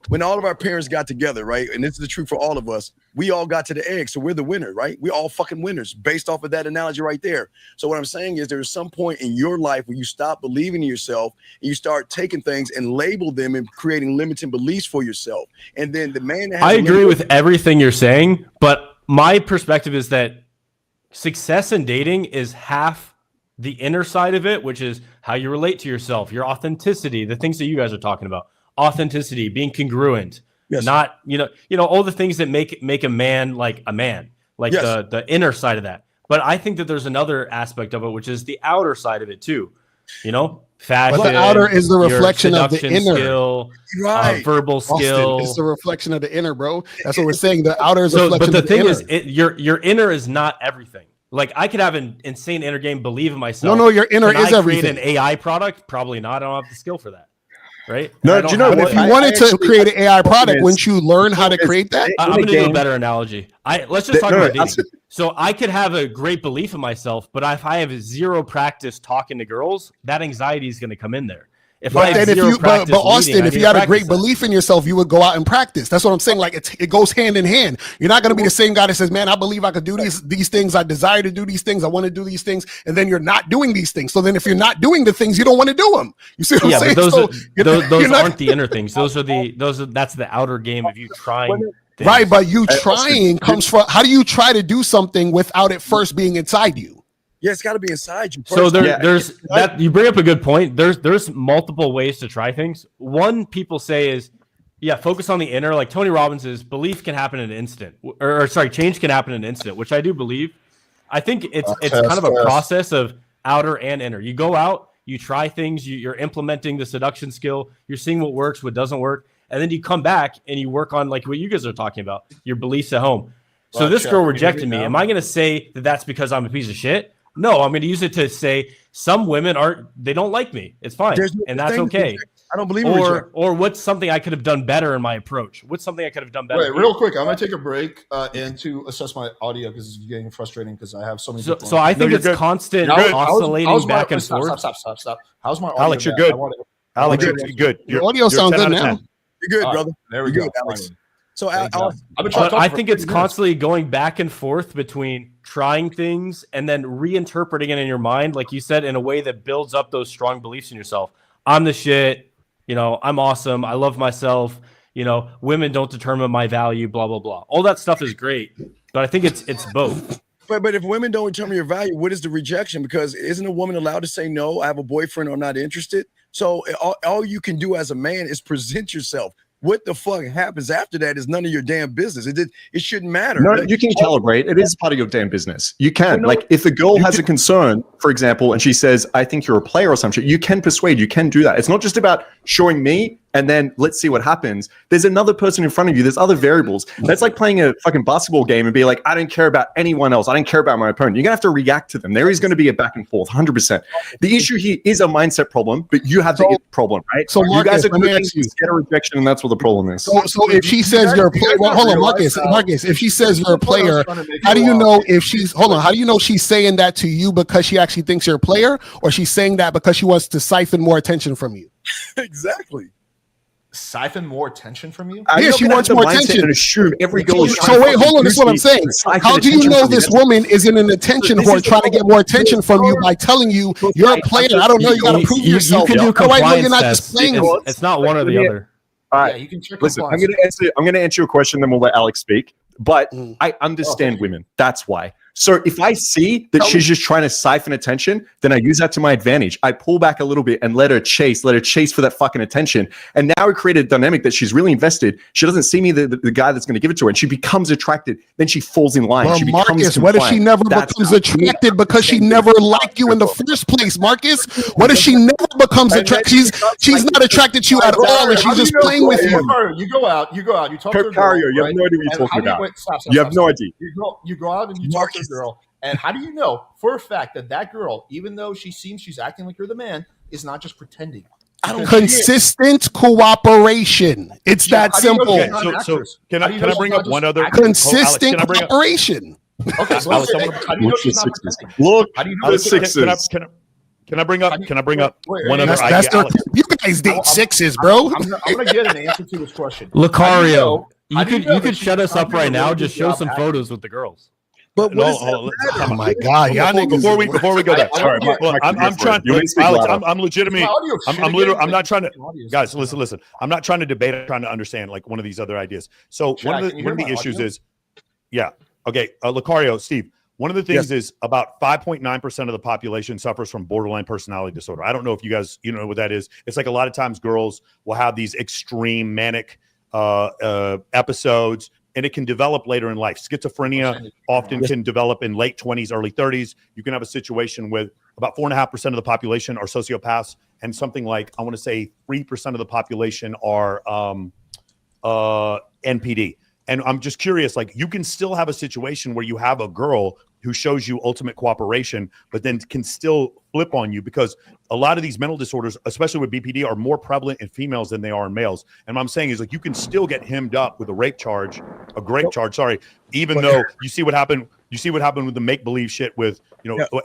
when all of our parents got together, right? And this is the truth for all of us, we all got to the egg. So we're the winner, right? We're all fucking winners based off of that analogy right there. So what I'm saying is there's some point in your life where you stop believing in yourself and you start taking things and label them and creating limiting beliefs for yourself. And then the man that has I agree with everything you're saying, but my perspective is that success in dating is half the inner side of it, which is how you relate to yourself, your authenticity, the things that you guys are talking about. Authenticity, being congruent, not all the things that make a man like a man, like the inner side of that. But I think that there's another aspect of it, which is the outer side of it too. Fashion. But the outer is the reflection of the inner. Skill, right? Verbal skill. Austin, it's the reflection of the inner, bro. That's what we're saying. The outer is a reflection but the of the thing inner. is, your inner is not everything. Like I could have an insane inner game, believe in myself. No, your inner is everything. Create an AI product? Probably not. I don't have the skill for that. Right? No, do you know But what? if you wanted to create an AI product, wouldn't you learn how to create that? I'm going to do a better analogy. Let's just talk about dating. So I could have a great belief in myself, but if I have zero practice talking to girls, that anxiety is going to come in there. But Austin, if you had a great belief in yourself, you would go out and practice. That's what I'm saying. Like it goes hand in hand. You're not going to be the same guy that says, "Man, I believe I could do these things. I desire to do these things. I want to do these things," and then you're not doing these things. So then, if you're not doing the things, you don't want to do them. You see what I'm saying? But those aren't the inner things. That's the outer game of you trying. Things. Right, but you trying comes from how do you try to do something without it first being inside you? Yeah, it's got to be inside you. So there's that. You bring up a good point. There's multiple ways to try things. One people say is, focus on the inner. Like Tony Robbins' belief can happen in an instant, change can happen in an instant, which I do believe. I think it's kind of a process of outer and inner. You go out, you try things, you're implementing the seduction skill, you're seeing what works, what doesn't work, and then you come back and you work on like what you guys are talking about, your beliefs at home. So this girl rejected me. Am I going to say that that's because I'm a piece of shit? No, I'm going to use it to say some women they don't like me. It's fine. And that's okay. I don't believe or what's something I could have done better in my approach? What's something I could have done better? Wait, real quick. I'm going to take a break and to assess my audio because it's getting frustrating because I have so many people. So I think it's constant oscillating back and forth. Stop. How's my audio? Alex, you're good. Alex, you're good. Your audio sounds good now. You're good, brother. There we go. Alex. So I think it's constantly going back and forth between trying things and then reinterpreting it in your mind, like you said, in a way that builds up those strong beliefs in yourself. I'm the shit. I'm awesome. I love myself. Women don't determine my value. Blah blah blah. All that stuff is great, but I think it's both. But if women don't determine your value, what is the rejection? Because isn't a woman allowed to say no? I have a boyfriend, or I'm not interested. So all you can do as a man is present yourself. What the fuck happens after that is none of your damn business. It shouldn't matter. No, you can calibrate. It is part of your damn business. You can. Like, if the girl has a concern, for example, and she says, "I think you're a player" or some shit, you can persuade. You can do that. It's not just about showing me and then let's see what happens. There's another person in front of you. There's other variables. That's like playing a fucking basketball game and be like, I don't care about anyone else. I don't care about my opponent. You're going to have to react to them. There is going to be a back and forth, 100%. The issue here is a mindset problem, but you have the problem, right? So you guys are let me going ask you. to get a rejection, and that's what the problem is. So if she says you're a player, hold on, Marcus, if she says you're a player, how do you know if she's, how do you know she's saying that to you because she actually thinks you're a player, or she's saying that because she wants to siphon more attention from you? Exactly. siphon more attention from you? Yeah, she wants more attention. And assume every girl is So wait, hold on. This is what I'm saying. How do you know this woman isn't an attention whore trying to get more attention from you by telling you you're a player? I don't know. You got to prove yourself. You can do How do I know you're not compliance just playing? tests. It's not one or the other. All right. Yeah, you can check Listen, I'm compliance. going to answer your question, then we'll let Alex speak. But I understand women. That's why. So if I see that she's just trying to siphon attention, then I use that to my advantage. I pull back a little bit and let her chase for that fucking attention. And now we create a dynamic that she's really invested. She doesn't see me, the guy that's going to give it to her, and she becomes attracted. Then she falls in line. Well, She becomes Marcus, what if she compliant. never That's becomes how- attracted because she never liked you in the first place, Marcus? What if she never becomes attracted? She's not attracted to you at all, and she's just playing with you. You go out, you talk to a girl. Kokario, you have right? no idea what you're And talking how do about. stop, You have no idea. You go out and you talk to a girl, and how do you know for a fact that that girl, even though she seems she's acting like you're the man, is not just pretending? Consistent cooperation. It's that simple. Okay, so can I bring up one other Consistent Alex, cooperation. Okay, so Alex, how do you know she's not pretending? Look, How do you know the she's sixes. Can I bring up one other That's idea? Alex? you guys date sixes, bro. I'm gonna get an answer to this question. Lucario, you could that shut she's us up not doing right a now. really Just good show job some acting? photos with the girls. But No, what is hold on. Oh my God, y'all Before we go there, Sorry, well, I'm trying. You may speak Alex, louder. I'm legitimately. My audio I'm shit literally. again. I'm not trying to. My audio is Guys, shit. listen. I'm not trying to debate. I'm trying to understand like one of these other ideas. So Shaq, one of can you the hear my issues audio? is, yeah, okay, Lucario, Steve. One of the things is about 5.9% of the population suffers from borderline personality disorder. I don't know if you guys know what that is. It's like a lot of times girls will have these extreme manic episodes, and it can develop later in life. Schizophrenia often can develop in late 20s, early 30s. You can have a situation with about 4.5% of the population are sociopaths, and something like, I want to say 3% of the population are NPD. And I'm just curious, like, you can still have a situation where you have a girl who shows you ultimate cooperation, but then can still flip on you, because a lot of these mental disorders, especially with BPD, are more prevalent in females than they are in males. And what I'm saying is, like, you can still get hemmed up with a grape charge, even though you see what happened. You see what happened with the make-believe shit with,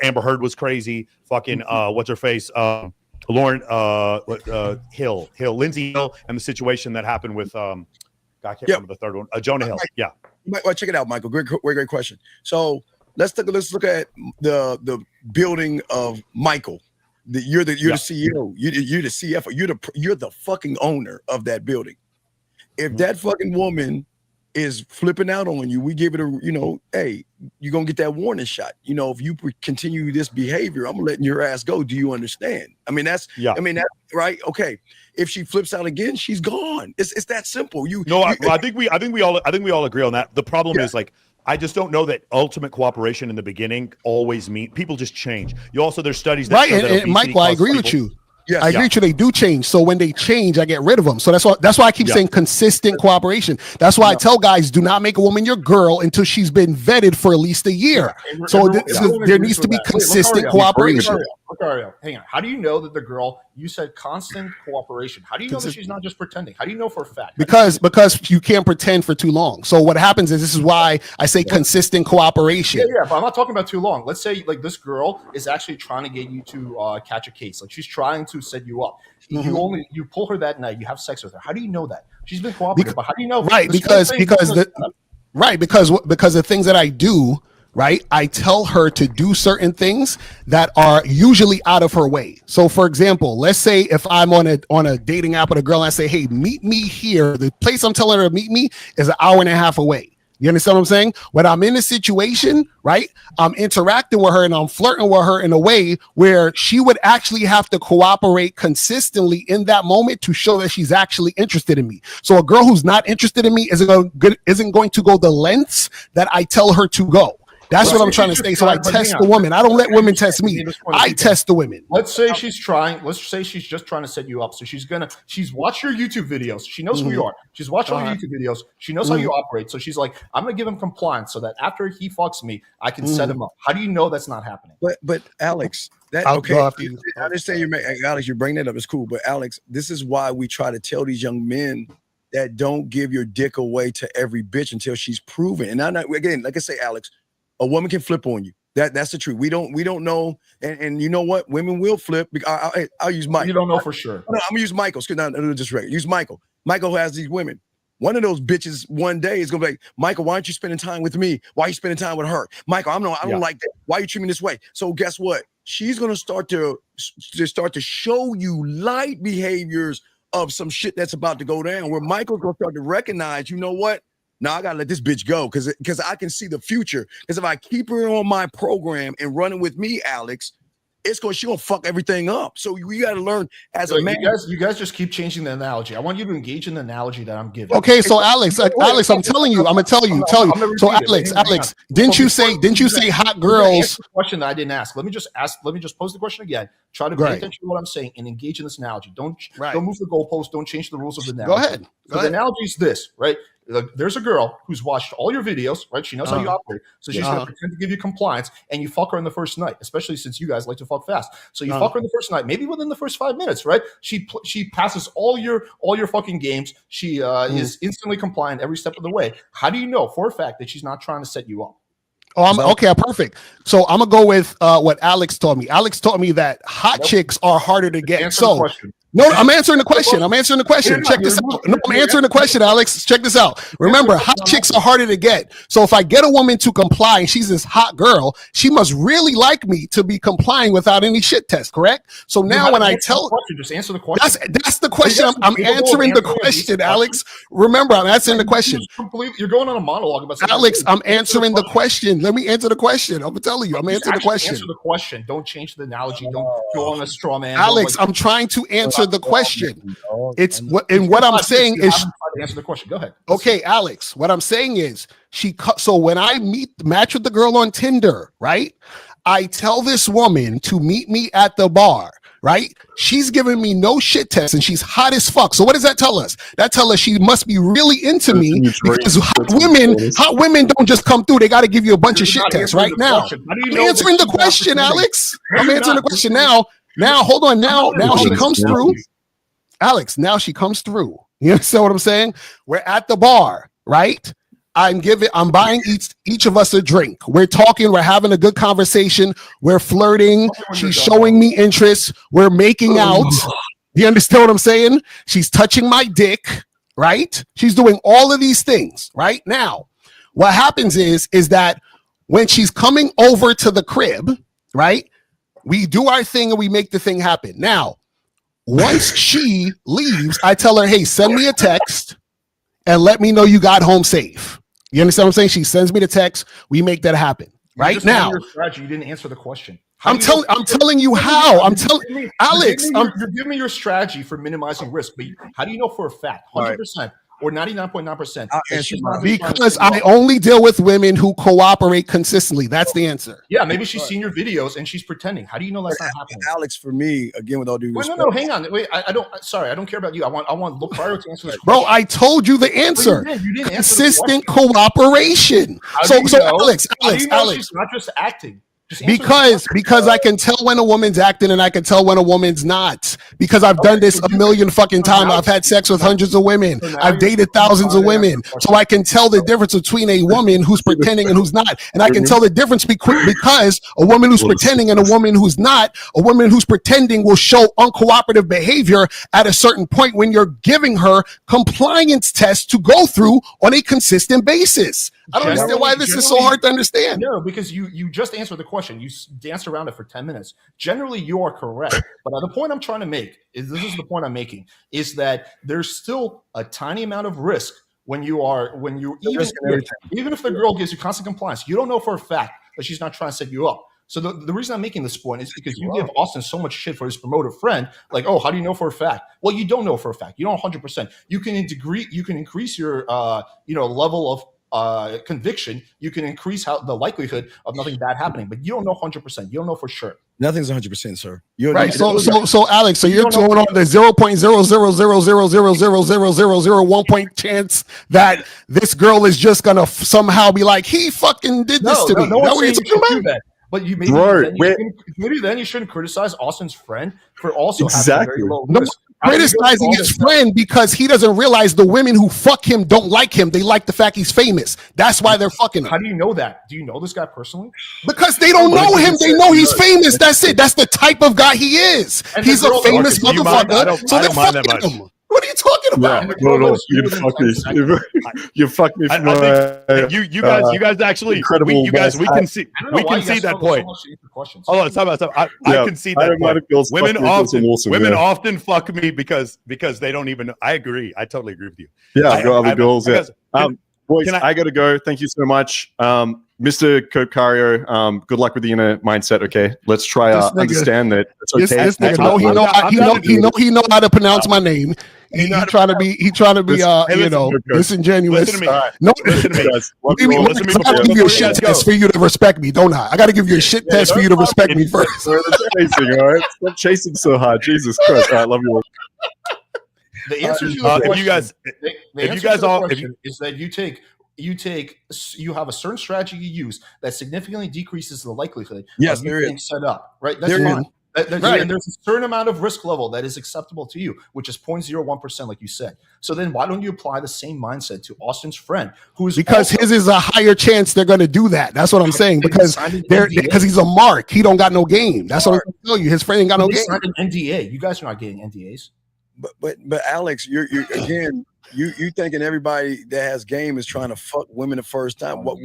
Amber Heard was crazy. Fucking, what's her face? Lauren Lindsay Hill, and the situation that happened with, I can't remember the third one. Jonah Hill. Yeah. Well, check it out, Michael. Great question. So let's look at the building of Michael. You're the CEO. You're the CFO. You're the fucking owner of that building. If that fucking woman is flipping out on you, we give it a, hey, you're gonna get that warning shot. If you continue this behavior, I'm letting your ass go. Do you understand? I mean, that's right. Okay. If she flips out again, she's gone. It's that simple. I think we all agree on that. The problem is, like, I just don't know that ultimate cooperation in the beginning always mean people just change. There's studies that show that and Michael, I agree with you. Yes. I agree with you. They do change. So when they change, I get rid of them. So that's why I keep saying consistent cooperation. That's why I tell guys, do not make a woman your girl until she's been vetted for at least a year. So there needs to be consistent cooperation. Locario, hang on. How do you know that the girl, you said constant cooperation? How do you know that she's not just pretending? How do you know for a fact? Because you can't pretend for too long. So what happens is, this is why I say consistent cooperation. Yeah, but I'm not talking about too long. Let's say like this girl is actually trying to get you to catch a case. Like she's trying to set you up. You pull her that night, you have sex with her. How do you know that? She's been cooperative, but how do you know? Right, because the things that I do, right? I tell her to do certain things that are usually out of her way. So for example, let's say if I'm on a dating app with a girl and I say, hey, meet me here. The place I'm telling her to meet me is an hour and a half away. You understand what I'm saying? When I'm in a situation, right, I'm interacting with her and I'm flirting with her in a way where she would actually have to cooperate consistently in that moment to show that she's actually interested in me. So a girl who's not interested in me isn't going to go the lengths that I tell her to go. That's what I'm trying to say. So I test the woman. I don't let women test me. I test the women. Let's say she's just trying to set you up. So she's watched your YouTube videos. She knows who you are. She's watched all your YouTube videos. She knows how you operate. So she's like, I'm going to give him compliance so that after he fucks me, I can set him up. How do you know that's not happening? But Alex, I understand Alex, you bring that up. It's cool. But Alex, this is why we try to tell these young men that don't give your dick away to every bitch until she's proven. And I'm not, again, like I say, Alex, a woman can flip on you. That's the truth. We don't know, and you know what? Women will flip. I'll use Mike. You don't know for sure. I'm gonna use Michael. Use Michael. Michael, who has these women. One of those bitches one day is gonna be like, Michael, why aren't you spending time with me? Why are you spending time with her? Michael, I don't like that. Why are you treating me this way? So guess what? She's gonna start to show you light behaviors of some shit that's about to go down. Where Michael's gonna start to recognize, you know what? Now I gotta let this bitch go because I can see the future. Because if I keep her on my program and running with me, Alex, she gonna fuck everything up. So we gotta learn as a man. You guys just keep changing the analogy. I want you to engage in the analogy that I'm giving. Okay, so Alex, I'm telling you. So Alex, didn't you say hot girls? The question that I didn't ask. Let me just pose the question again. Try to pay attention to what I'm saying and engage in this analogy. Don't move the goalpost. Don't change the rules of the analogy. Go ahead. The analogy is this, right? There's a girl who's watched all your videos, right? She knows how you operate. So she's going to pretend to give you compliance, and you fuck her on the first night, especially since you guys like to fuck fast. So you fuck her in the first night, maybe within the first 5 minutes, right? She passes all your fucking games. She is instantly compliant every step of the way. How do you know for a fact that she's not trying to set you up? Okay, perfect. So I'm gonna go with what Alex told me. Alex told me that hot chicks are harder to get. So no, I'm answering the question. Check this out. No, I'm answering the question, Alex. Check this out. Remember, hot chicks are harder to get. So if I get a woman to comply and she's this hot girl, she must really like me to be complying without any shit test, correct? So now when I tell, just answer the question. That's the question. I'm answering the question, Alex. Remember, I'm answering the question. You're going on a monologue about something. Alex, I'm answering the question. Let me answer the question. I'm telling you, I'm answering the question. Answer the question. Don't change the analogy. Don't go on a straw man. Alex, I'm trying to answer the question. It's what I'm saying is answer the question. Go ahead. Okay, Alex. What I'm saying is so when I match with the girl on Tinder, right? I tell this woman to meet me at the bar, right? She's giving me no shit test and she's hot as fuck. So what does that tell us? That tells us she must be really into me because hot women don't just come through. They got to give you a bunch of shit tests right now. I'm answering the question, Alex. I'm answering the question now. Now, hold on. Now she comes through. Alex, now she comes through. You understand what I'm saying? We're at the bar, right? I'm buying each of us a drink. We're talking, we're having a good conversation, we're flirting, she's showing me interest, we're making out. You understand what I'm saying? She's touching my dick, right? She's doing all of these things, right? Now, what happens is that when she's coming over to the crib, right? We do our thing and we make the thing happen. Now, once she leaves, I tell her, hey, send me a text and let me know you got home safe. You understand what I'm saying? She sends me the text. We make that happen. Right now. You didn't answer the question. I'm telling you how. Alex, you're giving me your strategy for minimizing risk, but how do you know for a fact? 100%. Or 99.9%. Because I only deal with women who cooperate consistently. That's the answer. Yeah, maybe she's seen your videos and she's pretending. How do you know that's not happening? Alex, for me, again, with all due respect. No, hang on. Wait, I don't care about you. I want Locario to answer this question. Bro, I told you the answer. You didn't consistent cooperation. So Alex, she's not just acting. Because I can tell when a woman's acting and I can tell when a woman's not. Because I've done this a million fucking times. I've had sex with hundreds of women. I've dated thousands of women. So I can tell the difference between a woman who's pretending and who's not. And I can tell the difference because a woman who's pretending and a woman who's not, a woman who's pretending will show uncooperative behavior at a certain point when you're giving her compliance tests to go through on a consistent basis. I don't understand why this is so hard to understand. No, because you just answered the question. You danced around it for 10 minutes. Generally, you are correct. But the point I'm trying to make is is that there's still a tiny amount of risk when you even if the girl gives you constant compliance, you don't know for a fact that she's not trying to set you up. So the reason I'm making this point is because you give Austin so much shit for his promoter friend. Like, oh, how do you know for a fact? Well, you don't know for a fact. You don't 100%. You can increase your level of conviction. You can increase the likelihood of nothing bad happening, but you don't know 100%. You don't know for sure. Nothing's 100%, sir. Right. So Alex, so you're going on the 0.00000000001 point chance that this girl is just gonna somehow be like, he fucking did this to me. No one's saying you should do that. But maybe then you shouldn't criticize Austin's friend for also having very low risk. criticizing his friend because he doesn't realize the women who fuck him don't like him. They like the fact he's famous. That's why they're fucking him. How do you know that? Do you know this guy personally? Because they don't know him. They know he's famous. That's it. That's the type of guy he is. He's a famous motherfucker. So they're fucking him. What are you talking about? Yeah, no, you fuck me. You fuck me. You guys actually, we can see that point. Hold on, stop. I can see that point. Women often fuck me because they don't even know. I agree. I totally agree with you. Yeah, I've got other girls. Boys, I got to go. Thank you so much. Mr. Locario, good luck with the inner mindset. Okay, let's try understand that it's okay. This nigga he know how to pronounce my name. He trying to be disingenuous. Listen to me. No, listen to me, guys. I gotta give you a shit test for you to respect me, don't I? I gotta give you a shit test for you to respect me first. Chasing, all right? Stop chasing so hard. Jesus Christ! All right, love you all. The answer to the question, is that you have a certain strategy you use that significantly decreases the likelihood of you being set up. Right? That's fine. And there's a certain amount of risk level that is acceptable to you, which is 0.01%, like you said. So then why don't you apply the same mindset to Austin's friend, who's because his is a higher chance they're going to do that. That's what I'm saying. Because he's a mark. He don't got no game. That's what I'm going to tell you. His friend ain't got no game. Signed an NDA. You guys are not getting NDAs. But Alex, you're again. You thinking everybody that has game is trying to fuck women the first time. What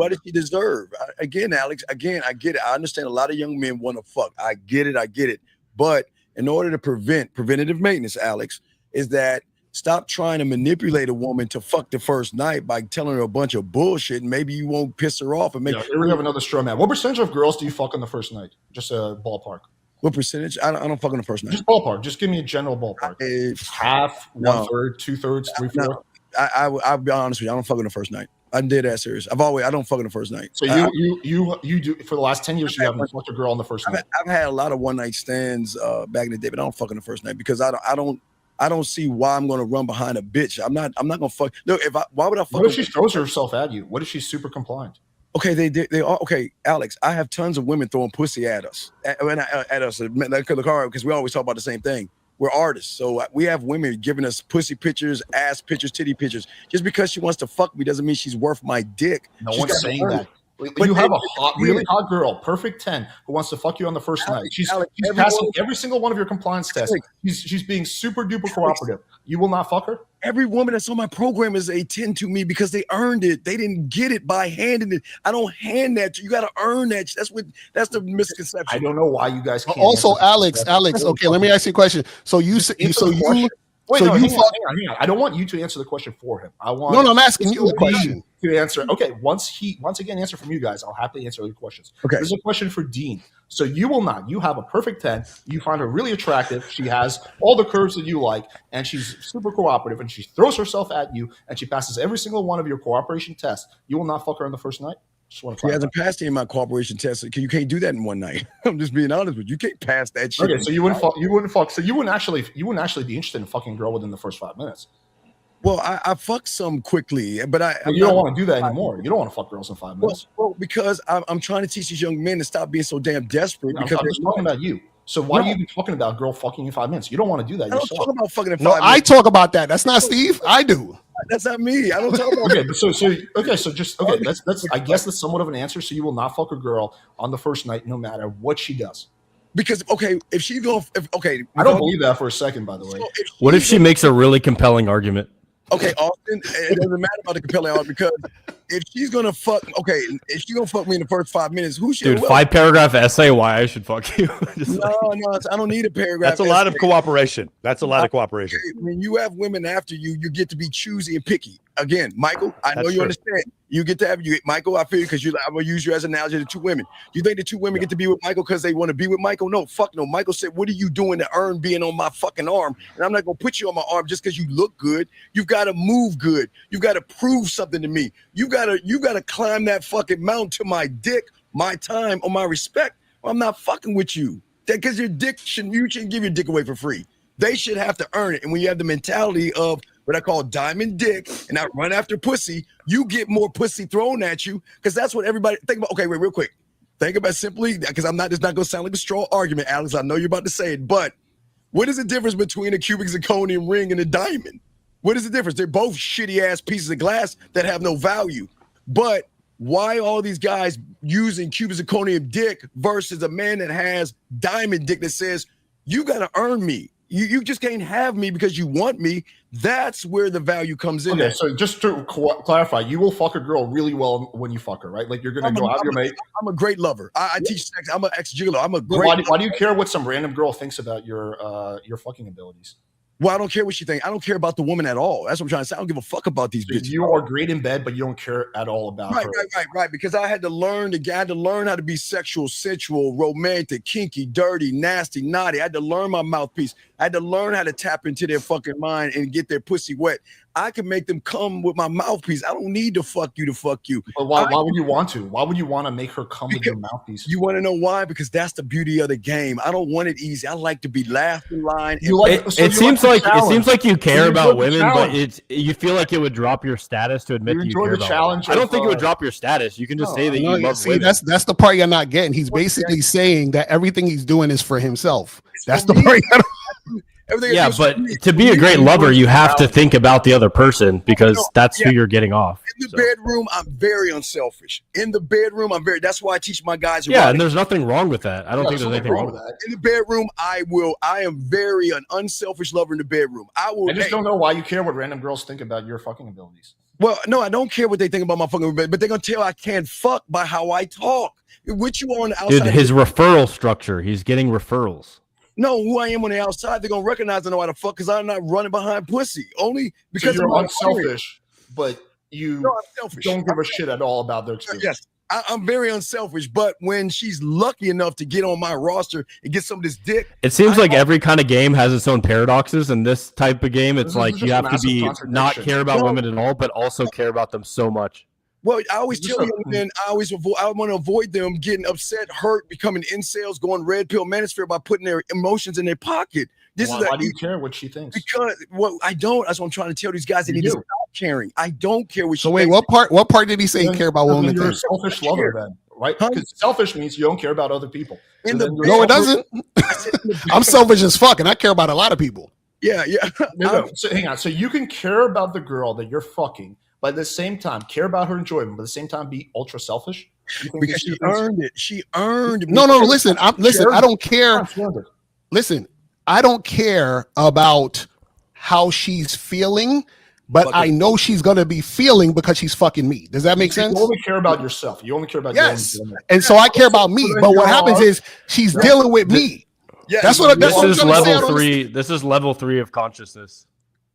does she deserve? Again, Alex, I get it. I understand a lot of young men want to fuck. I get it. But in order to preventative maintenance, Alex, is that stop trying to manipulate a woman to fuck the first night by telling her a bunch of bullshit, and maybe you won't piss her off. And here we have another straw man. What percentage of girls do you fuck on the first night? Just a ballpark. What percentage? I don't fuck on the first night. Just ballpark. Just give me a general ballpark. Half, 1/3, 2/3, 3/4. I'll be honest with you. I don't fuck on the first night. I'm dead ass serious. I don't fuck on the first night. So you do for the last 10 years. You haven't fucked a girl on the first night. I've had a lot of one night stands back in the day, but I don't fuck on the first night because I don't see why I'm going to run behind a bitch. I'm not going to fuck. Look, why would I fuck? What if she throws herself at you? What if she's super compliant? Okay, they are okay, Alex. I have tons of women throwing pussy at us, because we always talk about the same thing. We're artists, so we have women giving us pussy pictures, ass pictures, titty pictures. Just because she wants to fuck me doesn't mean she's worth my dick. No one's saying that. But you have a really hot girl, perfect 10, who wants to fuck you on the first night. She's passing every single one of your compliance tests. She's being super duper cooperative. You will not fuck her? Every woman that's on my program is a 10 to me because they earned it. They didn't get it by handing it. I don't hand that to you. You got to earn that. That's the misconception. I don't know why you guys can't. Also, Alex, okay, let me ask you a question. Hang on. I don't want you to answer the question for him. I'm asking you a question to answer. Okay, once again answer from you guys, I'll happily answer your questions. Okay, there's a question for Dean. So you will not. You have a perfect 10. You find her really attractive. She has all the curves that you like, and she's super cooperative. And she throws herself at you, and she passes every single one of your cooperation tests. You will not fuck her on the first night. She hasn't passed any of my cooperation tests. You can't do that in one night. I'm just being honest with you. You can't pass that shit. Okay, so you wouldn't fuck. So you wouldn't actually be interested in fucking a girl within the first 5 minutes. Well, I fucked some quickly, but you don't want to do that anymore. You don't want to fuck girls in 5 minutes. Well, because I'm trying to teach these young men to stop being so damn desperate. I'm just talking about you. So why are you even talking about a girl fucking in 5 minutes? You don't want to do that yourself. I don't talk about fucking in 5 minutes. I talk about that. That's not Steve. I do. That's not me. I don't talk about. That's I guess that's somewhat of an answer. So you will not fuck a girl on the first night, no matter what she does. Because if she's going, I don't believe that for a second. By the way, what if she makes a really compelling argument? Okay, Austin, it doesn't matter about the compelling argument because if she's gonna fuck me in the first 5 minutes, who should? Dude, 5-paragraph essay why I should fuck you. No, I don't need a paragraph. That's a lot of cooperation. Okay, when you have women after you, you get to be choosy and picky. Again, Michael, I know you understand. You get to have Michael. I feel because I'm gonna use you as an analogy to two women. Do you think the two women get to be with Michael because they want to be with Michael? No, fuck no. Michael said, "What are you doing to earn being on my fucking arm?" And I'm not gonna put you on my arm just because you look good. You've got to move good. You got to prove something to me. You gotta climb that fucking mountain to my dick, my time, or my respect. Or I'm not fucking with you. Because you shouldn't give your dick away for free. They should have to earn it. And when you have the mentality of what I call diamond dick and I run after pussy, you get more pussy thrown at you because that's what everybody think about. Okay, wait, real quick. Think about simply because it's not going to sound like a straw argument, Alex. I know you're about to say it, but What is the difference between a cubic zirconium ring and a diamond? What is the difference? They're both shitty ass pieces of glass that have no value. But why all these guys using cubic zirconium dick versus a man that has diamond dick that says, you got to earn me. You just can't have me because you want me. That's where the value comes in. Okay, so just to clarify, you will fuck a girl really well when you fuck her, right? Like you're gonna go out your mate. I'm a great lover. I teach sex. I'm an ex-gigolo. I'm a great. Why do you care what some random girl thinks about your fucking abilities? Well, I don't care what she thinks. I don't care about the woman at all. That's what I'm trying to say. I don't give a fuck about these bitches. You are great in bed, but you don't care at all about her. Right. Because I had to learn how to be sexual, sensual, romantic, kinky, dirty, nasty, naughty. I had to learn my mouthpiece. I had to learn how to tap into their fucking mind and get their pussy wet. I can make them come with my mouthpiece. I don't need to fuck you. But why would you want to? Why would you want to make her come with your mouthpiece? You want to know why? Because that's the beauty of the game. I don't want it easy. I like to be last in line. It seems like you care about women, but you feel like it would drop your status to admit that you care about women. I don't think it would drop your status. You can just say that you love women. That's the part you're not getting. He's basically saying that everything he's doing is for himself. That's the part. Yeah, but to be a great lover, you have to think about the other person because that's who you're getting off. In the bedroom, I'm very unselfish. In the bedroom, that's why I teach my guys. Yeah, and there's nothing wrong with that. I don't think there's anything wrong with that. In the bedroom, I am very an unselfish lover in the bedroom. I just don't know why you care what random girls think about your fucking abilities. Well, no, I don't care what they think about my fucking abilities, but they're going to tell I can't fuck by how I talk. Which you on the outside. Dude, his referral structure, he's getting referrals. No, who I am on the outside, they're gonna recognize I know how to fuck because I'm not running behind pussy. Only because you're unselfish, but you don't give a shit at all about their experience. Yes, I'm very unselfish, but when she's lucky enough to get on my roster and get some of this dick, it seems like every kind of game has its own paradoxes. And this type of game, it's like you have to be not care about women at all, but also care about them so much. Well, I always tell you, man, I want to avoid them getting upset, hurt, becoming incels, going red pill manosphere by putting their emotions in their pocket. Why do you care what she thinks? Because I don't. That's what I'm trying to tell these guys. They need to stop caring. I don't care what she thinks. So wait, what part did he say he care about women? You're a selfish lover, then, right? Because selfish means you don't care about other people. No, it doesn't. I'm selfish as fuck, and I care about a lot of people. Yeah. No. So hang on. So you can care about the girl that you're fucking, but at the same time care about her enjoyment, but at the same time be ultra selfish? Because she earned it. She earned it. No, listen. I don't care. Listen, I don't care about how she's feeling, but I know she's gonna be feeling because she's fucking me. Does that make sense? You only care about yourself. You only care about yes. And so I care about me. But what happens is she's dealing with me. Yeah, that's what. This is level 3. This is level 3 of consciousness.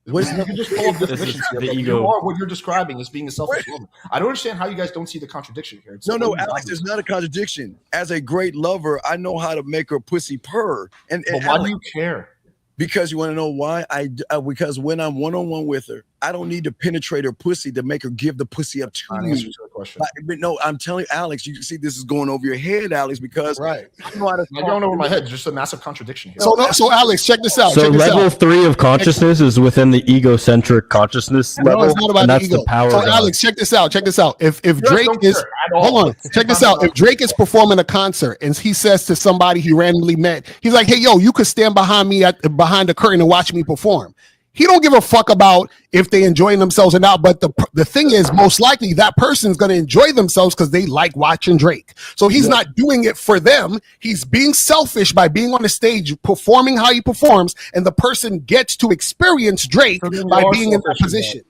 You can just pull up definitions here. The ego. What you're describing is being a selfish lover. I don't understand how you guys don't see the contradiction here. No, Alex, it's not a contradiction. As a great lover, I know how to make her pussy purr. And why Alex, do you care? Because you want to know why? Because when I'm one-on-one with her, I don't need to penetrate her pussy to make her give the pussy up to me. But no, I'm telling you, Alex, you can see this is going over your head, Alex, because I know how to not going over my head. Just a massive contradiction here. So Alex, check this out. So level 3 of consciousness is within the egocentric consciousness level. It's not about that's the ego. The power. So Alex, check this out. If Drake is hold on, check this out. If Drake is performing a concert and he says to somebody he randomly met, he's like, "Hey, yo, you could stand behind me behind the curtain and watch me perform." He don't give a fuck about if they enjoying themselves or not. But the thing is, most likely that person's going to enjoy themselves because they like watching Drake. So he's not doing it for them. He's being selfish by being on the stage, performing how he performs, and the person gets to experience Drake by being in that position.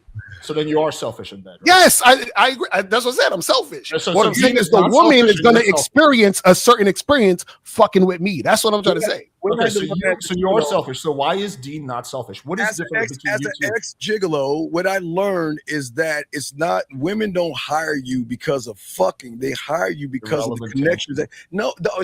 So then you are selfish in bed. Right? Yes, I agree. That's what I said. I'm selfish. What I'm saying is the woman is going to experience a certain experience fucking with me. That's what I'm trying to say. Okay, so you are selfish. So why is Dean not selfish? What is different between you two? As an ex-gigolo, what I learned is that it's not women don't hire you because of fucking. They hire you because of the connections.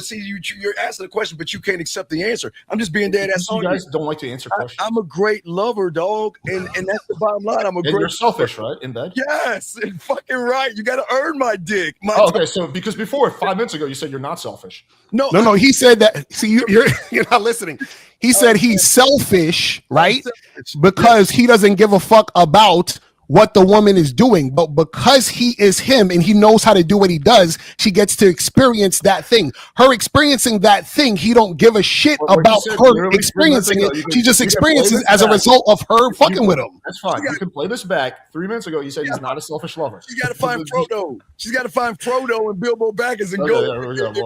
See, you're asking a question, but you can't accept the answer. I'm just being dead ass. You guys don't like to answer questions. I'm a great lover, dog, and that's the bottom line. I'm a great. You're selfish, right? In bed. Yes, and fucking right. You got to earn my dick. Okay, so because before 5 minutes ago you said you're not selfish. No. He said that. See, you're not listening. He said he's selfish, right? Because he doesn't give a fuck about what the woman is doing, but because he is him and he knows how to do what he does, she gets to experience that thing. Her experiencing that thing, he don't give a shit about her experiencing it. She just experiences as a result of her fucking with him. That's fine. You can play this back. 3 minutes ago, you said he's not a selfish lover. She's got to find Frodo. She's got to find Frodo and Bilbo Baggins and go.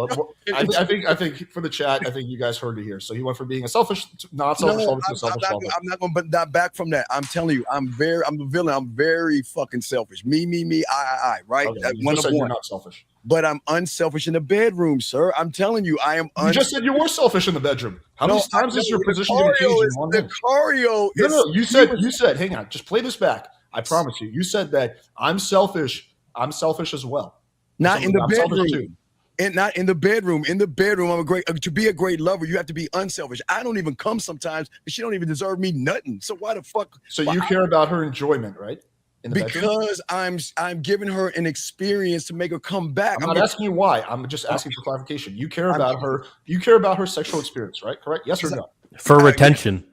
Well, I think for the chat, I think you guys heard it here. So he went from being a selfish, not selfish lover to a selfish lover. I'm not going to back from that. I'm telling you, I'm the villain. I'm very fucking selfish. Me, I, right? Okay, you just said you're not selfish. But I'm unselfish in the bedroom, sir. I'm telling you, I am. You just said you were selfish in the bedroom. How many times is your position going to change in 1 minute? No, you said. Hang on, just play this back. I promise you. You said that I'm selfish. I'm selfish as well. Not in the bedroom. And not in the bedroom. In the bedroom, I'm to be a great lover, you have to be unselfish. I don't even come sometimes, but she don't even deserve me nothing. So why the fuck? So you care about her enjoyment, right? Because I'm giving her an experience to make her come back. I'm not asking you why. I'm just asking for clarification. You care about her. You care about her sexual experience, right? Correct? Yes or no? For retention.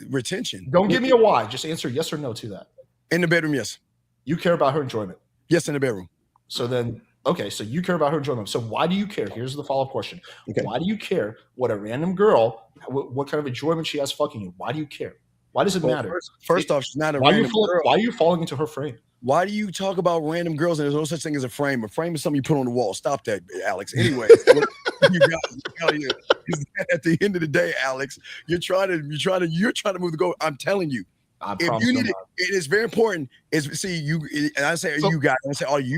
Retention. Don't give me a why. Just answer yes or no to that. In the bedroom, yes. You care about her enjoyment. Yes, in the bedroom. So then, okay, so you care about her enjoyment. So why do you care? Here's the follow-up question. Okay. Why do you care what a random girl, what kind of enjoyment she has fucking you? Why do you care? Why does it matter? First off, she's not a random girl. Why are you falling into her frame? Why do you talk about random girls and there's no such thing as a frame? A frame is something you put on the wall. Stop that, Alex. Anyway, at the end of the day, Alex, you're trying to move the goal. I'm telling you. If you need it is very important. You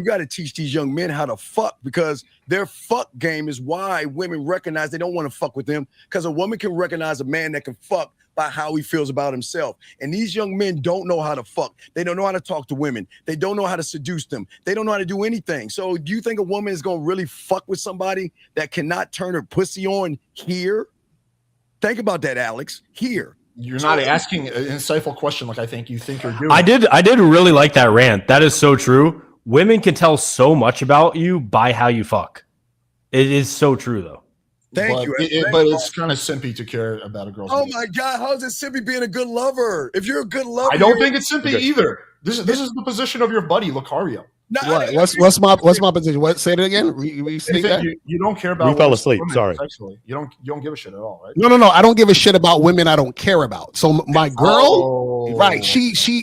got to teach these young men how to fuck, because their fuck game is why women recognize they don't want to fuck with them, because a woman can recognize a man that can fuck by how he feels about himself. And these young men don't know how to fuck. They don't know how to talk to women. They don't know how to seduce them. They don't know how to do anything. So do you think a woman is going to really fuck with somebody that cannot turn her pussy on here? Think about that, Alex. Here. You're not asking an insightful question like I think you think you're doing. I did really like that rant. That is so true. Women can tell so much about you by how you fuck. It is so true, though. Thank you. But it's kind of simpy to care about a girl's. Oh my God, how is it simpy being a good lover? If you're a good lover, I don't think it's simpy either. This is the position of your buddy Locario. What's my position? What? Say it again. You don't care about. We fell asleep. Sorry. Sexually. You don't give a shit at all, right? No. I don't give a shit about women I don't care about. So my girl, right?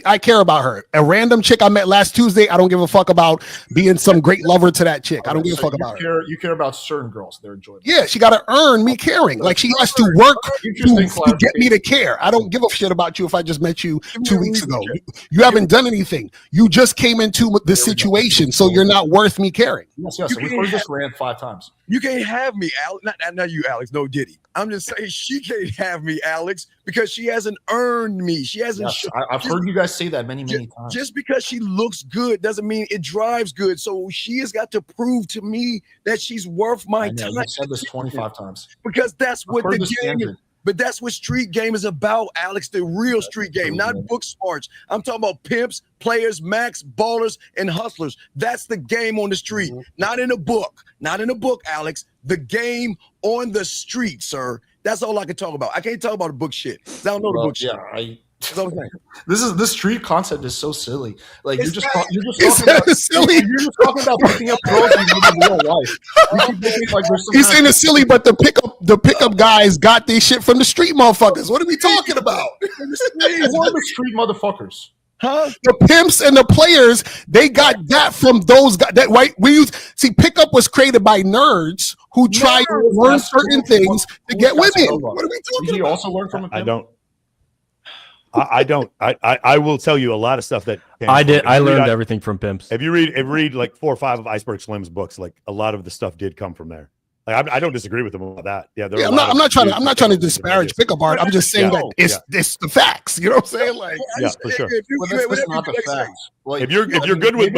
I care about her. A random chick I met last Tuesday, I don't give a fuck about being some great lover to that chick. I don't give a fuck about her. You care about certain girls. They're enjoyable. Yeah, she got to earn me caring. Like she has to work to get me to care. I don't give a shit about you if I just met you 2 weeks ago. You haven't done anything. You just came into this situation. So you're not worth me caring. Yes. We've heard this rant 5 times. You can't have me, Alex. Not you, Alex. No Diddy. I'm just saying she can't have me, Alex, because she hasn't earned me. She hasn't. Yes, I've heard you guys say that many times. Just because she looks good doesn't mean it drives good. So she has got to prove to me that she's worth my time. I've said this 25 times. Because that's what the game is. But that's what street game is about, Alex, the real street game, not book smarts. I'm talking about pimps, players, max, ballers, and hustlers. That's the game on the street, not in a book. Not in a book, Alex. The game on the street, sir. That's all I can talk about. I can't talk about the book shit. I don't know the book shit. That's what I'm saying. This street concept is so silly. Like you're just talking about picking up girls in real life. He's saying it's silly, but the pickup guys got this shit from the street motherfuckers. What are we talking about? Who are the street motherfuckers? Huh? The pimps and the players, they got that from those guys. That right? Pickup was created by nerds who try to learn certain things to get women. What are we talking Did you about? also learn from a pimp? I don't. I will tell you a lot of stuff that I did. I learned everything from pimps. If you read like 4 or 5 of Iceberg Slim's books, like a lot of the stuff did come from there. Like I don't disagree with him about that. Yeah, I'm not trying to disparage pickup art. I'm just saying that it's the facts. You know what I'm saying? Like, yeah, for sure. That's not the facts. Like, if you're good with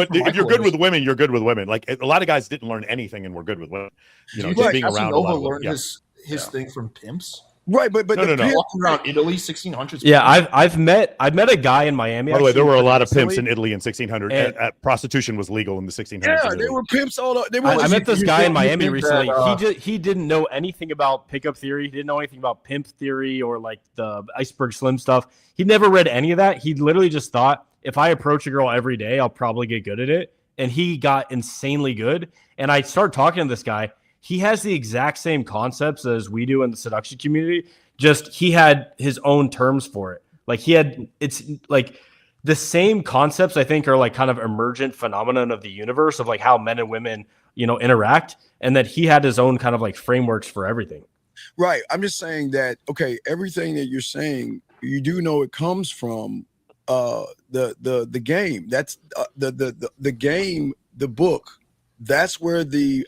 women, you're good with women. Like a lot of guys didn't learn anything and were good with women. You know, just being around a lot of women. His thing from pimps. Right, but no. Walking around Italy, 1600s. Yeah, I've met a guy in Miami. By the way, there were a lot of pimps in Italy in 1600. Prostitution was legal in the 1600s. Yeah, they were pimps all over. I met this guy in Miami recently. He didn't know anything about pickup theory. He didn't know anything about pimp theory or like the Iceberg Slim stuff. He never read any of that. He literally just thought if I approach a girl every day, I'll probably get good at it. And he got insanely good. And I started talking to this guy. He has the exact same concepts as we do in the seduction community. Just he had his own terms for it. Like it's like the same concepts, I think, are like kind of emergent phenomenon of the universe of like how men and women, interact. And that he had his own kind of like frameworks for everything. Right. I'm just saying that, okay, everything that you're saying, you do know it comes from the game. That's the game, the book. That's where the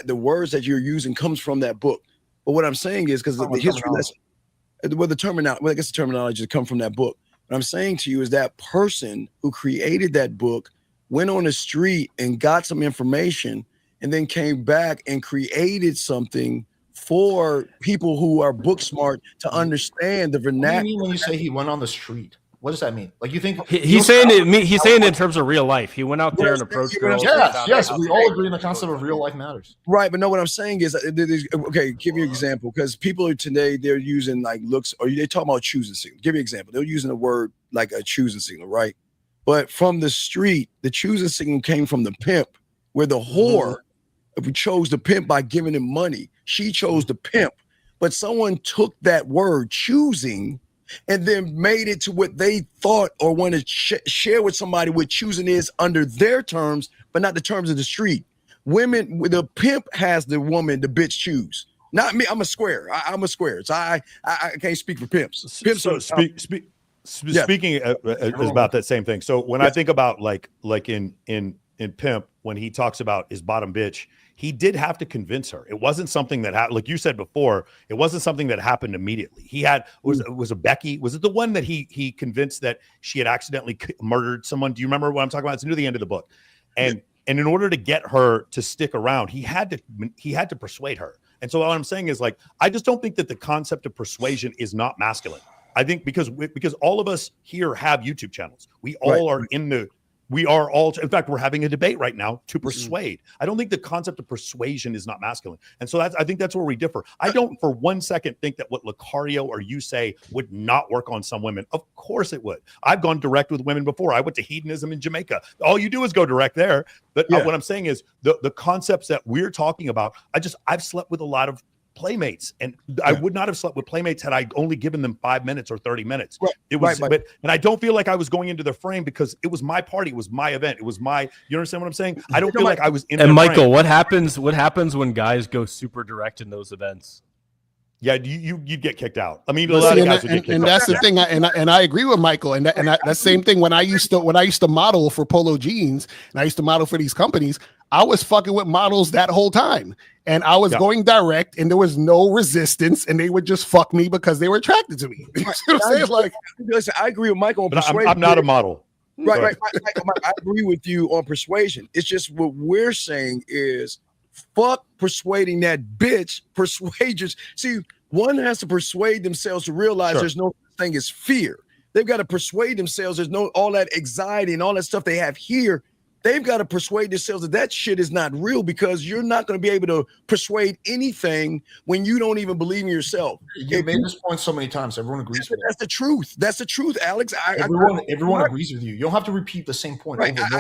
words that you're using comes from that book. But what I'm saying is because the history lesson, the terminology come from that book. What I'm saying to you is that person who created that book went on the street and got some information and then came back and created something for people who are book smart to understand the vernacular. What do you mean when you say he went on the street? What does that mean? Like you think he's saying it? He's saying it in terms of real life. He went out there and approached girls. Yes. We all agree on the concept of real life matters. Right, but no, what I'm saying is, okay, give you an example because people are today they're using like looks or they talk about choosing signal. Give you an example. They're using a word like a choosing signal, right? But from the street, the choosing signal came from the pimp, where the whore chose the pimp by giving him money. She chose the pimp, but someone took that word choosing and then made it to what they thought or want to share with somebody what choosing is under their terms, but not the terms of the street. Women, the pimp has the woman, the bitch choose. Not me. I'm a square. I'm a square. So I can't speak for pimps. Pimps so speaking about that same thing. So when I think about like in Pimp, when he talks about his bottom bitch, he did have to convince her. It wasn't something that happened, like you said before. It wasn't something that happened immediately. He had was a Becky. Was it the one that he convinced that she had accidentally murdered someone? Do you remember what I'm talking about? It's near the end of the book, and in order to get her to stick around, he had to persuade her. And so what I'm saying is like I just don't think that the concept of persuasion is not masculine. I think because all of us here have YouTube channels. We all are in the. We are all, in fact, we're having a debate right now to persuade. I don't think the concept of persuasion is not masculine. And so I think that's where we differ. I don't for one second think that what Locario or you say would not work on some women. Of course it would. I've gone direct with women before. I went to hedonism in Jamaica. All you do is go direct there. But what I'm saying is the concepts that we're talking about, I've slept with a lot of playmates, and I would not have slept with playmates had I only given them 5 minutes or 30 minutes. It was, but I don't feel like I was going into the frame because it was my party, it was my event, it was my. You understand what I'm saying? I don't feel like I was in. And Michael, frame. What happens when guys go super direct in those events? Yeah, you'd get kicked out. I mean, a lot of guys would get kicked out. And that's the thing. And I agree with Michael. And that same thing when I used to model for Polo Jeans and I used to model for these companies, I was fucking with models that whole time. And I was going direct and there was no resistance and they would just fuck me because they were attracted to me. You know what I'm saying? Like, listen, I agree with Michael on persuasion. I'm not a model. Right. I agree with you on persuasion. It's just what we're saying is fuck persuading that bitch. Persuaders. See, one has to persuade themselves to realize there's no thing as fear. They've got to persuade themselves. There's no all that anxiety and all that stuff they have here. They've got to persuade themselves that shit is not real because you're not going to be able to persuade anything when you don't even believe in yourself. You made this point so many times. Everyone agrees with it. That's the truth. That's the truth, Alex. Everyone agrees with you. You don't have to repeat the same point over and over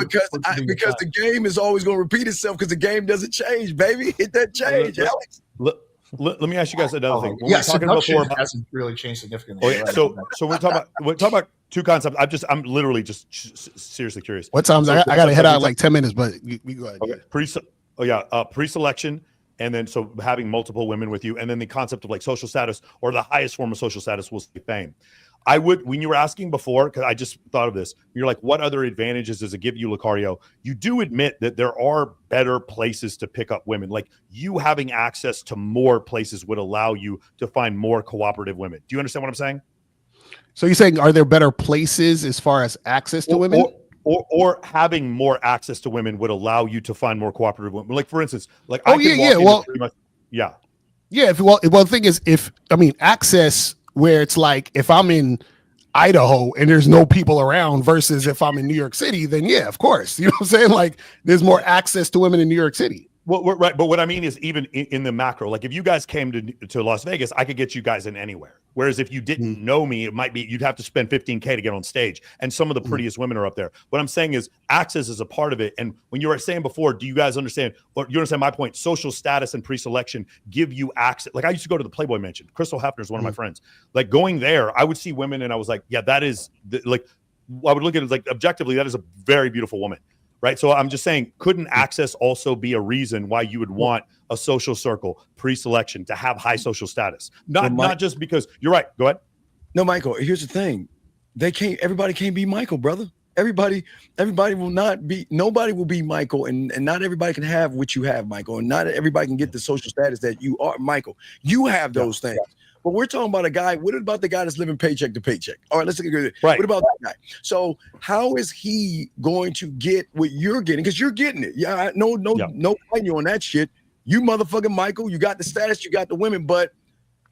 again. Because the game is always going to repeat itself because the game doesn't change, baby. It doesn't change, Alex. Let me ask you guys another thing. When we're talking before, hasn't really changed significantly. Okay, so we're talking about two concepts. I'm literally just seriously curious. What times I got to head out in like 10 minutes, but we go ahead. Okay. Pre-selection, and then so having multiple women with you, and then the concept of like social status or the highest form of social status will be fame. I would, when you were asking before, because I just thought of this, you're like, what other advantages does it give you, Locario? You do admit that there are better places to pick up women. Like you having access to more places would allow you to find more cooperative women. Do you understand what I'm saying? So you're saying, are there better places as far as access to women? Or having more access to women would allow you to find more cooperative women. Like for instance, like the thing is, access where it's like if I'm in Idaho and there's no people around versus if I'm in New York City, then yeah, of course. You know what I'm saying? Like there's more access to women in New York City. Well, right. But what I mean is even in the macro, like if you guys came to Las Vegas, I could get you guys in anywhere. Whereas if you didn't know me, it might be you'd have to spend $15K to get on stage. And some of the prettiest women are up there. What I'm saying is access is a part of it. And when you were saying before, do you guys understand? Or you understand my point? Social status and pre-selection give you access. Like I used to go to the Playboy Mansion. Crystal Hefner is one of my friends. Like going there, I would see women and I was like, yeah, that is like I would look at it like objectively, that is a very beautiful woman. Right. So I'm just saying, couldn't access also be a reason why you would want a social circle pre-selection to have high social status? Not just because you're right. Go ahead. No, Michael, here's the thing. Everybody can't be Michael, brother. Everybody will not be, nobody will be Michael, and not everybody can have what you have, Michael. And not everybody can get the social status that you are, Michael. You have those things. But we're talking about a guy. What about the guy that's living paycheck to paycheck? All right, let's look at it. Right. What about that guy? So how is he going to get what you're getting? Because you're getting it. Yeah, no fighting you on that shit. You motherfucking Michael, you got the status, you got the women, but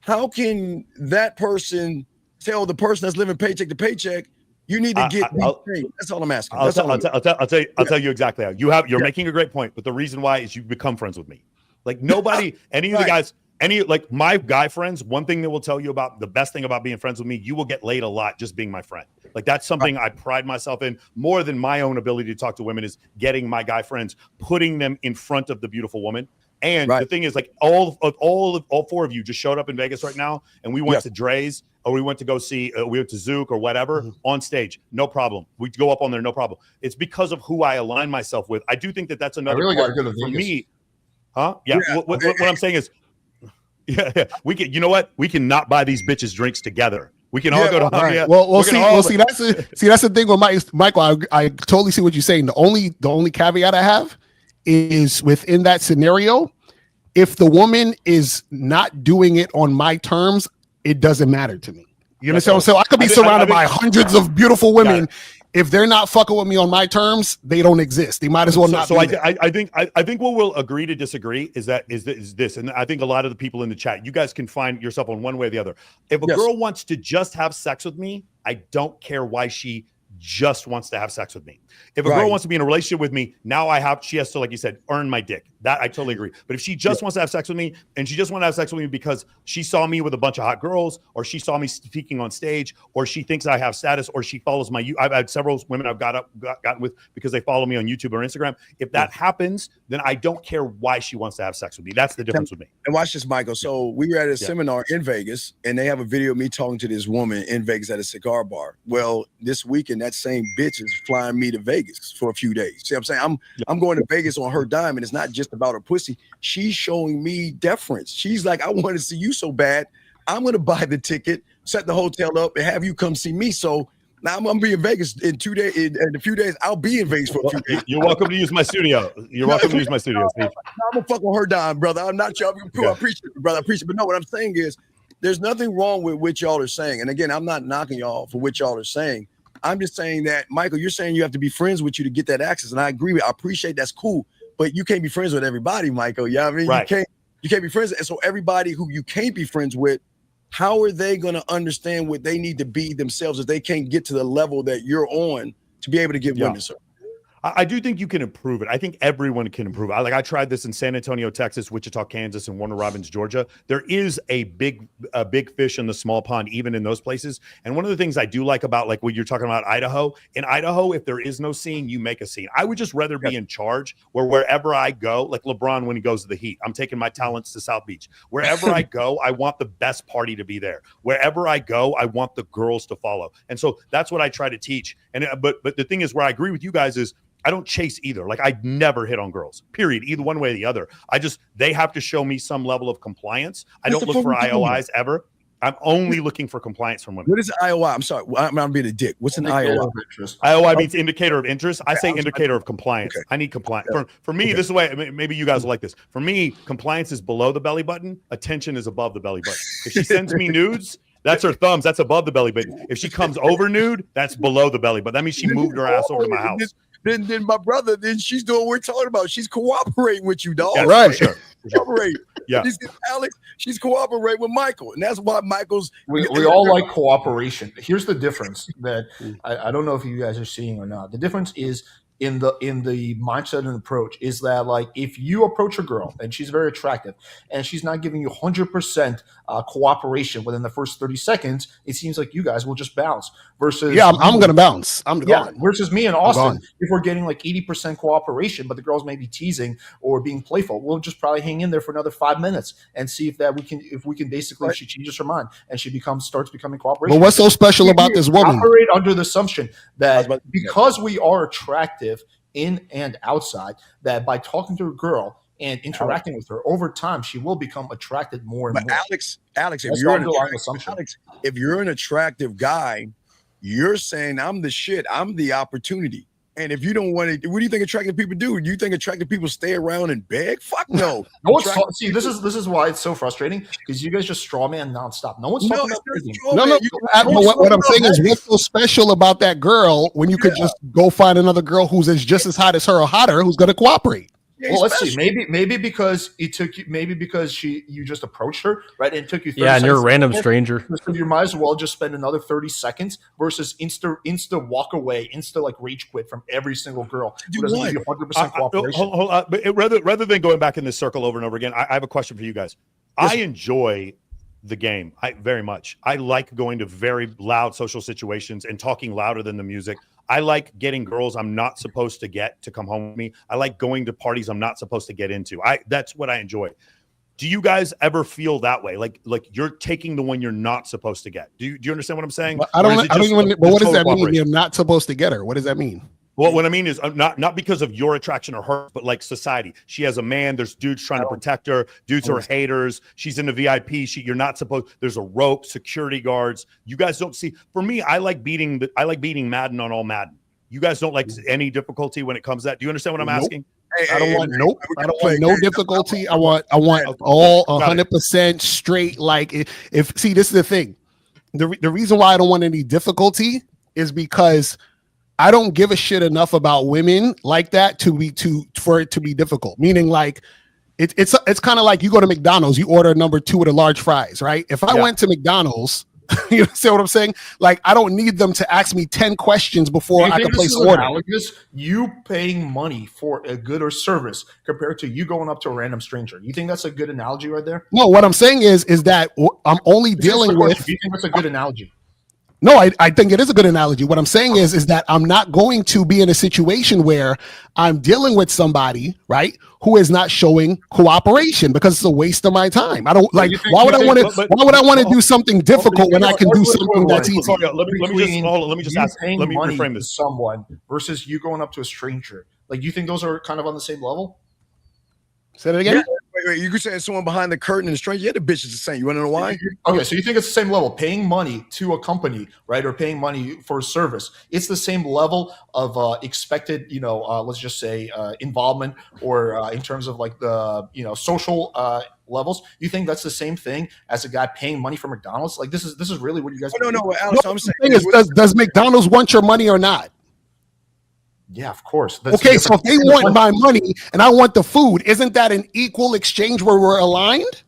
how can that person tell the person that's living paycheck to paycheck, you need to get these things? That's all I'm asking. I'll tell you exactly how you're making a great point, but the reason why is you become friends with me. Like nobody, any of the guys. Like my guy friends, one thing that will tell you about the best thing about being friends with me, you will get laid a lot just being my friend. Like that's something I pride myself in more than my own ability to talk to women is getting my guy friends, putting them in front of the beautiful woman. And the thing is, like all four of you just showed up in Vegas right now, and we went to Dre's or we went to go see, we went to Zook or whatever on stage. No problem. We go up on there, no problem. It's because of who I align myself with. I do think that that's another part for me. Huh? Yeah. What I'm saying is, we can. You know what? We can not buy these bitches drinks together. We can all go to Hungary. Well, see, that's the thing with Michael. I totally see what you're saying. The only caveat I have is within that scenario, if the woman is not doing it on my terms, it doesn't matter to me. You understand? So I could be surrounded by hundreds of beautiful women. If they're not fucking with me on my terms, they don't exist. They might as well not. So I think what we'll agree to disagree is this, and I think a lot of the people in the chat, you guys can find yourself on one way or the other. If a girl wants to just have sex with me, I don't care why she just wants to have sex with me. If a girl wants to be in a relationship with me, she has to, like you said, earn my dick. That I totally agree. But if she just wants to have sex with me, and she just wants to have sex with me because she saw me with a bunch of hot girls, or she saw me speaking on stage, or she thinks I have status, or she follows I've had several women I've gotten with because they follow me on YouTube or Instagram. If that happens, then I don't care why she wants to have sex with me. That's the difference with me. And watch this, Michael. So we were at a seminar in Vegas, and they have a video of me talking to this woman in Vegas at a cigar bar. Well, this weekend, that same bitch is flying me to Vegas for a few days. See what I'm saying? I'm going to Vegas on her dime, and it's not just about her pussy. She's showing me deference. She's like, I want to see you so bad. I'm going to buy the ticket, set the hotel up, and have you come see me. So now I'm going to be in Vegas in 2 days. In a few days, I'll be in Vegas for a few days. You're welcome to use my studio. You're welcome to use my studio, Steve. I'm going to fuck on her dime, brother. I'm not sure. I appreciate it, brother. I appreciate it. But no, what I'm saying is there's nothing wrong with what y'all are saying. And again, I'm not knocking y'all for what y'all are saying. I'm just saying that, Michael, you're saying you have to be friends with you to get that access. And I agree with you. I appreciate that's cool. But you can't be friends with everybody, Michael. You know what I mean? Right. You can't be friends. And so everybody who you can't be friends with, how are they going to understand what they need to be themselves if they can't get to the level that you're on to be able to give women service? I do think you can improve it. I think everyone can improve it. I tried this in San Antonio, Texas, Wichita, Kansas, and Warner Robins, Georgia. There is a big fish in the small pond, even in those places. And one of the things I do like about like what you're talking about Idaho, in Idaho, if there is no scene, you make a scene. I would just rather be in charge wherever I go, like LeBron when he goes to the Heat, I'm taking my talents to South Beach. Wherever I go, I want the best party to be there. Wherever I go, I want the girls to follow. And so that's what I try to teach. And but the thing is where I agree with you guys is I don't chase either. Like I never hit on girls, period. Either one way or the other. They have to show me some level of compliance. I don't look for IOIs ever. I'm only looking for compliance from women. What is IOI? I'm sorry. I'm being a dick. What's an IOI? IOI means indicator of interest. I say indicator of compliance. I need compliance. For me, this is the way, maybe you guys will like this. For me, compliance is below the belly button. Attention is above the belly button. If she sends me nudes, that's her thumbs. That's above the belly button. If she comes over nude, that's below the belly button. That means she moved her ass over to my house. Then my brother, then she's doing what we're talking about. She's cooperating with you, dog. Yes, right. For sure. Cooperating. Yeah. Alex, she's cooperating with Michael. And that's why Michael's. We all like cooperation. Here's the difference that I don't know if you guys are seeing or not. The difference is in the mindset and approach is that, like, if you approach a girl and she's very attractive and she's not giving you 100% cooperation within the first 30 seconds, it seems like you guys will just bounce. Versus, I'm gonna bounce. I'm gone. Versus me and Austin, gone. if we're getting like 80% cooperation, but the girls may be teasing or being playful, we'll just probably hang in there for another 5 minutes and see if we can basically, if she changes her mind and she starts becoming cooperation. But what's so special about this woman? Operate under the assumption that because we are attractive in and outside, that by talking to a girl and interacting with her over time, she will become attracted more and more. Alex, if you're an attractive guy, you're saying I'm the shit, I'm the opportunity. And if you don't want to, what do you think attractive people do? Do you think attractive people stay around and beg? Fuck no. See, this is why it's so frustrating, because you guys just straw man nonstop. No one's talking about begging. What I'm saying is, what's so special about that girl when you could just go find another girl who's just as hot as her or hotter, who's going to cooperate? Well, let's see. Maybe because it took you. Maybe because you just approached her, right? And it took you. 30 and you're a random seconds. stranger. So you might as well just spend another 30 seconds versus insta walk away, insta like rage quit from every single girl who doesn't give you 100% cooperation. But rather than going back in this circle over and over again, I have a question for you guys. Yes. I enjoy the game. Very much. I like going to very loud social situations and talking louder than the music. I like getting girls I'm not supposed to get to come home with me. I like going to parties I'm not supposed to get into. That's what I enjoy. Do you guys ever feel that way? Like you're taking the one you're not supposed to get? Do you understand what I'm saying? But what does that mean? You're not supposed to get her. What does that mean? Well, what I mean is not because of your attraction or her, but like society. She has a man. There's dudes trying to protect her. Dudes are haters. She's in the VIP. You're not supposed. There's a rope, security guards. You guys don't see. For me, I like beating Madden on all Madden. You guys don't like any difficulty when it comes to that. Do you understand what I'm asking? I don't want no difficulty. I want all 100% straight. Like if see, this is the thing. The reason why I don't want any difficulty is because I don't give a shit enough about women like that for it to be difficult. Meaning, like, it's kind of like you go to McDonald's, you order number 2 with a large fries, right? If I went to McDonald's, you see what I'm saying? Like, I don't need them to ask me 10 questions before I can place an order. You paying money for a good or service compared to you going up to a random stranger. You think that's a good analogy right there? No, what I'm saying is that I'm only dealing with. Do you think that's a good analogy? No, I think it is a good analogy. What I'm saying is that I'm not going to be in a situation where I'm dealing with somebody, right, who is not showing cooperation, because it's a waste of my time. I don't like. Why would I want to do something difficult when I can do something that's easy? Let me just ask. Let me reframe this. Someone versus you going up to a stranger. Like, you think those are kind of on the same level? Say that again. Yeah. Wait, you could say someone behind the curtain and the stranger. Yeah, the bitch is the same. You want to know why? Okay, so you think it's the same level, paying money to a company, right, or paying money for a service. It's the same level of expected, let's just say involvement, or in terms of like the social levels. You think that's the same thing as a guy paying money for McDonald's? Like, this is really what you guys? No, Alex. I'm saying does McDonald's want your money or not? Yeah, of course. Okay, so if they want my money and I want the food, isn't that an equal exchange where we're aligned?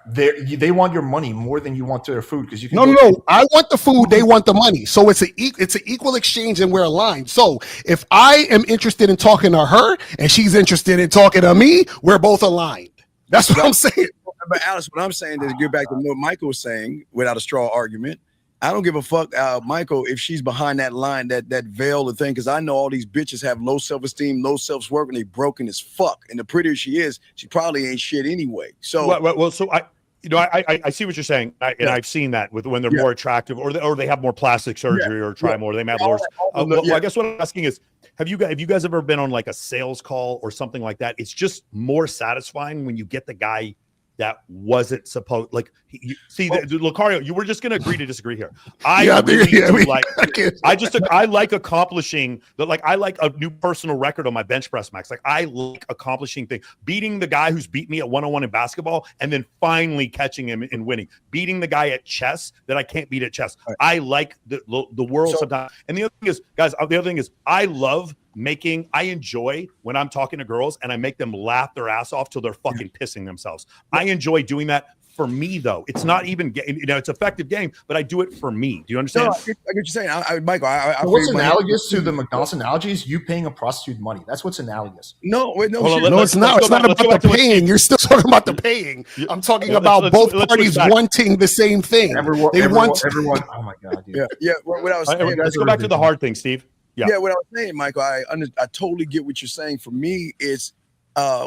They want your money more than you want their food, because you can. No. I want the food. They want the money. So it's an equal exchange, and we're aligned. So if I am interested in talking to her and she's interested in talking to me, we're both aligned. That's what I'm saying. But Alice, what I'm saying is, get back to what Michael was saying without a straw argument. I don't give a fuck, Michael, if she's behind that line, that veil of thing, because I know all these bitches have low self-esteem, low self-worth, and they broken as fuck. And the prettier she is, she probably ain't shit anyway. So, I see what you're saying, and I've seen that with when they're more attractive, or they have more plastic surgery, or try more. They may have more. I guess what I'm asking is, have you guys ever been on like a sales call or something like that? It's just more satisfying when you get the guy that wasn't supposed, like, Locario, you were just going to agree to disagree here. I like accomplishing that. Like, I like a new personal record on my bench press max. Like, I like accomplishing things, beating the guy who's beat me at 1-on-1 in basketball, and then finally catching him and winning, beating the guy at chess that I can't beat at chess. Right. I like the world sometimes. And the other thing is, guys, I enjoy when I'm talking to girls and I make them laugh their ass off till they're fucking pissing themselves. I enjoy doing that for me, though. It's not even it's effective game, but I do it for me. Do you understand? No, I get what you're saying. Michael, what's analogous to the McDonald's analogy is you paying a prostitute money. That's what's analogous. No, it's not. It's not about the paying. You're still talking about the paying. I'm talking about both parties wanting the same thing. Everyone. Oh my god, dude. Yeah. What I was saying. Let's go back to the hard thing, Steve. Yeah. What I was saying, Michael, I totally get what you're saying. For me, it's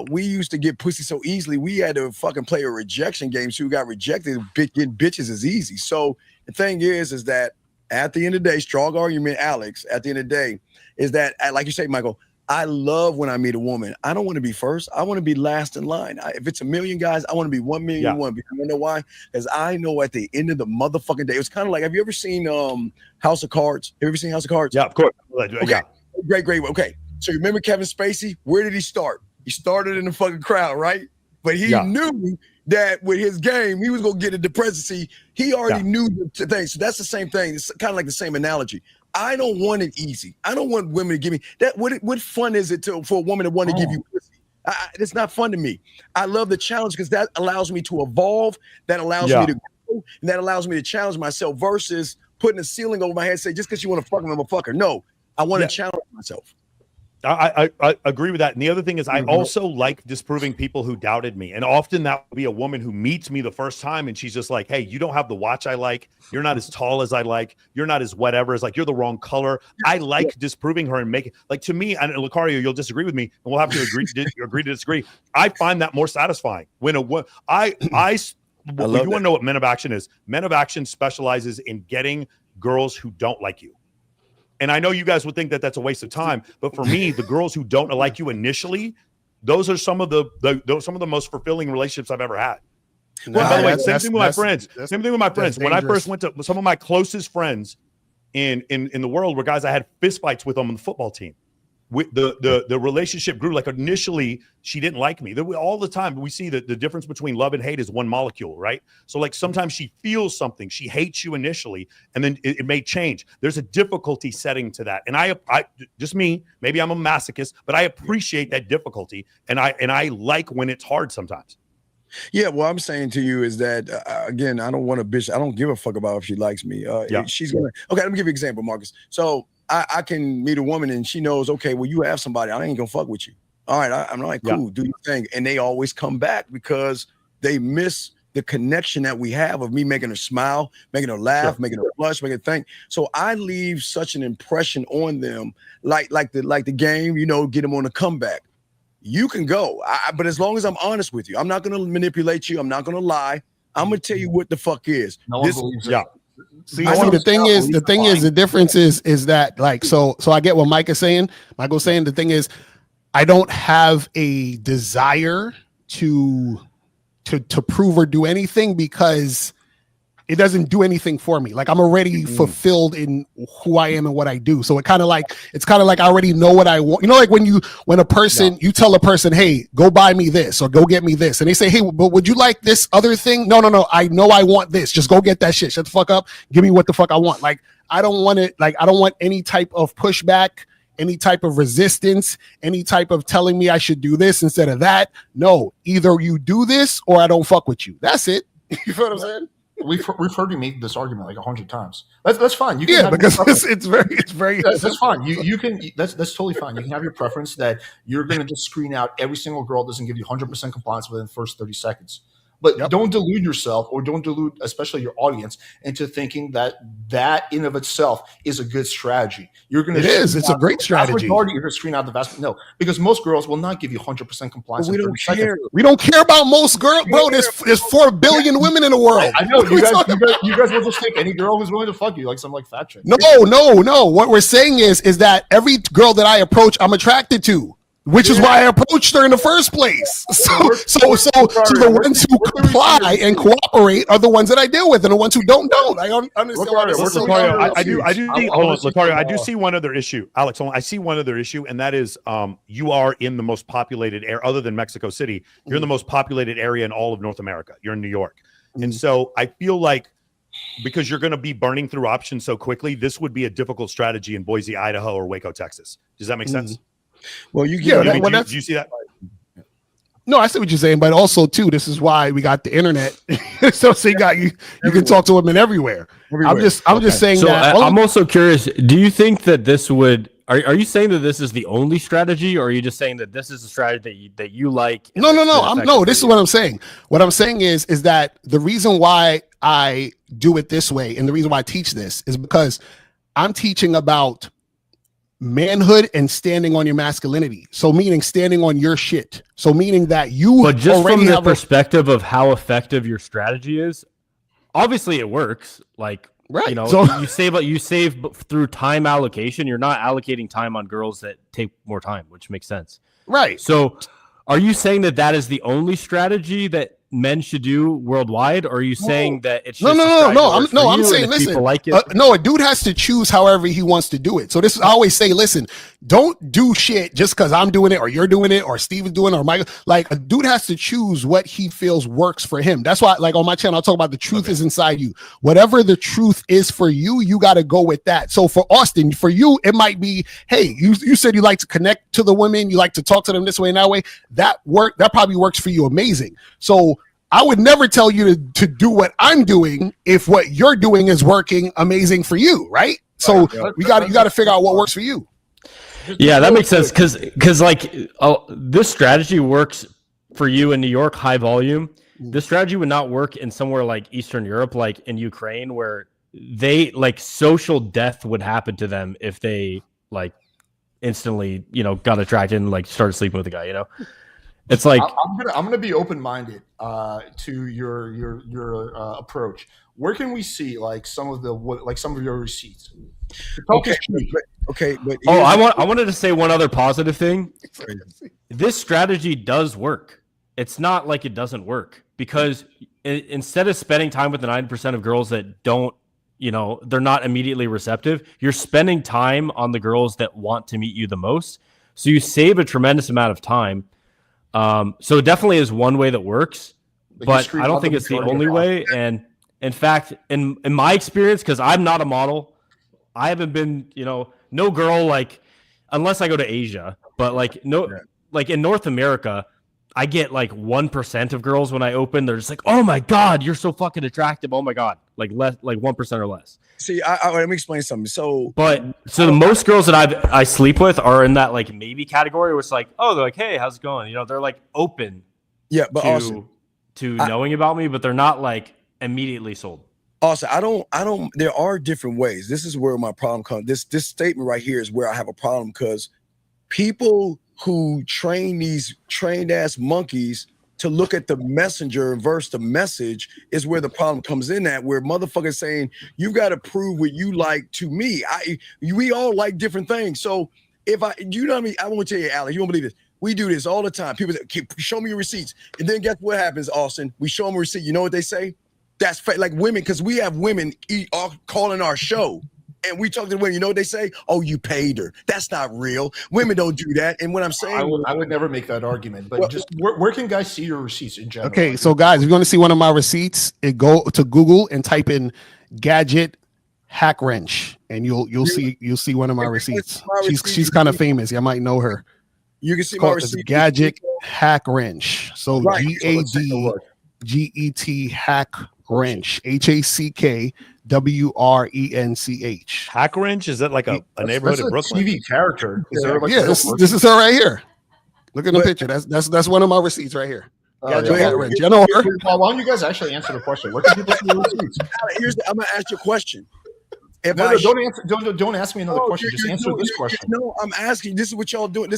we used to get pussy so easily. We had to fucking play a rejection game. So we got rejected. Getting bitches is easy. So the thing is that at the end of the day, strong argument, Alex, at the end of the day, is that, like you say, Michael, I love when I meet a woman. I don't want to be first. I want to be last in line. If it's 1 million guys, I want to be 1 million one. Because you know why? Because I know at the end of the motherfucking day, it's kind of like, have you ever seen House of Cards? Have you ever seen House of Cards? Yeah, of course. Okay. Yeah. Great. Okay. So you remember Kevin Spacey? Where did he start? He started in the fucking crowd, right? But he knew that with his game, he was going to get into the presidency. He already knew the thing. So that's the same thing. It's kind of like the same analogy. I don't want it easy. I don't want women to give me that. What fun is it for a woman to want to give you pussy? It's not fun to me. I love the challenge because that allows me to evolve. That allows me to grow, and that allows me to challenge myself versus putting a ceiling over my head and say, just because you want to fuck him, I'm a fucker. No, I want to challenge myself. I agree with that. And the other thing is I also like disproving people who doubted me. And often that will be a woman who meets me the first time and she's just like, hey, you don't have the watch I like. You're not as tall as I like. You're not as whatever. It's like, you're the wrong color. I like disproving her and making, like, to me, and Locario, you'll disagree with me and we'll have to agree to disagree. I find that more satisfying when you want to know what Men of Action is. Men of Action specializes in getting girls who don't like you. And I know you guys would think that that's a waste of time, but for me, the girls who don't like you initially, those are some of the most fulfilling relationships I've ever had. Well, by the way, same thing with my friends. Same thing with my friends. When I first went to some of my closest friends in the world were guys I had fist fights with on the football team. The relationship grew. Like initially, she didn't like me. All the time, we see that the difference between love and hate is one molecule, right? So like sometimes she feels something, she hates you initially, and then it may change. There's a difficulty setting to that, and I just me, maybe I'm a masochist, but I appreciate that difficulty, and I like when it's hard sometimes. Yeah, what I'm saying to you is that again, I don't want a bitch. I don't give a fuck about if she likes me. She's gonna. Okay, let me give you an example, Marcus. So I can meet a woman and she knows, okay, well, you have somebody. I ain't gonna fuck with you. All right, I'm like, cool, do your thing. And they always come back because they miss the connection that we have of me making her smile, making her laugh, making her blush, making her think. So I leave such an impression on them, like the game, get them on a comeback. You can go, but as long as I'm honest with you, I'm not gonna manipulate you. I'm not gonna lie. I'm gonna tell you what the fuck is. No one believes it. See, the difference is that, like, so I get what Mike is saying. Michael's saying the thing is, I don't have a desire to prove or do anything because it doesn't do anything for me. Like I'm already fulfilled in who I am and what I do. So it's kind of like I already know what I want. Like when you tell a person, hey, go buy me this or go get me this. And they say, hey, but would you like this other thing? No. I know I want this. Just go get that shit. Shut the fuck up. Give me what the fuck I want. Like, I don't want it. Like, I don't want any type of pushback, any type of resistance, any type of telling me I should do this instead of that. No, either you do this or I don't fuck with you. That's it. You know what I'm saying? We've heard you make this argument like 100 times. That's fine. You can because it's very. That's fine. You can. That's totally fine. You can have your preference that you're going to just screen out every single girl that doesn't give you 100% compliance within the first 30 seconds. But don't delude yourself, or don't delude, especially your audience, into thinking that in of itself is a good strategy. You're going to. It's a great strategy. You're going to screen out the vast. No, because most girls will not give you 100% compliance. We don't care. We don't care about most girls, bro. There's 4 billion women in the world. I know you guys will just take any girl who's willing to fuck you, like some fat chick. No. What we're saying is that every girl that I approach, I'm attracted to. Which is why I approached her in the first place. So the ones who comply and cooperate are the ones that I deal with, and the ones who don't. I understand. Locario, I do see one other issue, Alex. I see one other issue, and that is, you are in the most populated area, other than Mexico City. You're in the most populated area in all of North America. You're in New York, and so I feel like because you're going to be burning through options so quickly, this would be a difficult strategy in Boise, Idaho, or Waco, Texas. Does that make sense? Well, do you see that? No, I see what you're saying, but also too, this is why we got the internet. so you can talk to women everywhere. I'm just saying so that. I'm also curious. Do you think that this would? Are you saying that this is the only strategy, or are you just saying that this is a strategy that you like? No. This is what I'm saying. What I'm saying is that the reason why I do it this way, and the reason why I teach this, is because I'm teaching about manhood and standing on your masculinity. So meaning standing on your shit. So meaning that you. But just from the perspective of how effective your strategy is, obviously it works. Like, right. You know, so, you save through time allocation. You're not allocating time on girls that take more time, which makes sense. Right. So are you saying that is the only strategy that men should do worldwide, or are you saying that it's just I'm saying listen, like it? No, a dude has to choose however he wants to do it. So this is, I always say, listen, don't do shit just because I'm doing it or you're doing it or Steve is doing it or Michael. Like, a dude has to choose what he feels works for him. That's why, like, on my channel I talk about the truth is inside you. Whatever the truth is for you, you got to go with that. So for Austin, for you, it might be, hey, you said you like to connect to the women, you like to talk to them this way and that way. That probably works for you amazing. So I would never tell you to do what I'm doing if what you're doing is working amazing for you, right? So you got to figure out what works for you. Yeah, that makes sense because like this strategy works for you in New York, high volume. This strategy would not work in somewhere like Eastern Europe, like in Ukraine, where they like social death would happen to them if they like instantly, got attracted and like started sleeping with a guy, It's like I'm gonna be open-minded to your approach. Where can we see like some of your receipts? Okay. I wanted to say one other positive thing. This strategy does work. It's not like it doesn't work, because instead of spending time with the 9% of girls that don't, they're not immediately receptive, you're spending time on the girls that want to meet you the most. So you save a tremendous amount of time. So it definitely is one way that works, but I don't think it's the only way. And in fact, in my experience, because I'm not a model, I haven't been, no girl, like, unless I go to Asia, but like, like in North America, I get like 1% of girls when I open, they're just like, oh my God, you're so fucking attractive. Oh my God. Like less, like 1% or less. See, let me explain something. So the most girls that I sleep with are in that like maybe category where it's like, oh, they're like, hey, how's it going? They're like open to knowing about me, but they're not like immediately sold. Also, I don't, there are different ways. This is where my problem comes. This statement right here is where I have a problem, because people who train these trained ass monkeys to look at the messenger versus the message is where the problem comes in at, where motherfuckers saying, you got to prove what you like to me. We all like different things. So if I won't tell you, Alex, you won't believe this. We do this all the time. People say, show me your receipts. And then guess what happens, Austin? We show them a receipt. You know what they say? That's like women, because we have women calling our show. And we talk to the women, you know what they say? Oh, you paid her. That's not real. Women don't do that. And what I'm saying, I would never make that argument. But just where can guys see your receipts in general? Okay, so guys, if you want to see one of my receipts, go to Google and type in gadget hack wrench, and you'll see one of my receipts. She's kind of famous. I might know her. You can see my receipt. Gadget hack wrench. So right. GADGET hack wrench. HACKWRENCH. Hack wrench? Is that like a neighborhood in Brooklyn? TV character. Is there like this is her right here. Look at the picture. That's one of my receipts right here. Hack wrench. You know her. Why don't you guys actually answer the question? Where can people see your receipts? I'm gonna ask you a question. Don't ask me another question. Just answer this question. No, I'm asking. This is what y'all doing.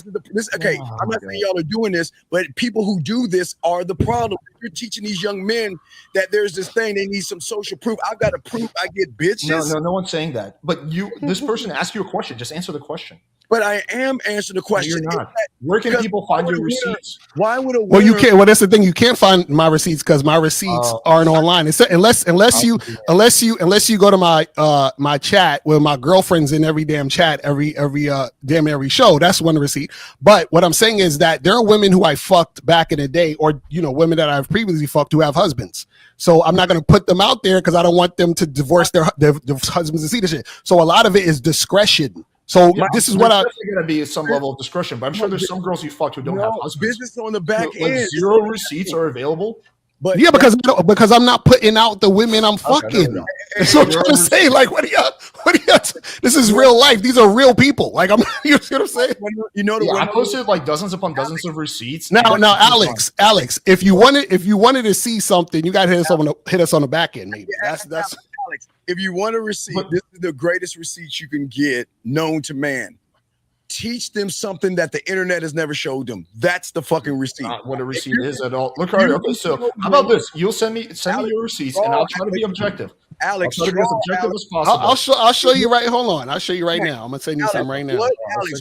Okay. I'm not saying y'all are doing this, but people who do this are the problem. You're teaching these young men that there's this thing, they need some social proof. I've got to prove I get bitches. No one's saying that. But this person asked you a question. Just answer the question. But I am answering the question. No, you're not. Where can people find your receipts? Why would a winner? Well, you can't. Well, that's the thing. You can't find my receipts because my receipts aren't online. Unless you go to my chat where my girlfriend's in every damn chat, every show. That's one receipt. But what I'm saying is that there are women who I fucked back in the day, or women that I've previously fucked who have husbands. So I'm not going to put them out there because I don't want them to divorce their husbands and see this shit. So a lot of it is discretion. So this is what going to be some level of discretion, but I'm sure there's some girls you fucked who don't have husbands. Business on the back like end. 0 receipts are available. But yeah, because I'm not putting out the women I'm fucking. That's what I'm trying to say. Like, what are you? This is real life. These are real people. Like, you see what I'm saying? You know, I posted like dozens upon dozens of receipts. Now, Alex, if you wanted to see something, you got to hit us on the back end. Maybe that's. Alex, if you want a receipt, this is the greatest receipt you can get known to man. Teach them something that the internet has never showed them. That's the fucking receipt. Not what a receipt is at all. Look, okay, so how about this? You'll send me your receipts, and I'll try to be objective. Alex, I'll try to be as objective as possible. I'll show you right. Hold on, I'll show you right now. I'm gonna send you something right now.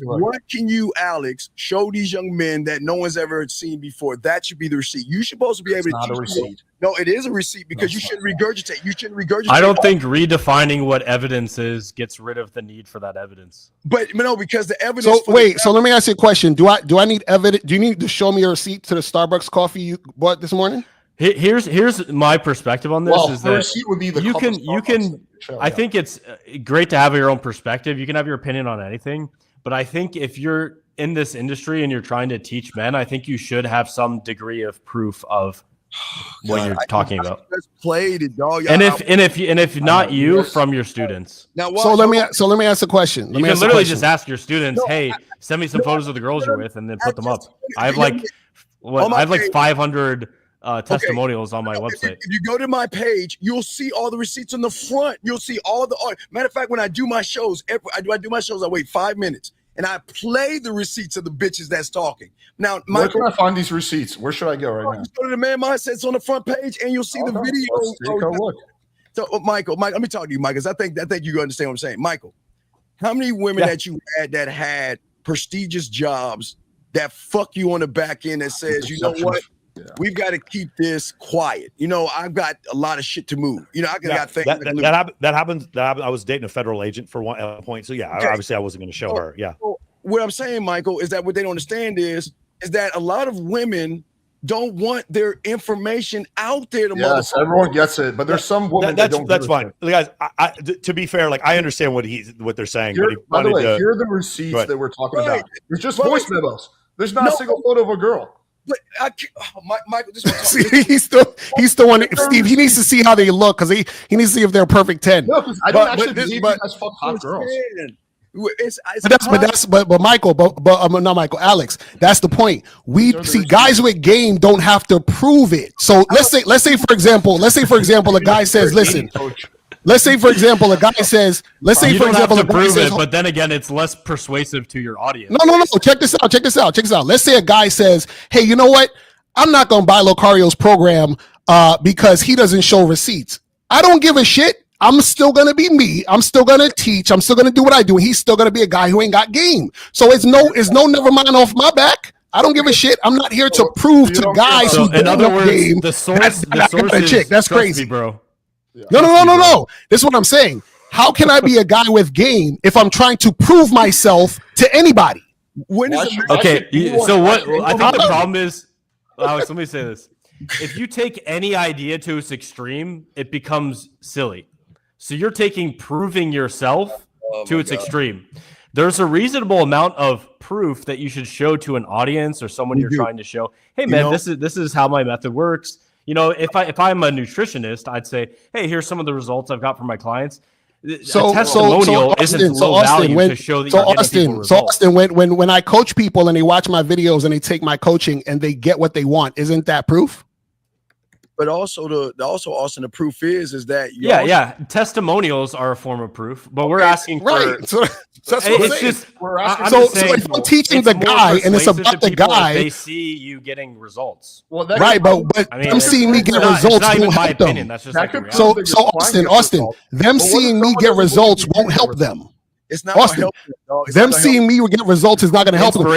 What can you, Alex, show these young men that no one's ever seen before? That should be the receipt. You're supposed to be able to teach. Not a receipt. No, it is a receipt because you shouldn't regurgitate. You shouldn't regurgitate. I don't think redefining what evidence is gets rid of the need for that evidence. But no, because the evidence. So wait, so let me ask you a question. Do I need evidence? Do you need to show me a receipt to the Starbucks coffee you bought this morning? Here's my perspective on this. Well, is that receipt would be the you can. I think it's great to have your own perspective. You can have your opinion on anything, but I think if you're in this industry and you're trying to teach men, I think you should have some degree of proof of what you're talking about. Played it, dog. And if not you, from your students. Now, so let me ask a question. You can literally just ask your students, "Hey, send me some photos of the girls you're with," and then put them up. I have like 500 testimonials on my website. If you go to my page, you'll see all the receipts on the front. You'll see all the art. Matter of fact, when I do my shows, I wait 5 minutes. And I play the receipts of the bitches that's talking. Now, where can I find these receipts? Where should I go right now? Just go to the Man Mindsets on the front page, and you'll see the video. So, Michael, let me talk to you, Michael, because I think you understand what I'm saying. Michael, how many women that you had that had prestigious jobs that fuck you on the back end that says, you know what? Yeah. We've got to keep this quiet. You know, I've got a lot of shit to move. You know, I got things that happened. I was dating a federal agent for one point. So yeah, obviously I wasn't going to show her. Yeah. So what I'm saying, Michael, is that what they don't understand is that a lot of women don't want their information out there. Yes, everyone gets it, but there's some women that don't. That's fine, guys. To be fair, like I understand what they're saying. By the way, here are the receipts that we're talking about. There's just voice memos. There's not a single photo of a girl. But Michael, he's still want Steve. He needs to see how they look because he needs to see if they're a perfect 10. No, because I don't actually believe you guys fuck hot girls. But Michael, not Michael, Alex. That's the point. We see guys with game don't have to prove it. So let's say for example, a guy says, "Listen." Let's say, for example, a guy says, but then again, it's less persuasive to your audience. No. Check this out. Let's say a guy says, hey, you know what? I'm not going to buy Locario's program because he doesn't show receipts. I don't give a shit. I'm still going to be me. I'm still going to teach. I'm still going to do what I do. And he's still going to be a guy who ain't got game. So it's no never mind off my back. I don't give a shit. I'm not here to prove to guys who don't have game. The source that's crazy, bro. Yeah. No. This is what I'm saying. How can I be a guy with game if I'm trying to prove myself to anybody? So what I think the problem is, Alex, let me say this. If you take any idea to its extreme, it becomes silly. So you're taking proving yourself to its extreme. There's a reasonable amount of proof that you should show to an audience or someone you're trying to show, hey man, this is how my method works. You know, if I'm a nutritionist, I'd say, hey, here's some of the results I've got from my clients. So testimonial isn't low value to show that you're getting people results. So Austin, when I coach people and they watch my videos and they take my coaching and they get what they want, isn't that proof? But also Austin, the proof is that testimonials are a form of proof, but we're asking for So that's what I'm saying. Just so if I'm teaching the guy and it's about the guy, they see you getting results. Well, but I mean, them seeing me get results won't help them. That's just like so Austin, them seeing me get results won't help them. It's not Austin. Them seeing me get results is not going to help them.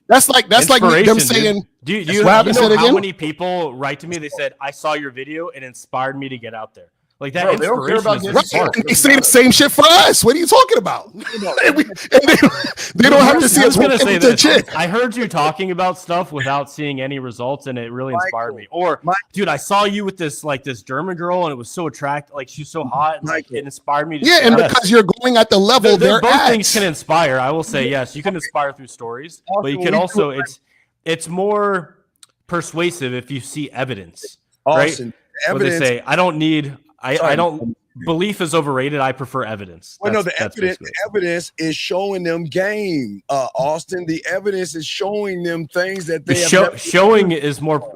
That's like them saying. Do you know how many people write to me? They said, "I saw your video, it inspired me to get out there." Like that Bro, they don't care inspiration about is getting hard. They say the same shit for us. What are you talking about? And they don't have to see us gonna say with the this. chick. I heard you talking about stuff without seeing any results, and it really inspired me. Or, dude, I saw you with this German girl, and it was so attractive. Like she's so hot, and like it inspired me. Yeah, and because you're going at the level they're both at. things can inspire. I will say yes. You can inspire through stories, but you can also it's more persuasive if you see evidence. Austin, right? What they say, I don't need. I don't. Belief is overrated. I prefer evidence. Well, no, the evidence is showing them game, Austin. The evidence is showing them things that they showing is more.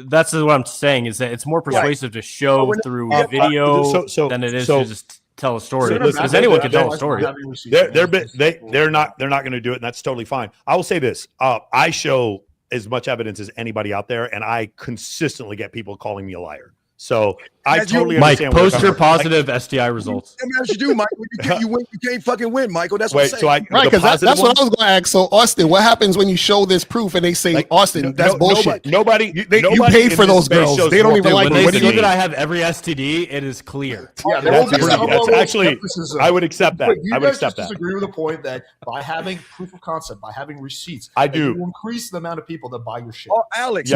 That's what I'm saying is that it's more persuasive to show through video than it is to just tell a story. Because anyone can tell a story. They're not going to do it, and that's totally fine. I will say this: I show as much evidence as anybody out there, and I consistently get people calling me a liar. So I totally understand. Mike, post your positive STI results. That's what you do, Michael. You win, you can't fucking win, Michael. That's what I'm saying. Right, because that's what I was going to ask. So, Austin, what happens when you show this proof and they say, Austin, that's bullshit? Nobody you paid for those girls. They don't even like me. When they see that I have every STD, it is clear. Yeah, that's actually, I would accept that. I would accept that. Disagree with the point that by having proof of concept, by having receipts, I do you increase the amount of people that buy your shit. Oh, Alex,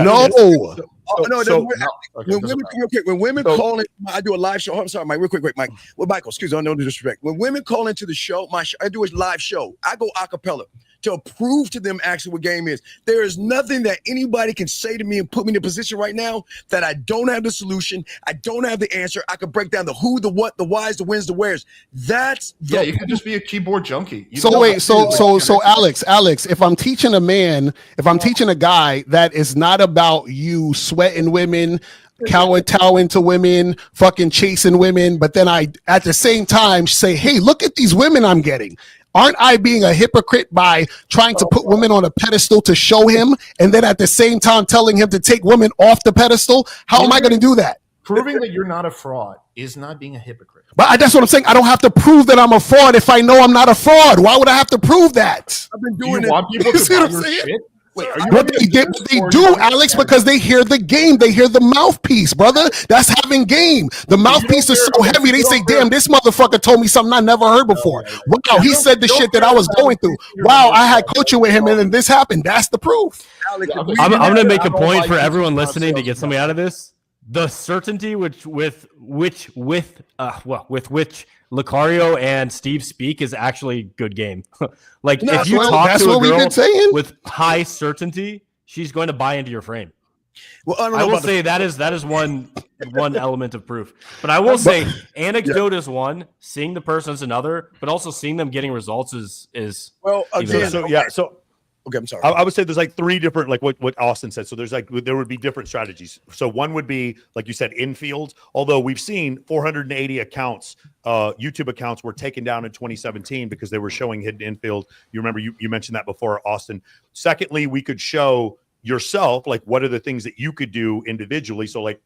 when women call in, I do a live show. I'm sorry, Mike, real quick, Mike. Well, Michael, excuse me, no disrespect. When women call into the show, I do a live show. I go a cappella to prove to them actually what game is. There is nothing that anybody can say to me and put me in a position right now that I don't have the solution. I don't have the answer. I could break down the who, the what, the whys, the wins, the wheres. That's you can just be a keyboard junkie. So Alex, if I'm teaching a man, if I'm teaching a guy that is not about you sweating women, kowtowing to women, fucking chasing women, but then I at the same time say, hey, look at these women I'm getting. Aren't I being a hypocrite by trying to put women on a pedestal to show him, and then at the same time telling him to take women off the pedestal? How am I going to do that? Proving that you're not a fraud is not being a hypocrite. But that's what I'm saying. I don't have to prove that I'm a fraud if I know I'm not a fraud. Why would I have to prove that? I've been doing it. Want people to buy your shit? What they do, Alex, because they hear the game. They hear the mouthpiece, brother. That's having game. The mouthpiece is so heavy. They say, damn, this motherfucker told me something I never heard before. Wow, he said the shit that I was going through. Wow, I had coaching with him and then this happened. That's the proof. I'm going to make a point for everyone listening to get something out of this. The certainty with which Locario and Steve speak is actually good game. Like if you talk to a girl with high certainty, she's going to buy into your frame. Well, I will say that is one element of proof. But I will say anecdote is one, seeing the person is another, but also seeing them getting results is well again. So okay, I'm sorry. I would say there's like three different, like what Austin said. So there would be different strategies. So one would be, like you said, Infield. Although we've seen 480 accounts, YouTube accounts were taken down in 2017 because they were showing hidden Infield. You remember you mentioned that before, Austin. Secondly, we could show yourself, like what are the things that you could do individually. So like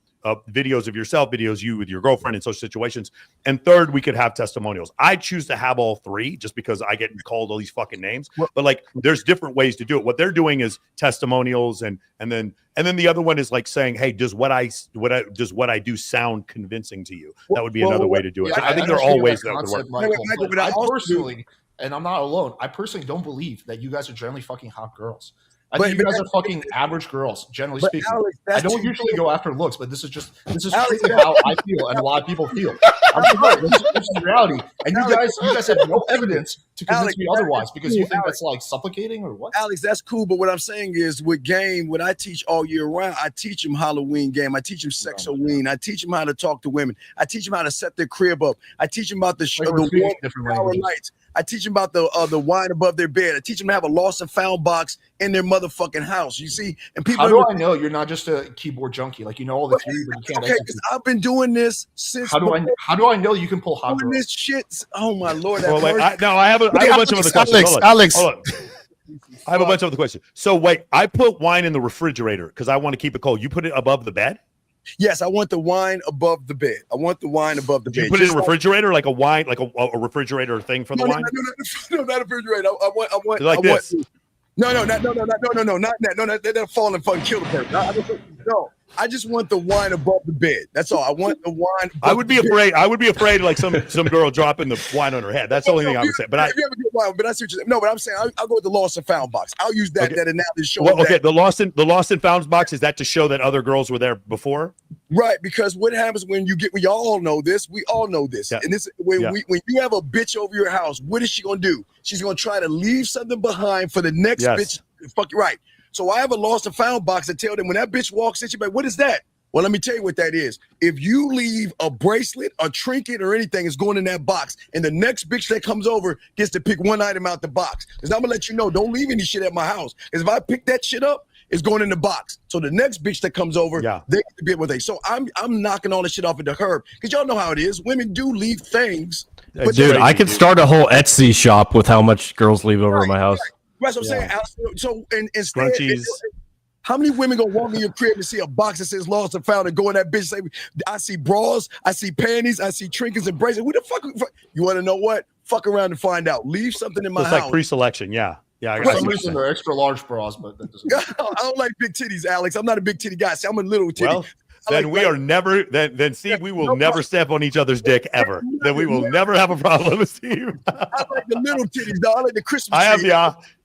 videos of yourself, videos you with your girlfriend in social situations. And third, we could have testimonials. I choose to have all three just because I get called all these fucking names. But like, there's different ways to do it. What they're doing is testimonials, and then the other one is like saying, hey, does what I do sound convincing to you? That would be another way to do it. Yeah, I think there are all ways that would work. Michael, I personally, and I'm not alone, I personally don't believe that you guys are generally fucking hot girls. I think you guys are fucking average girls, generally speaking. Alex, I don't usually go after looks, but this is truly how I feel and a lot of people feel. I'm sorry, this is reality. And you guys have no evidence to convince me otherwise because you think that's like supplicating or what? Alex, that's cool, but what I'm saying is with game, what I teach all year round, I teach them Halloween game. I teach them Sexoween. I teach them how to talk to women. I teach them how to set their crib up. I teach them about the warm lights. I teach them about the wine above their bed. I teach them to have a lost and found box in their motherfucking house. You see, and people. How do I know you're not just a keyboard junkie? Like you know all the theory, but you can't. Okay, because I've been doing this since. How do I know you can pull hot girls? This shit. Oh my lord! Well, wait, I have a bunch of other questions. Alex. Hold on. I have a bunch of other questions. So wait, I put wine in the refrigerator because I want to keep it cold. You put it above the bed? Yes, I want the wine above the bed. I want the wine above the bed. You put it in a refrigerator, like a wine, like a refrigerator thing for the wine? No, not a refrigerator. I want like this. No, not that. No, that'll fall and fucking kill the person. No. I just want the wine above the bed. That's all. I want the wine. I would be afraid. I would be afraid like some girl dropping the wine on her head. That's the only thing I would say. But I see what you're saying. No, but I'm saying I'll go with the lost and found box. I'll use that analogy to show. Well, okay, the lost and found box, is that to show that other girls were there before? Right, because what happens when we all know this. We all know this. Yeah. And this when you have a bitch over your house, what is she gonna do? She's gonna try to leave something behind for the next bitch. Fuck you right. So I have a lost and found box to tell them when that bitch walks in, she's like, what is that? Well, let me tell you what that is. If you leave a bracelet, a trinket, or anything, it's going in that box. And the next bitch that comes over gets to pick one item out the box. Because I'm going to let you know, don't leave any shit at my house. Because if I pick that shit up, it's going in the box. So the next bitch that comes over, they get to be able to. So I'm knocking all the shit off of the herb. Because y'all know how it is. Women do leave things. But dude, I could start a whole Etsy shop with how much girls leave over at my house. That's what I'm saying. So instead, how many women gonna walk in your crib and see a box that says lost and found and go in that bitch and say, I see bras, I see panties, I see trinkets and bracelets. Who the fuck? You want to know what? Fuck around and find out. Leave something in my house. It's like pre-selection. Yeah. I got some reason they're extra large bras, but that doesn't. I don't like big titties, Alex. I'm not a big titty guy. See, I'm a little titty. Well, then we are never. Then Steve, we will never step on each other's dick ever. Then we will never have a problem with Steve. I like the little titties, dog. I like the Christmas.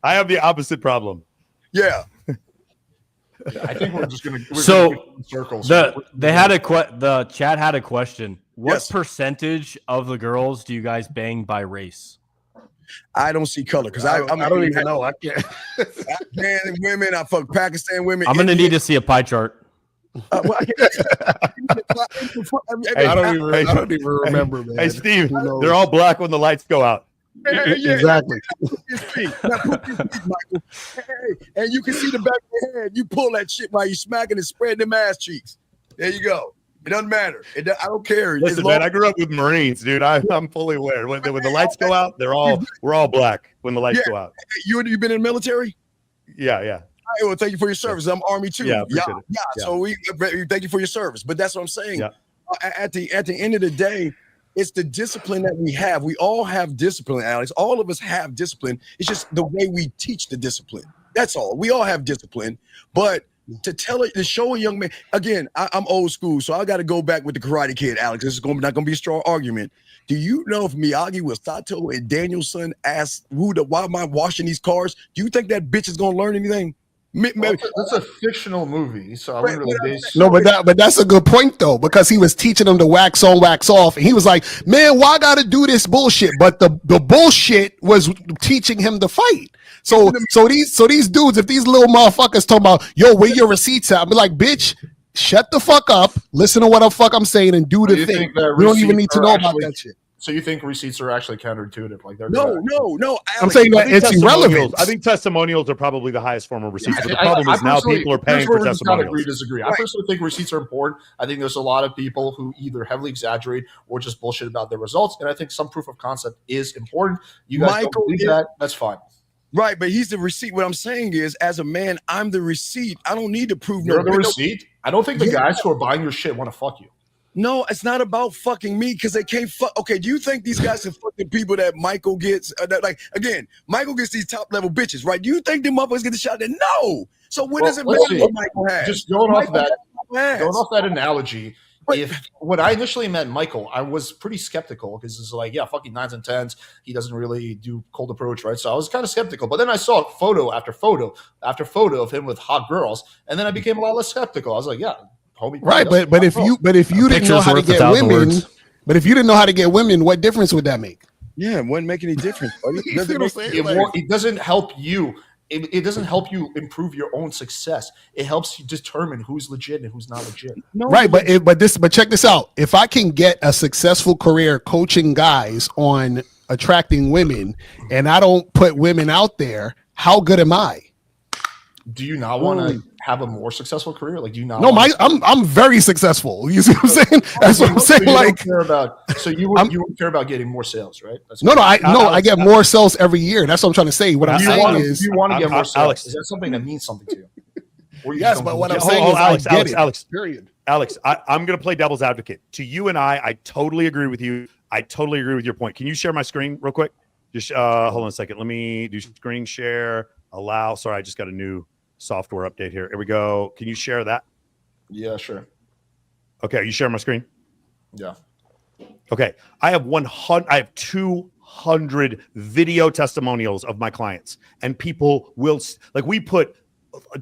I have the opposite problem. Yeah. I think we're just gonna. Circles. The chat had a question. What percentage of the girls do you guys bang by race? I don't see color because I don't even know. I can't. Afghan women. I fuck Pakistan women. I'm gonna need to see a pie chart. I don't even remember, man. Hey, Steve, they're all black when the lights go out. Exactly. And you can see the back of your head. You pull that shit while you smacking and spreading them ass cheeks. There you go. It doesn't matter. I don't care. Listen, man, I grew up with Marines, dude. I'm fully aware. When the lights go out, we're all black when the lights go out. You been in the military? Yeah. All right, well, thank you for your service. I'm Army too. Yeah. So we thank you for your service. But that's what I'm saying. Yeah. At the end of the day, it's the discipline that we have. We all have discipline, Alex. All of us have discipline. It's just the way we teach the discipline. That's all. We all have discipline, but to show a young man, again, I'm old school, so I got to go back with the Karate Kid, Alex. This is not going to be a strong argument. Do you know if Miyagi was Sato and Danielson asked why am I washing these cars? Do you think that bitch is going to learn anything? That's a fictional movie, so I wouldn't really base. No, but that's a good point though, because he was teaching them to wax on, wax off, and he was like, "Man, why I gotta do this bullshit?" But the bullshit was teaching him to fight. So these dudes, if these little motherfuckers talking about, "Yo, where your receipts at?" I'll be like, "Bitch, shut the fuck up, listen to what the fuck I'm saying, and do the thing." We don't even need to know about that shit. So you think receipts are actually counterintuitive? Like they're no. Alex, I'm saying that it's irrelevant. I think testimonials are probably the highest form of receipts. But the problem is now people are paying for testimonials. Disagree. I personally think receipts are important. I think there's a lot of people who either heavily exaggerate or just bullshit about their results. And I think some proof of concept is important. You guys don't believe that? That's fine. Right, but he's the receipt. What I'm saying is, as a man, I'm the receipt. I don't need to prove You're the receipt. I don't think the guys who are buying your shit want to fuck you. No, it's not about fucking me because they can't fuck. Okay, do you think these guys are fucking people that Michael gets? Michael gets these top level bitches, right? Do you think them motherfuckers get the shot? No. So what does it matter what Michael has? Just going off that analogy. When I initially met Michael, I was pretty skeptical because it's like, fucking 9s and 10s. He doesn't really do cold approach, right? So I was kind of skeptical. But then I saw photo after photo after photo of him with hot girls, and then I became a lot less skeptical. I was like, homie, right? But if you didn't know how to get women, if you didn't know how to get women, what difference would that make? Yeah, it wouldn't make any difference. It doesn't help you. It doesn't help you improve your own success. It helps you determine who's legit and who's not legit. Right, but check this out. If I can get a successful career coaching guys on attracting women, and I don't put women out there, how good am I? Do you not want to have a more successful career? Like, do you not? No, I'm very successful. You see what I'm saying? That's what I'm saying. You wouldn't care about getting more sales, right? I get more sales every year. That's what I'm trying to say. What I'm saying is, you want to get more sales. Alex, is that something that means something to you? Yes, but what I'm saying is, Alex. Period. Alex, I'm going to play devil's advocate. To you and I totally agree with you. I totally agree with your point. Can you share my screen real quick? Just hold on a second. Let me do screen share. Allow. Sorry, I just got a new software update here. Here we go. Can you share that? Yeah, sure. Okay, you share my screen? Yeah. Okay, I have 200 video testimonials of my clients, and people will we put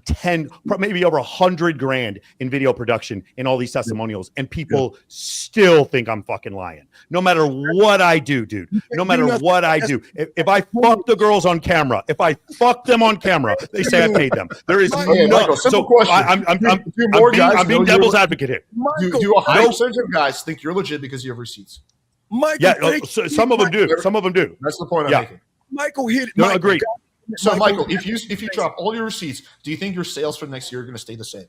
10, maybe over 100 grand in video production in all these testimonials, and people still think I'm fucking lying. No matter what I do, dude. No matter what I do. If I fuck the girls on camera, if I fuck them on camera, they say I paid them. There is Michael, simple question. I'm being devil's advocate here. Do 100% of guys think you're legit because you have receipts? Michael, some of them do. Some of them do. That's the point I'm making. Michael hit. No, agreed. So, Michael, if you drop all your receipts, do you think your sales for next year are going to stay the same?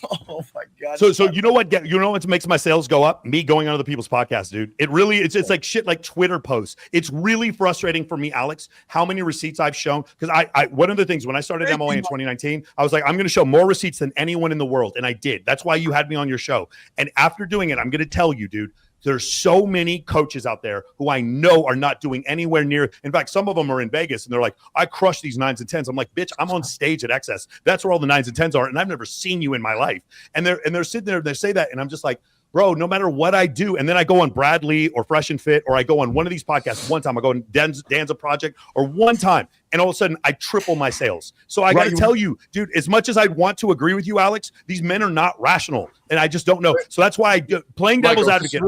Oh my god! So you know what? You know what makes my sales go up? Me going on other people's podcasts, dude. It's like shit, like Twitter posts. It's really frustrating for me, Alex, how many receipts I've shown. Because I one of the things when I started MOA in 2019, I was like, I'm going to show more receipts than anyone in the world, and I did. That's why you had me on your show. And after doing it, I'm going to tell you, dude. There's so many coaches out there who I know are not doing anywhere near. In fact, some of them are in Vegas and they're like, I crush these 9s and 10s. I'm like, bitch, I'm on stage at XS. That's where all the 9s and 10s are. And I've never seen you in my life. And they're sitting there and they say that. And I'm just like, bro, no matter what I do. And then I go on Bradley or Fresh and Fit, or I go on one of these podcasts one time. I go on Danza Project or one time. And all of a sudden I triple my sales. So I got to tell you, dude, as much as I want to agree with you, Alex, these men are not rational. And I just don't know. So that's why playing devil's advocate.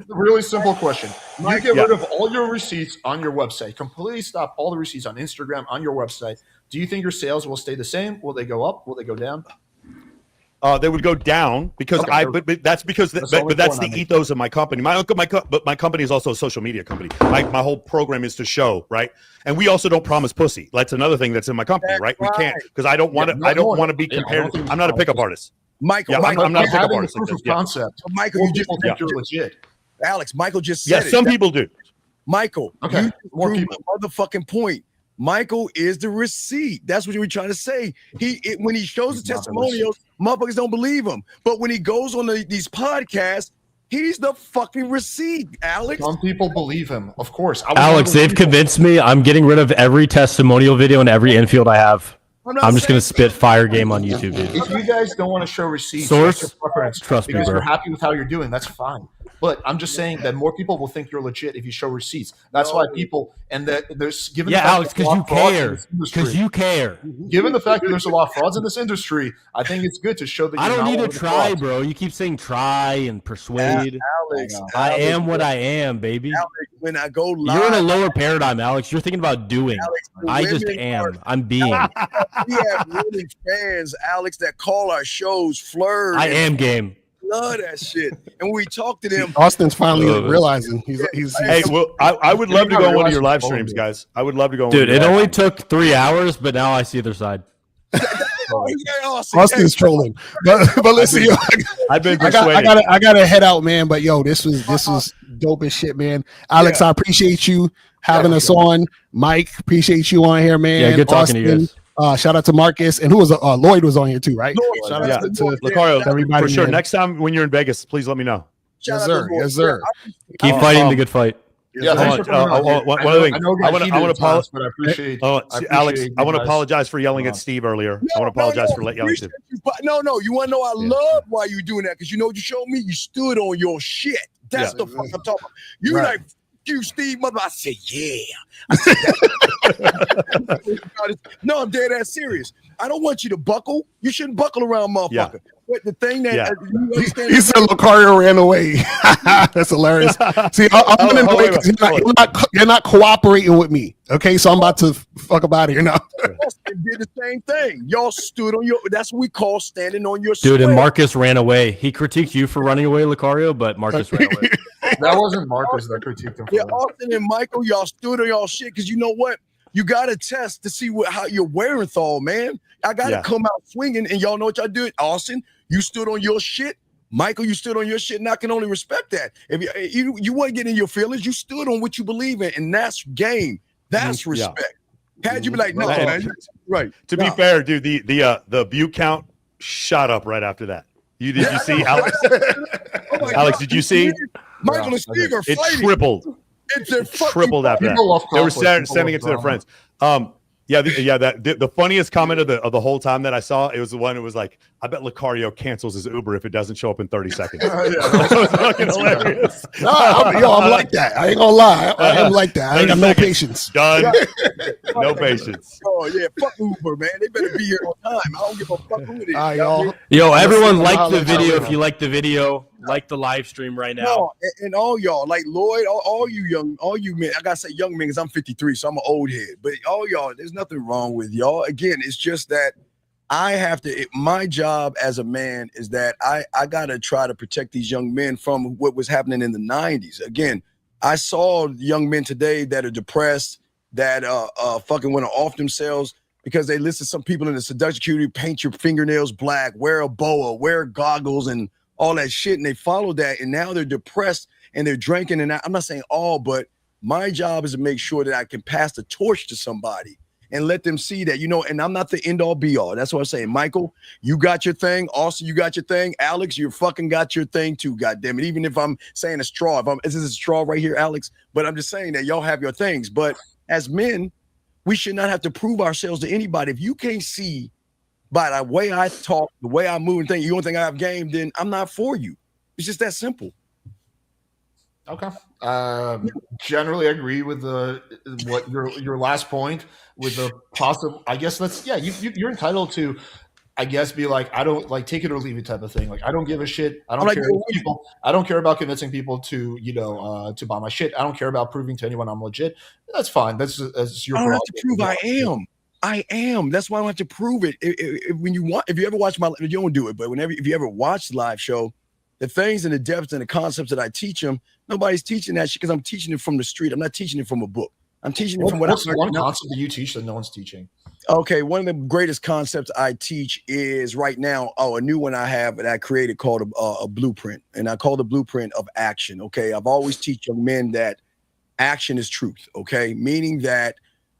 Really simple question. You get rid of all your receipts on your website, completely stop all the receipts on Instagram, on your website. Do you think your sales will stay the same? Will they go up? Will they go down? They would go down because but that's because that's the ethos of my company. But my company is also a social media company. My whole program is to show, right? And we also don't promise pussy. That's another thing that's in my company, right? We can't because I don't want to. I don't want to be compared. I'm not a pickup artist. Michael, I'm not a pickup artist. Concept. Michael, you just think you're legit. Alex, Michael just said some people do. Michael, you proved a motherfucking point. Michael is the receipt. That's what you were trying to say. When he shows the testimonials, motherfuckers don't believe him. But when he goes on these podcasts, he's the fucking receipt, Alex. Some people believe him, of course. Alex, they've convinced me. I'm getting rid of every testimonial video and every infield I have. I'm just going to spit fire game on YouTube, dude. If you guys don't want to show receipts, source, trust me, because you're happy with how you're doing, that's fine. But I'm just saying that more people will think you're legit if you show receipts. That's why people, and that there's given the fact Alex, because you care. Because you care. Given the fact that there's a lot of frauds in this industry, I think it's good to show that. I don't need to try, bro. You keep saying try and persuade. Alex, I am what I am, baby. Alex, when I go live, you're in a lower paradigm, Alex. You're thinking about doing. Alex, I just am. I'm being. We have really fans, Alex, that call our shows flirt. I am game. Love that shit. And when we talk to them, Austin's finally realizing he's hey, well, I would love to go on one of your live streams, guys. I would love to go on. Dude, it only took 3 hours, but now I see their side. Austin's trolling, but listen, yo, I've been persuaded. I gotta head out, man. But yo, this was dope as shit, man. Alex, I appreciate you having us on. Mike, appreciate you on here, man. Yeah, good talking to you guys. Shout out to Marcus, and who was Lloyd was on here too, right? Shout out to Locario, everybody for sure. Man. Next time when you're in Vegas, please let me know. Yes, sir. Yes, sir. Keep fighting the good fight. Yeah, one other thing. I want to apologize, but I appreciate. Alex, I want to apologize for yelling at Steve earlier. I want to apologize for yelling at Steve. No, you want to know? I love why you doing that because you know what you showed me. You stood on your shit. That's the fuck I'm talking about. You like. You, Steve, mother. I said, yeah. I said, no, I'm dead ass serious. I don't want you to buckle. You shouldn't buckle around, motherfucker. Yeah. But the thing that you understand, he said Locario ran away. That's hilarious. See, I'm running away because you're not cooperating with me. Okay, so I'm about to fuck up out of here now. Austin did the same thing. Y'all stood on your. That's what we call standing on your. Dude, and Marcus ran away. He critiqued you for running away, Locario, but Marcus ran away. That wasn't Marcus that critiqued him. Yeah, Austin and Michael, y'all stood on y'all shit because you know what? You got to test to see how you're wearing thall, man. I got to come out swinging, and y'all know what y'all did. Austin, you stood on your shit. Michael, you stood on your shit, and I can only respect that. If you weren't getting in your feelings, you stood on what you believe in, and that's game. That's respect. Had you be like, no, man, right? To be fair, dude, the view count shot up right after that. Did you see, Alex? Alex, did you see? Michael and Steve are fighting. It tripled. It tripled after that. They were sending it to their friends. Yeah, the funniest comment of the whole time that I saw, it was the one. It was like, I bet Locario cancels his Uber if it doesn't show up in 30 seconds. That was fucking hilarious. No, I'm like that. I ain't gonna lie. I am like that. I ain't got no patience. Done. No patience. Oh yeah, fuck Uber, man. They better be here on time. I don't give a fuck who it is. All right, y'all. Yo, everyone like the video. If you like the video, like the live stream right now. No, and all y'all, like Lloyd, all you men. I gotta say young men because I'm 53, so I'm an old head. But all y'all, there's nothing wrong with y'all. Again, it's just that I have to. My job as a man is that I gotta try to protect these young men from what was happening in the 90s. Again, I saw young men today that are depressed, that fucking want to off themselves because they listen to some people in the seduction community paint your fingernails black, wear a boa, wear goggles, and all that shit, and they follow that, and now they're depressed and they're drinking. And I'm not saying all, but my job is to make sure that I can pass the torch to somebody and let them see that, and I'm not the end all be all. That's what I'm saying. Michael, you got your thing. Austin, you got your thing. Alex, you fucking got your thing too, goddammit. Even if I'm saying a straw, this is a straw right here, Alex, but I'm just saying that y'all have your things. But as men, we should not have to prove ourselves to anybody. If you can't see by the way I talk, the way I move and think, you don't think I have game, then I'm not for you. It's just that simple. Okay. Generally agree with what your last point with the possible. I guess you're entitled to, I guess, be like, I don't like take it or leave it type of thing. Like, I don't give a shit. I don't care. I don't care about convincing people to to buy my shit. I don't care about proving to anyone I'm legit. That's fine. That's your. I don't have to prove I am. I am. That's why I don't have to prove it. If you ever watch you don't do it, but if you ever watch the live show, the things and the depths and the concepts that I teach them, nobody's teaching that shit because I'm teaching it from the street. I'm not teaching it from a book. I'm teaching it from what What's one concept that you teach that no one's teaching? Okay, one of the greatest concepts I teach is right now, a new one I have that I created called a blueprint, and I call the blueprint of action. Okay, I've always teach young men that action is truth. Okay, meaning that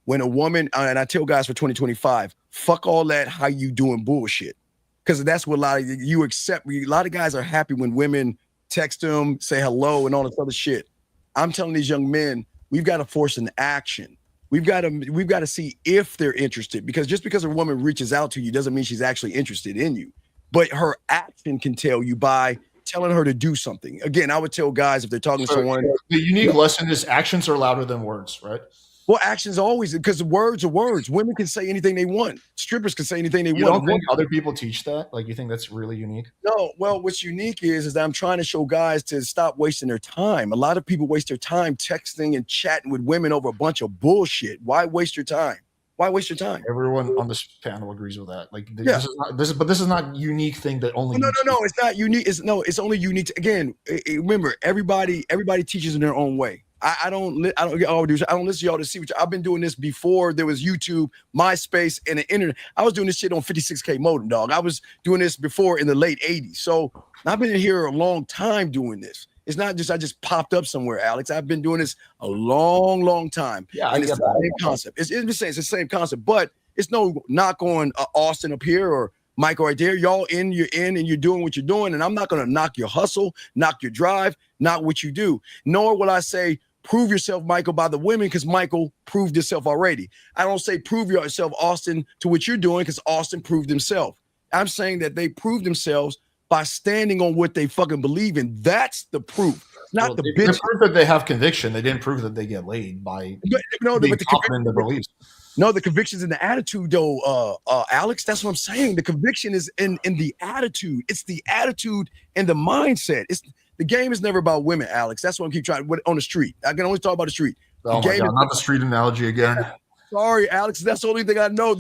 when a woman, and I tell guys for 2025, fuck all that how you doing bullshit. Because that's what a lot of you accept. A lot of guys are happy when women text them, say hello, and all this other shit. I'm telling these young men, we've got to force an action. We've got to see if they're interested. Because just because a woman reaches out to you doesn't mean she's actually interested in you. But her action can tell you by telling her to do something. Again, I would tell guys if they're talking to someone. The unique lesson is actions are louder than words, right? Well, actions always, because words are words. Women can say anything they want. Strippers can say anything they want. You don't think other people teach that? Like, you think that's really unique? No. Well, what's unique is that I'm trying to show guys to stop wasting their time. A lot of people waste their time texting and chatting with women over a bunch of bullshit. Why waste your time? Why waste your time? Everyone on this panel agrees with that. Like, this is not a unique thing that only. No, it's not unique. It's only unique. Again, remember, everybody teaches in their own way. I don't listen to y'all to see what I've been doing this before there was YouTube, MySpace, and the internet. I was doing this shit on 56K modem, dog. I was doing this before in the late 80s. So I've been here a long time doing this. It's not just I just popped up somewhere, Alex. I've been doing this a long, long time. Yeah, and it's the same concept. It's the same concept, but it's no knock on Austin up here or Michael right there. You're in, and you're doing what you're doing. And I'm not going to knock your hustle, knock your drive, not what you do. Nor will I say, prove yourself, Michael, by the women, because Michael proved himself already. I don't say prove yourself, Austin, to what you're doing, because Austin proved himself. I'm saying that they proved themselves by standing on what they fucking believe in. That's the proof, not the bitch. They prove that they have conviction. They didn't prove that they get laid by being confident in their beliefs. No, the conviction's in the attitude, though, Alex. That's what I'm saying. The conviction is in the attitude. It's the attitude and the mindset. The game is never about women, Alex. That's what I keep trying on the street. I can only talk about the street. Oh my God, not the street analogy again. Sorry, Alex. That's the only thing I know.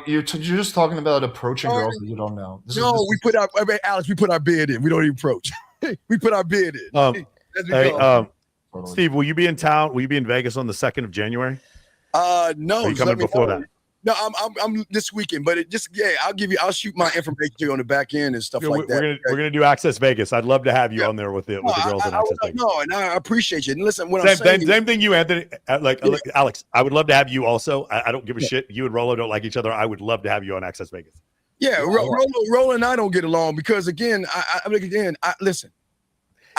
You're just talking about approaching girls that you don't know. Alex, we put our bid in. We don't even approach. We put our bid in. Steve, will you be in town? Will you be in Vegas on the 2nd of January? No. Are you coming before that? No, I'm this weekend, but I'll shoot my information to you on the back end and stuff like that. We're gonna do Access Vegas. I'd love to have you on there with the girls in Access Vegas. No, and I appreciate you. And listen, same thing you, Anthony. Alex, I would love to have you also. I don't give a shit. You and Rolo don't like each other. I would love to have you on Access Vegas. Yeah, Rolo and I don't get along because listen.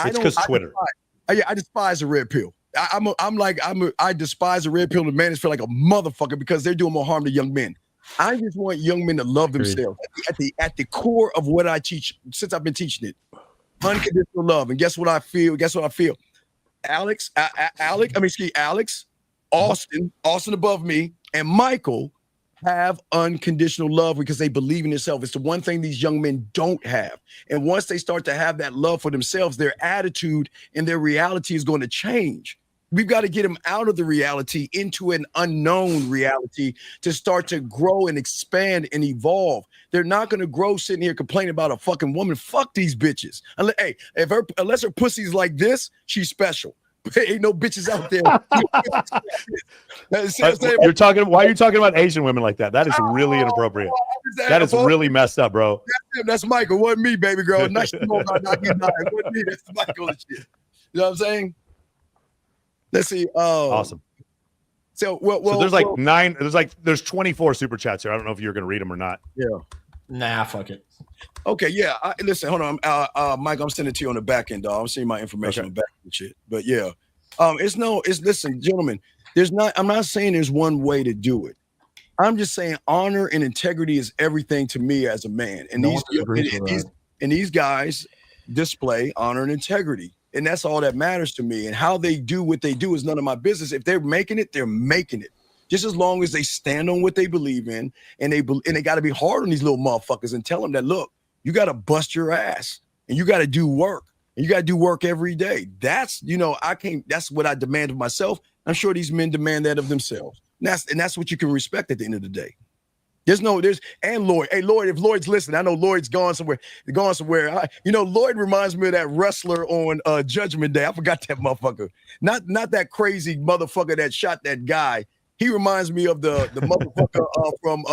It's because Twitter. I despise a red pill. I despise the red pill and manosphere like a motherfucker because they're doing more harm to young men. I just want young men to love themselves at the core of what I teach since I've been teaching it. Unconditional love. And guess what I feel? Alex, Austin above me, and Michael have unconditional love because they believe in themselves. It's the one thing these young men don't have. And once they start to have that love for themselves, their attitude and their reality is going to change. We've got to get them out of the reality into an unknown reality to start to grow and expand and evolve. They're not going to grow sitting here complaining about a fucking woman. Fuck these bitches. Unless her pussy's like this, she's special. Ain't no bitches out there. Why are you talking about Asian women like that? That is really inappropriate. That is really messed up, bro. That's Michael. Wasn't me, baby girl. Nice to know about not getting out. Wasn't me. That's Michael and shit. You know what I'm saying? Let's see. Awesome. So there's 24 super chats here. I don't know if you're gonna read them or not. Yeah. Nah, fuck it. Okay, yeah. Listen, hold on. Mike, I'm sending it to you on the back end, dog. I'm seeing my information on the back end shit. But yeah. Listen, gentlemen, I'm not saying there's one way to do it. I'm just saying honor and integrity is everything to me as a man. And these guys display honor and integrity. And that's all that matters to me. And how they do what they do is none of my business. If they're making it, they're making it. Just as long as they stand on what they believe in, and they got to be hard on these little motherfuckers and tell them that, look, you got to bust your ass and you got to do work, and you got to do work every day. That's what I demand of myself. I'm sure these men demand that of themselves. And that's what you can respect at the end of the day. And Lloyd. Hey, Lloyd, if Lloyd's listening, I know Lloyd's gone somewhere. Lloyd reminds me of that wrestler on Judgment Day. I forgot that motherfucker. Not that crazy motherfucker that shot that guy. He reminds me of the motherfucker from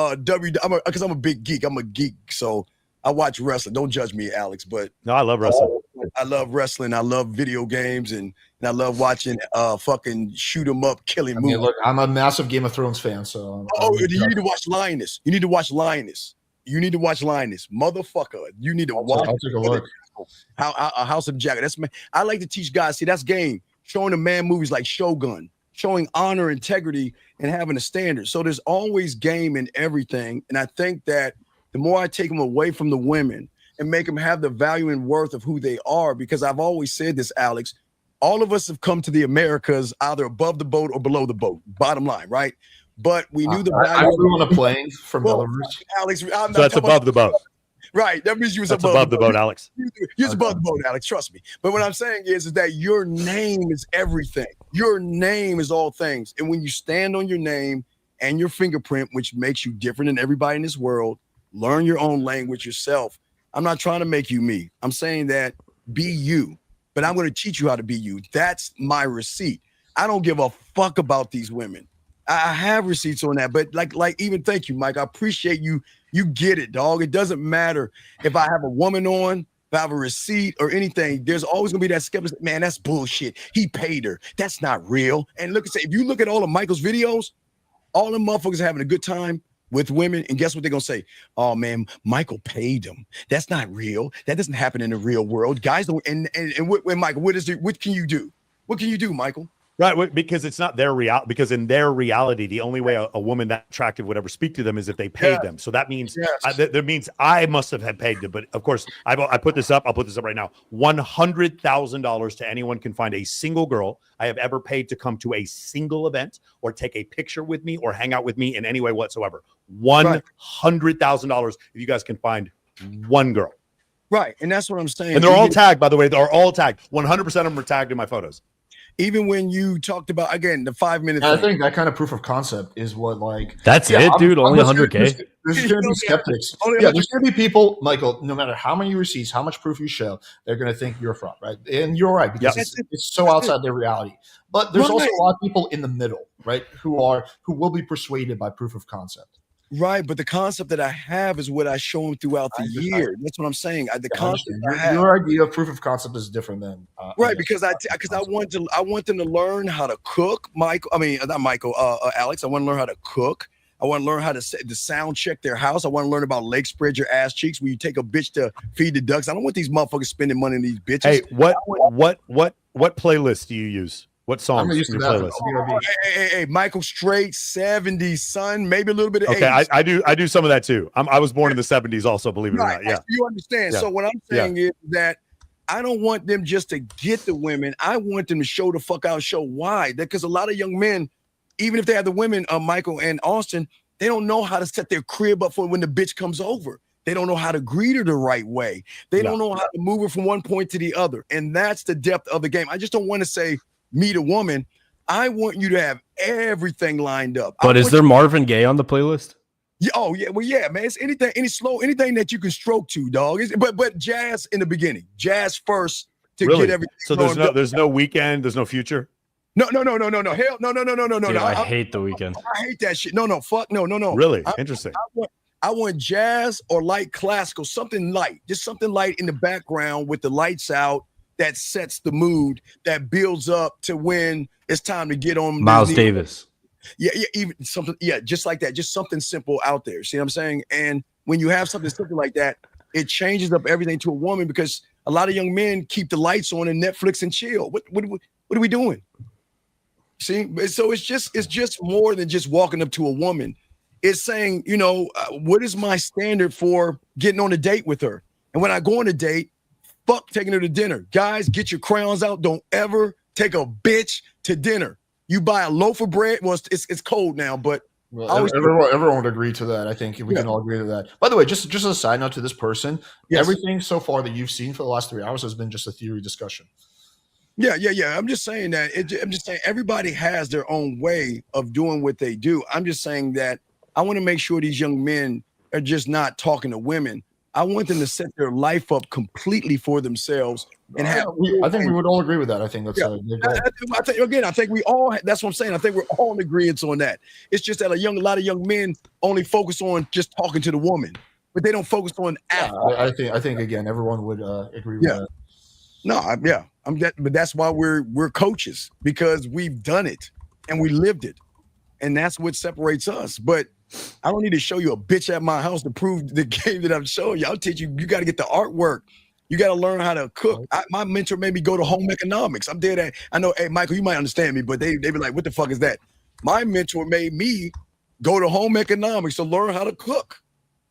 because I'm a big geek. I'm a geek, so I watch wrestling. Don't judge me, Alex, but no, I love wrestling. I love wrestling. I love video games, and I love watching fucking shoot 'em up, killing movies. Look, I'm a massive Game of Thrones fan, so you need to watch Lioness. You need to watch Lioness, motherfucker. You need to watch. I'll take a look. House of Jack. I like to teach guys. See, that's game. Showing them man movies like Shogun, showing honor, integrity, and having a standard. So there's always game in everything, and I think that the more I take them away from the women and make them have the value and worth of who they are, because I've always said this, Alex, all of us have come to the Americas either above the boat or below the boat, bottom line, right? But we knew the value. I flew on a plane from Belarus. Alex, so that's above the boat. Right. That means you was above the boat, Alex. You're above the boat, Alex. Trust me. But what I'm saying is that your name is everything. Your name is all things. And when you stand on your name and your fingerprint, which makes you different than everybody in this world, learn your own language yourself. I'm not trying to make you me. I'm saying that be you, but I'm going to teach you how to be you. That's my receipt. I don't give a fuck about these women. I have receipts on that, but like even thank you, Mike. I appreciate you. You get it, dog. It doesn't matter if I have a woman on, if I have a receipt or anything. There's always gonna be that skeptic. Man, that's bullshit. He paid her. That's not real. And if you look at all of Michael's videos, all them motherfuckers are having a good time with women, and guess what they're gonna say? Oh man, Michael paid them. That's not real. That doesn't happen in the real world. Guys don't. And Michael, what can you do? What can you do, Michael? Right, because it's not their reality. Because in their reality, the only way a woman that attractive would ever speak to them is if they paid them. So that means that means I must have had paid them. But of course, I put this up. I'll put this up right now. $100,000 to anyone can find a single girl I have ever paid to come to a single event or take a picture with me or hang out with me in any way whatsoever. $100,000 if you guys can find one girl. Right, and that's what I'm saying. And they're all tagged, by the way. They're all tagged. 100% of them are tagged in my photos. Even when you talked about, again, the 5 minutes. I think that kind of proof of concept is what That's it, dude. Only 100K. There's going to be skeptics. There's going to be people, Michael, no matter how many receipts, how much proof you show, they're going to think you're a fraud, right? And you're right, because it's so outside their reality. But there's also a lot of people in the middle, right, who will be persuaded by proof of concept. Right, but the concept that I have is what I show them throughout the year. That's what I'm saying. Your idea of proof of concept is different than right, because I want them to learn how to cook. Alex. I want to learn how to cook. I want to learn how to sound check their house. I want to learn about leg spread your ass cheeks when you take a bitch to feed the ducks. I don't want these motherfuckers spending money on these bitches. Hey, what playlist do you use? What songs I'm in used to your that. playlist? Hey, Michael straight 70s, son. Maybe a little bit of Okay, 80s. I do some of that too. I was born in the 70s, also, believe it or not. Yeah, you understand. Yeah. So what I'm saying is that I don't want them just to get the women. I want them to show the fuck out, show why. Because a lot of young men, even if they have the women, Michael and Austin, they don't know how to set their crib up for when the bitch comes over. They don't know how to greet her the right way. They don't know how to move her from one point to the other. And that's the depth of the game. I just don't want to say meet a woman. I want you to have everything lined up. But is there Marvin Gaye on the playlist? Yeah, well, yeah, man. It's anything, anything that you can stroke to, dog. But jazz in the beginning, jazz first to get everything. So there's no Weekend, there's no Future. No. Hell, no. Dude, I hate the Weekend. I hate that shit. No. Fuck, no. Really? Interesting. I want jazz or light classical, something light, just something light in the background with the lights out that sets the mood, that builds up to when it's time to get on. Miles Davis. Yeah, even something, just like that, just something simple out there. See what I'm saying? And when you have something simple like that, it changes up everything to a woman because a lot of young men keep the lights on and Netflix and chill. What are we doing? See, so it's just more than just walking up to a woman. It's saying, what is my standard for getting on a date with her? And when I go on a date, fuck taking her to dinner. Guys, get your crayons out. Don't ever take a bitch to dinner. You buy a loaf of bread. Well, it's cold now, but everyone would agree to that. I think we can all agree to that. By the way, just a side note to this person, everything so far that you've seen for the last 3 hours has been just a theory discussion. Yeah. I'm just saying that. I'm just saying everybody has their own way of doing what they do. I'm just saying that I want to make sure these young men are just not talking to women. I want them to set their life up completely for themselves and have. I think we would all agree with that. I think that's. I think we all. That's what I'm saying. I think we're all in agreement on that. It's just that a lot of young men only focus on just talking to the woman, but they don't focus on. I think again, everyone would agree with that. No, but that's why we're coaches, because we've done it and we lived it, and that's what separates us. But I don't need to show you a bitch at my house to prove the game that I'm showing you. I'll teach you. You got to get the artwork. You got to learn how to cook. My mentor made me go to home economics. I'm dead at. I know, hey Michael, you might understand me, but they be like, "What the fuck is that?" My mentor made me go to home economics to learn how to cook.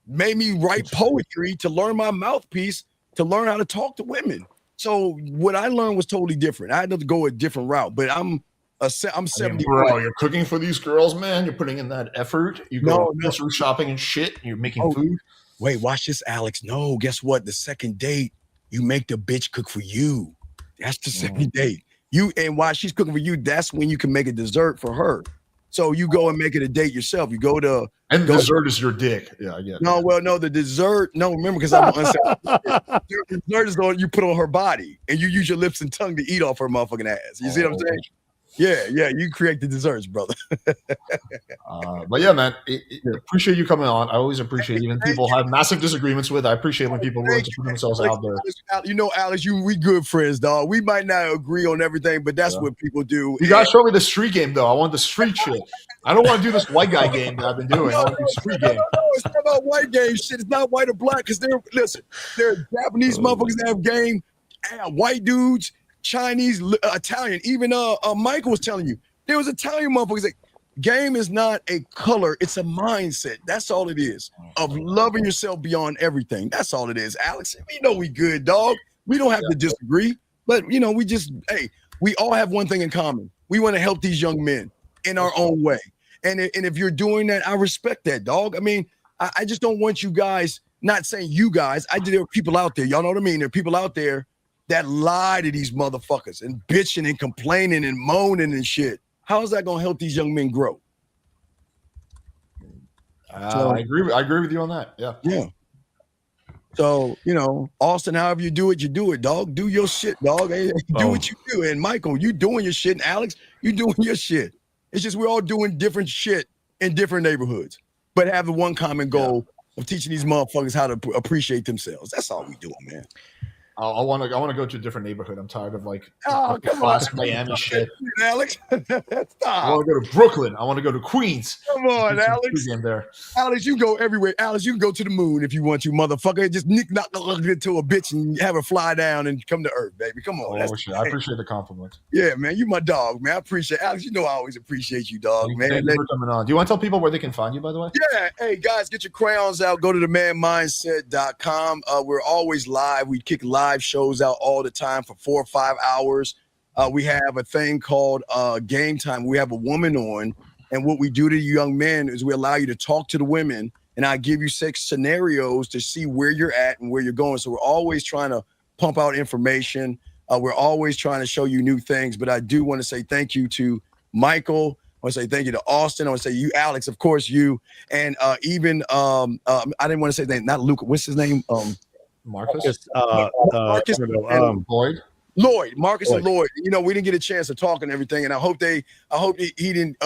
Made me write poetry to learn my mouthpiece, to learn how to talk to women. So what I learned was totally different. I had to go a different route, but I'm 70. Bro, you're cooking for these girls, man. You're putting in that effort. You go grocery shopping and shit. And you're making food. Wait, watch this, Alex. No, guess what? The second date, you make the bitch cook for you. That's the second date. And while she's cooking for you, that's when you can make a dessert for her. So you go and make it a date yourself. You go to the dessert is your dick. Yeah, I get it. No, the dessert. No, remember, because I'm the dessert is the one you put on her body, and you use your lips and tongue to eat off her motherfucking ass. You see what I'm saying? Yeah, you create the desserts, brother. But yeah, man, appreciate you coming on. I always appreciate even people have massive disagreements with. I appreciate when people willing to put themselves out there. Alex, we good friends, dog. We might not agree on everything, but that's what people do. You gotta show me the street game, though. I want the street shit. I don't want to do this white guy game that I've been doing. I want to do street game. No, it's not about white game shit. It's not white or black, because there are Japanese motherfuckers that have game, white dudes, Chinese, Italian. Even Michael was telling you there was Italian motherfuckers. Like, game is not a color; it's a mindset. That's all it is. Of loving yourself beyond everything. That's all it is, Alex. We good, dog. We don't have to disagree, but we all have one thing in common. We want to help these young men in our own way. And if you're doing that, I respect that, dog. I mean, I just don't want you guys. Not saying you guys. There are people out there. Y'all know what I mean. There are people out there that lie to these motherfuckers and bitching and complaining and moaning and shit. How is that going to help these young men grow? I agree with you on that. Yeah. So, Austin, however you do it, dog. Do your shit, dog. Hey, do what you do. And Michael, you doing your shit. And Alex, you doing your shit. It's just we're all doing different shit in different neighborhoods, but have the one common goal of teaching these motherfuckers how to appreciate themselves. That's all we doing, man. I want to go to a different neighborhood. I'm tired of like classic Miami shit. Alex. Stop. I want to go to Brooklyn. I want to go to Queens. Come on, Alex. There. Alex, you can go everywhere. Alex, you can go to the moon if you want to, motherfucker. Just knock into a bitch and have her fly down and come to Earth, baby. Come on. Oh, shit. I appreciate the compliment. Yeah, man. You my dog, man. I appreciate Alex. You know I always appreciate you, dog, man. Thank you for coming on. Do you want to tell people where they can find you, by the way? Yeah. Hey, guys, get your crayons out. Go to themanmindset.com. We're always live. We kick live shows out all the time for 4 or 5 hours. We have a thing called game time. We have a woman on, and what we do to you young men is we allow you to talk to the women, and I give you 6 scenarios to see where you're at and where you're going. So we're always trying to pump out information. We're always trying to show you new things, but I do want to say thank you to Michael. I want to say thank you to Austin. I want to say you, Alex, of course, you, and even I didn't want to say that, not Luke. What's his name? Marcus. Marcus. Lloyd. Lloyd, Marcus and Lloyd. You know, we didn't get a chance to talk and everything, and I hope he didn't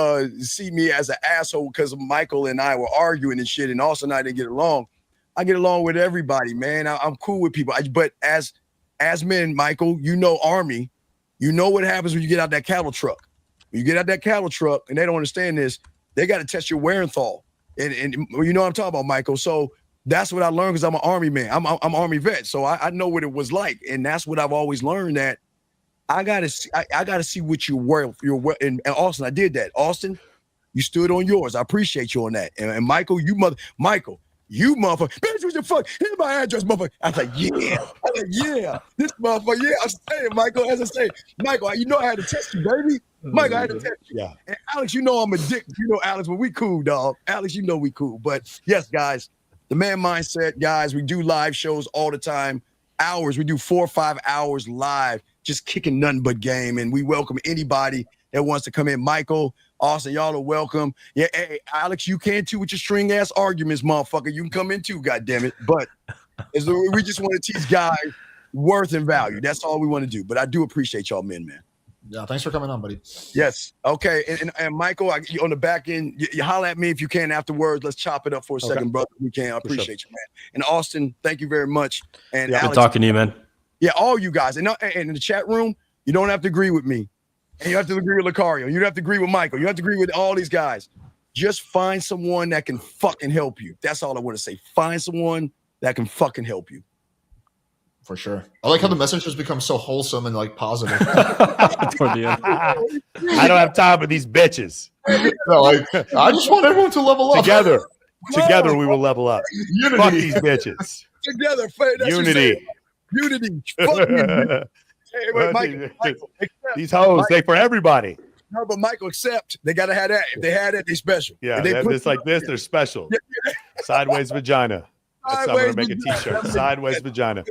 see me as an asshole because Michael and I were arguing and shit, and Austin and I didn't get along. I get along with everybody, man. I'm cool with people, but as men, Michael, you know, Army, you know what happens when you get out that cattle truck. When you get out that cattle truck, and they don't understand this, they got to test your wear and thaw, and you know what I'm talking about, Michael. So that's what I learned because I'm an Army man. I'm Army vet, so I know what it was like, and that's what I've always learned, that I gotta see what you're worth. And Austin, I did that. Austin, you stood on yours. I appreciate you on that. And Michael, you motherfucker, bitch, what the fuck? Here's my address, motherfucker. I was like, yeah, this motherfucker, yeah. I'm saying, Michael, as I say, Michael, you know I had to test you, baby. Michael, I had to test you. Yeah. And Alex, you know I'm a dick. You know, Alex, but we cool, dog. Alex, you know we cool. But yes, guys. The Man Mindset, guys, we do live shows all the time, hours. We do 4 or 5 hours live, just kicking nothing but game. And we welcome anybody that wants to come in. Michael, Austin, y'all are welcome. Yeah, hey, Alex, you can too with your string ass arguments, motherfucker. You can come in too, goddammit. But we just want to teach guys worth and value. That's all we want to do. But I do appreciate y'all men, man. Yeah, thanks for coming on, buddy. Yes. Okay. And Michael, on the back end, you holler at me if you can afterwards. Let's chop it up for a second, brother. We can. I appreciate you, man. And Austin, thank you very much. And Good Alex, talking to you, man. Yeah, all you guys. And in the chat room, you don't have to agree with me. And you have to agree with Locario. You don't have to agree with Michael. You have to agree with all these guys. Just find someone that can fucking help you. That's all I want to say. Find someone that can fucking help you. For sure. I like how the message has become so wholesome and like positive. Toward the end. I don't have time for these bitches. No, like, I just want everyone to level up. Together we will level up. Unity. Fuck these bitches. Together. That's Unity. Unity. Fuck you. Hey, wait, Michael, these hoes, they for everybody. No, but Michael, accept. They got to have that. If they had it, they special. Yeah, it's like this, they're special. Sideways vagina. That's how I'm gonna make a t-shirt. Sideways vagina.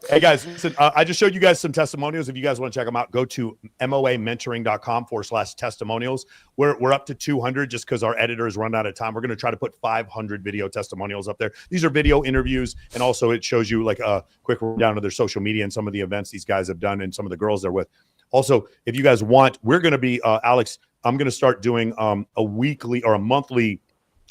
Hey guys, listen, I just showed you guys some testimonials. If you guys want to check them out, go to moamentoring.com/testimonials. We're up to 200 just because our editors run out of time. We're going to try to put 500 video testimonials up there. These are video interviews, and also it shows you like a quick rundown of their social media and some of the events these guys have done and some of the girls they're with. Also, if you guys want, we're going to be Alex, I'm going to start doing a weekly or a monthly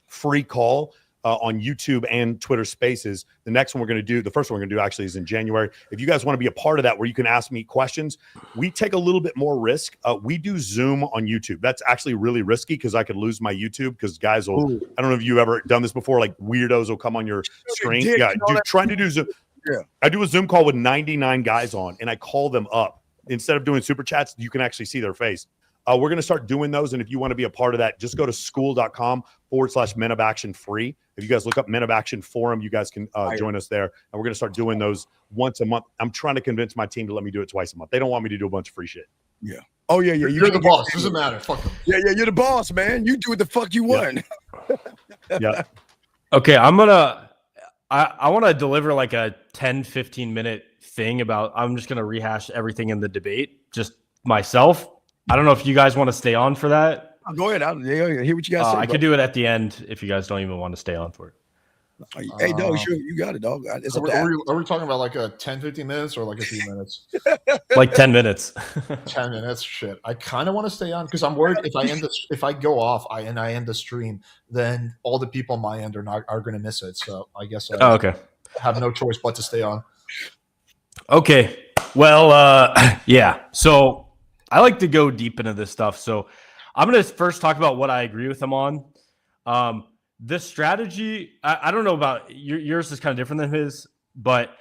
free call on YouTube and Twitter Spaces. The next one we're going to do, the first one we're going to do actually is in January. If you guys want to be a part of that, where you can ask me questions, we take a little bit more risk. We do Zoom on YouTube. That's actually really risky because I could lose my YouTube because guys will, I don't know if you've ever done this before, like weirdos will come on your screen. Yeah, trying to do Zoom. Yeah. I do a Zoom call with 99 guys on and I call them up. Instead of doing super chats, you can actually see their face. We're going to start doing those. And if you want to be a part of that, just go to school.com/Men of Action free. If you guys look up Men of Action Forum, you guys can join us there. And we're going to start doing those once a month. I'm trying to convince my team to let me do it twice a month. They don't want me to do a bunch of free shit. Yeah. Oh, yeah. You're the boss. Doesn't matter. Fuck them. Yeah. You're the boss, man. You do what the fuck you want. Yeah. Okay. I want to deliver like a 10-15 minute thing about, I'm just going to rehash everything in the debate, just myself. I don't know if you guys want to stay on for that. Go ahead. I'll hear what you guys say. I could do it at the end if you guys don't even want to stay on for it. Hey, dog, sure, you got it, dog. It's are we talking about like a 10-15 minutes or like a few minutes? Like 10 minutes. 10 minutes. Shit. I kind of want to stay on because I'm worried if I go off I end the stream, then all the people on my end are going to miss it. So I guess I okay. have no choice but to stay on. Okay. Well, yeah. So I like to go deep into this stuff. So I'm going to first talk about what I agree with him on. This strategy, I don't know about yours is kind of different than his, but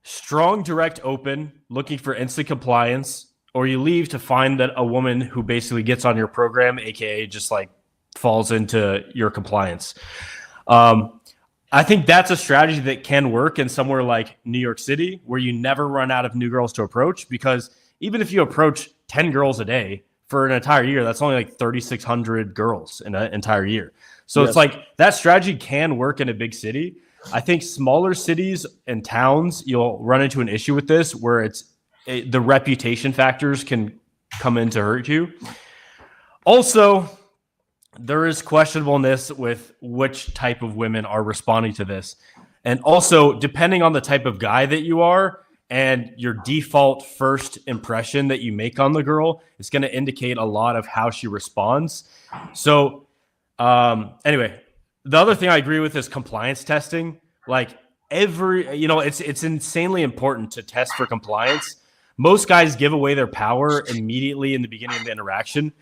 strong, direct, open, looking for instant compliance, or you leave to find that a woman who basically gets on your program, aka just like falls into your compliance. I think that's a strategy that can work in somewhere like New York City, where you never run out of new girls to approach, because even if you approach 10 girls a day for an entire year, that's only like 3,600 girls in an entire year. So It's like that strategy can work in a big city. I think smaller cities and towns, you'll run into an issue with this where the reputation factors can come in to hurt you. Also, there is questionableness with which type of women are responding to this. And also, depending on the type of guy that you are and your default first impression that you make on the girl, it's going to indicate a lot of how she responds. So anyway, the other thing I agree with is compliance testing. Like it's insanely important to test for compliance. Most guys give away their power immediately in the beginning of the interaction.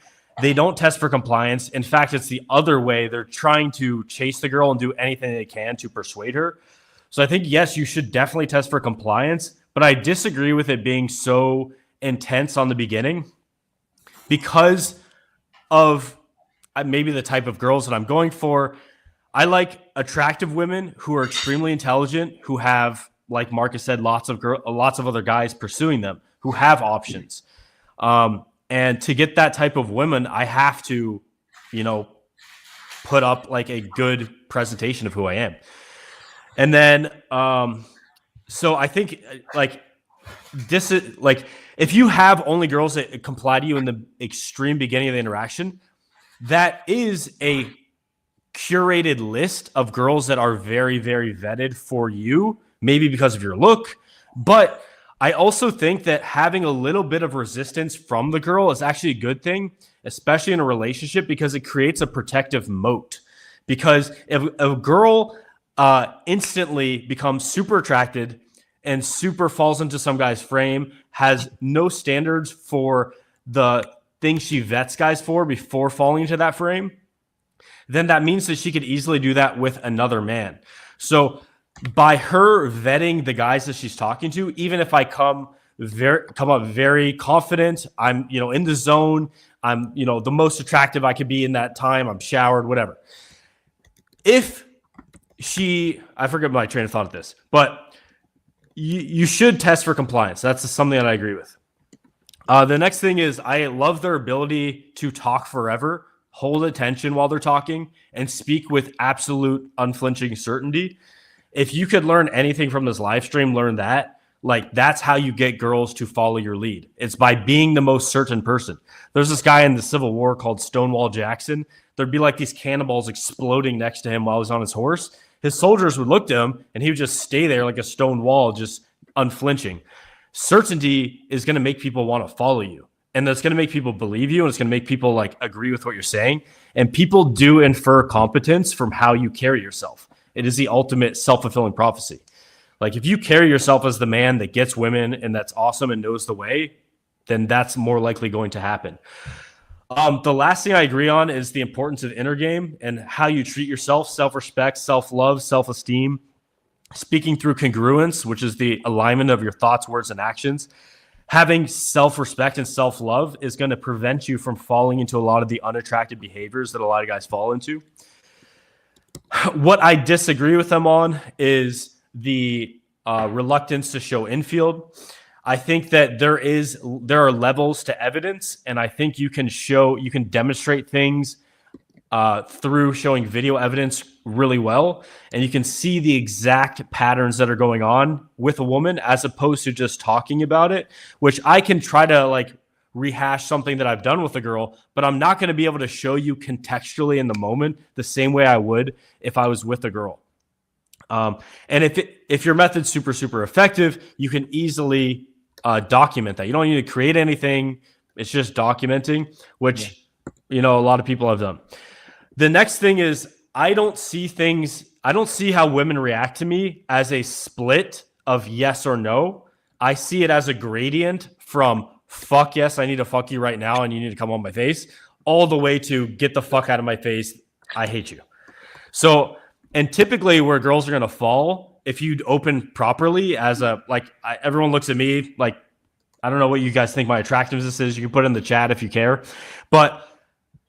They don't test for compliance. In fact, it's the other way. They're trying to chase the girl and do anything they can to persuade her. So I think, yes, you should definitely test for compliance, but I disagree with it being so intense on the beginning because of maybe the type of girls that I'm going for. I like attractive women who are extremely intelligent, who have, like Marcus said, lots of other guys pursuing them, who have options. And to get that type of women, I have to, put up like a good presentation of who I am. And then, so I think like this is like, if you have only girls that comply to you in the extreme beginning of the interaction, that is a curated list of girls that are very, very vetted for you, maybe because of your look. But I also think that having a little bit of resistance from the girl is actually a good thing, especially in a relationship, because it creates a protective moat. Because if a girl instantly becomes super attracted and super falls into some guy's frame, has no standards for the things she vets guys for before falling into that frame, then that means that she could easily do that with another man. So by her vetting the guys that she's talking to, even if I come up very confident, I'm, in the zone, I'm, the most attractive I could be in that time, I'm showered, whatever. If I forget my train of thought of this, but you should test for compliance. That's something that I agree with. The next thing is I love their ability to talk forever, hold attention while they're talking, and speak with absolute unflinching certainty. If you could learn anything from this live stream, learn that. Like, that's how you get girls to follow your lead. It's by being the most certain person. There's this guy in the Civil War called Stonewall Jackson. There'd be like these cannonballs exploding next to him while he's on his horse. His soldiers would look to him, and he would just stay there like a stone wall, just unflinching. Certainty is going to make people want to follow you. And that's going to make people believe you, and it's going to make people like agree with what you're saying. And people do infer competence from how you carry yourself. It is the ultimate self-fulfilling prophecy. Like, if you carry yourself as the man that gets women and that's awesome and knows the way, then that's more likely going to happen. The last thing I agree on is the importance of inner game and how you treat yourself, self-respect, self-love, self-esteem, speaking through congruence, which is the alignment of your thoughts, words, and actions. Having self-respect and self-love is going to prevent you from falling into a lot of the unattractive behaviors that a lot of guys fall into. What I disagree with them on is the reluctance to show infield. I think that there are levels to evidence, and I think you can demonstrate things through showing video evidence really well, and you can see the exact patterns that are going on with a woman as opposed to just talking about it, which I can try to like rehash something that I've done with a girl, but I'm not going to be able to show you contextually in the moment the same way I would if I was with a girl. And if your method's super, super effective, you can easily document that. You don't need to create anything. It's just documenting, which, a lot of people have done. The next thing is I don't see how women react to me as a split of yes or no. I see it as a gradient from fuck yes, I need to fuck you right now and you need to come on my face, all the way to get the fuck out of my face, I hate you. So, and typically where girls are going to fall, if you open properly as a, everyone looks at me like, I don't know what you guys think my attractiveness is. You can put it in the chat if you care. But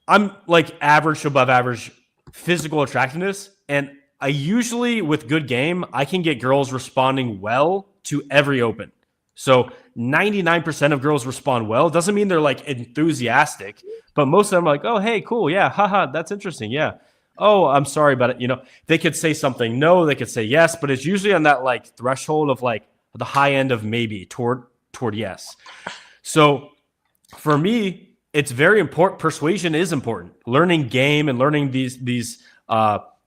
I'm like average to above average physical attractiveness. And I usually, with good game, I can get girls responding well to every open. So 99% of girls respond well. Doesn't mean they're like enthusiastic, but most of them are like, oh, hey, cool. Yeah. Haha. That's interesting. Yeah. Oh, I'm sorry about it. You know, they could say something. No, they could say yes, but it's usually on that like threshold of like the high end of maybe toward yes. So for me, it's very important. Persuasion is important. Learning game and learning these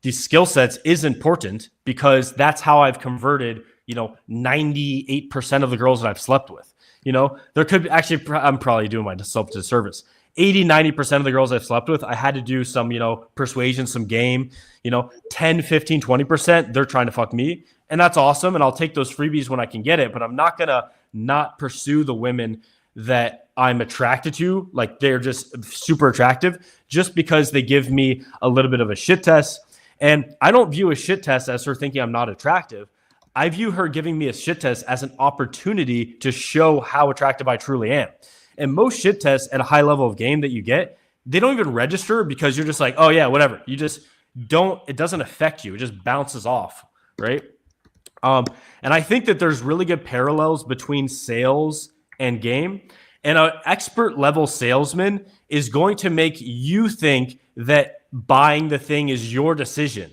skill sets is important because that's how I've converted, 98% of the girls that I've slept with. There could actually, I'm probably doing myself a disservice. 80-90% of the girls I've slept with, I had to do some, persuasion, some game, 10, 15, 20%, they're trying to fuck me. And that's awesome. And I'll take those freebies when I can get it, but I'm not going to not pursue the women that I'm attracted to. Like they're just super attractive just because they give me a little bit of a shit test. And I don't view a shit test as her thinking I'm not attractive. I view her giving me a shit test as an opportunity to show how attractive I truly am. And most shit tests at a high level of game that you get, they don't even register because you're just like, oh yeah, whatever. You just don't, it doesn't affect you. It just bounces off, right? And I think that there's really good parallels between sales and game. And an expert level salesman is going to make you think that buying the thing is your decision.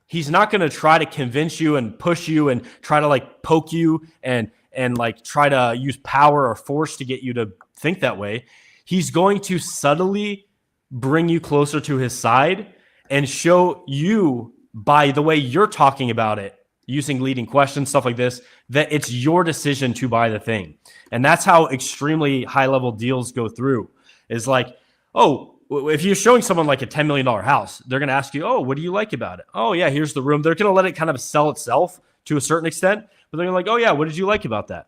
He's not going to try to convince you and push you and try to like poke you and like try to use power or force to get you to think that way. He's going to subtly bring you closer to his side and show you by the way you're talking about it, using leading questions, stuff like this, that it's your decision to buy the thing. And that's how extremely high level deals go through. Is like, oh, if you're showing someone like a $10 million house, they're going to ask you, oh, what do you like about it? Oh yeah, here's the room. They're going to let it kind of sell itself to a certain extent, but they're like, oh yeah, what did you like about that?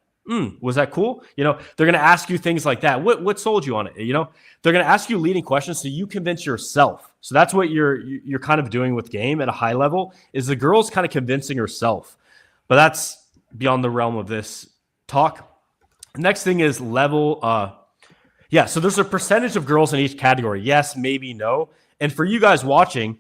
Was that cool? They're going to ask you things like that. What sold you on it? They're going to ask you leading questions so you convince yourself. So that's what you're kind of doing with game at a high level is the girl's kind of convincing herself, but that's beyond the realm of this talk. Next thing is level. So there's a percentage of girls in each category. Yes, maybe, no. And for you guys watching,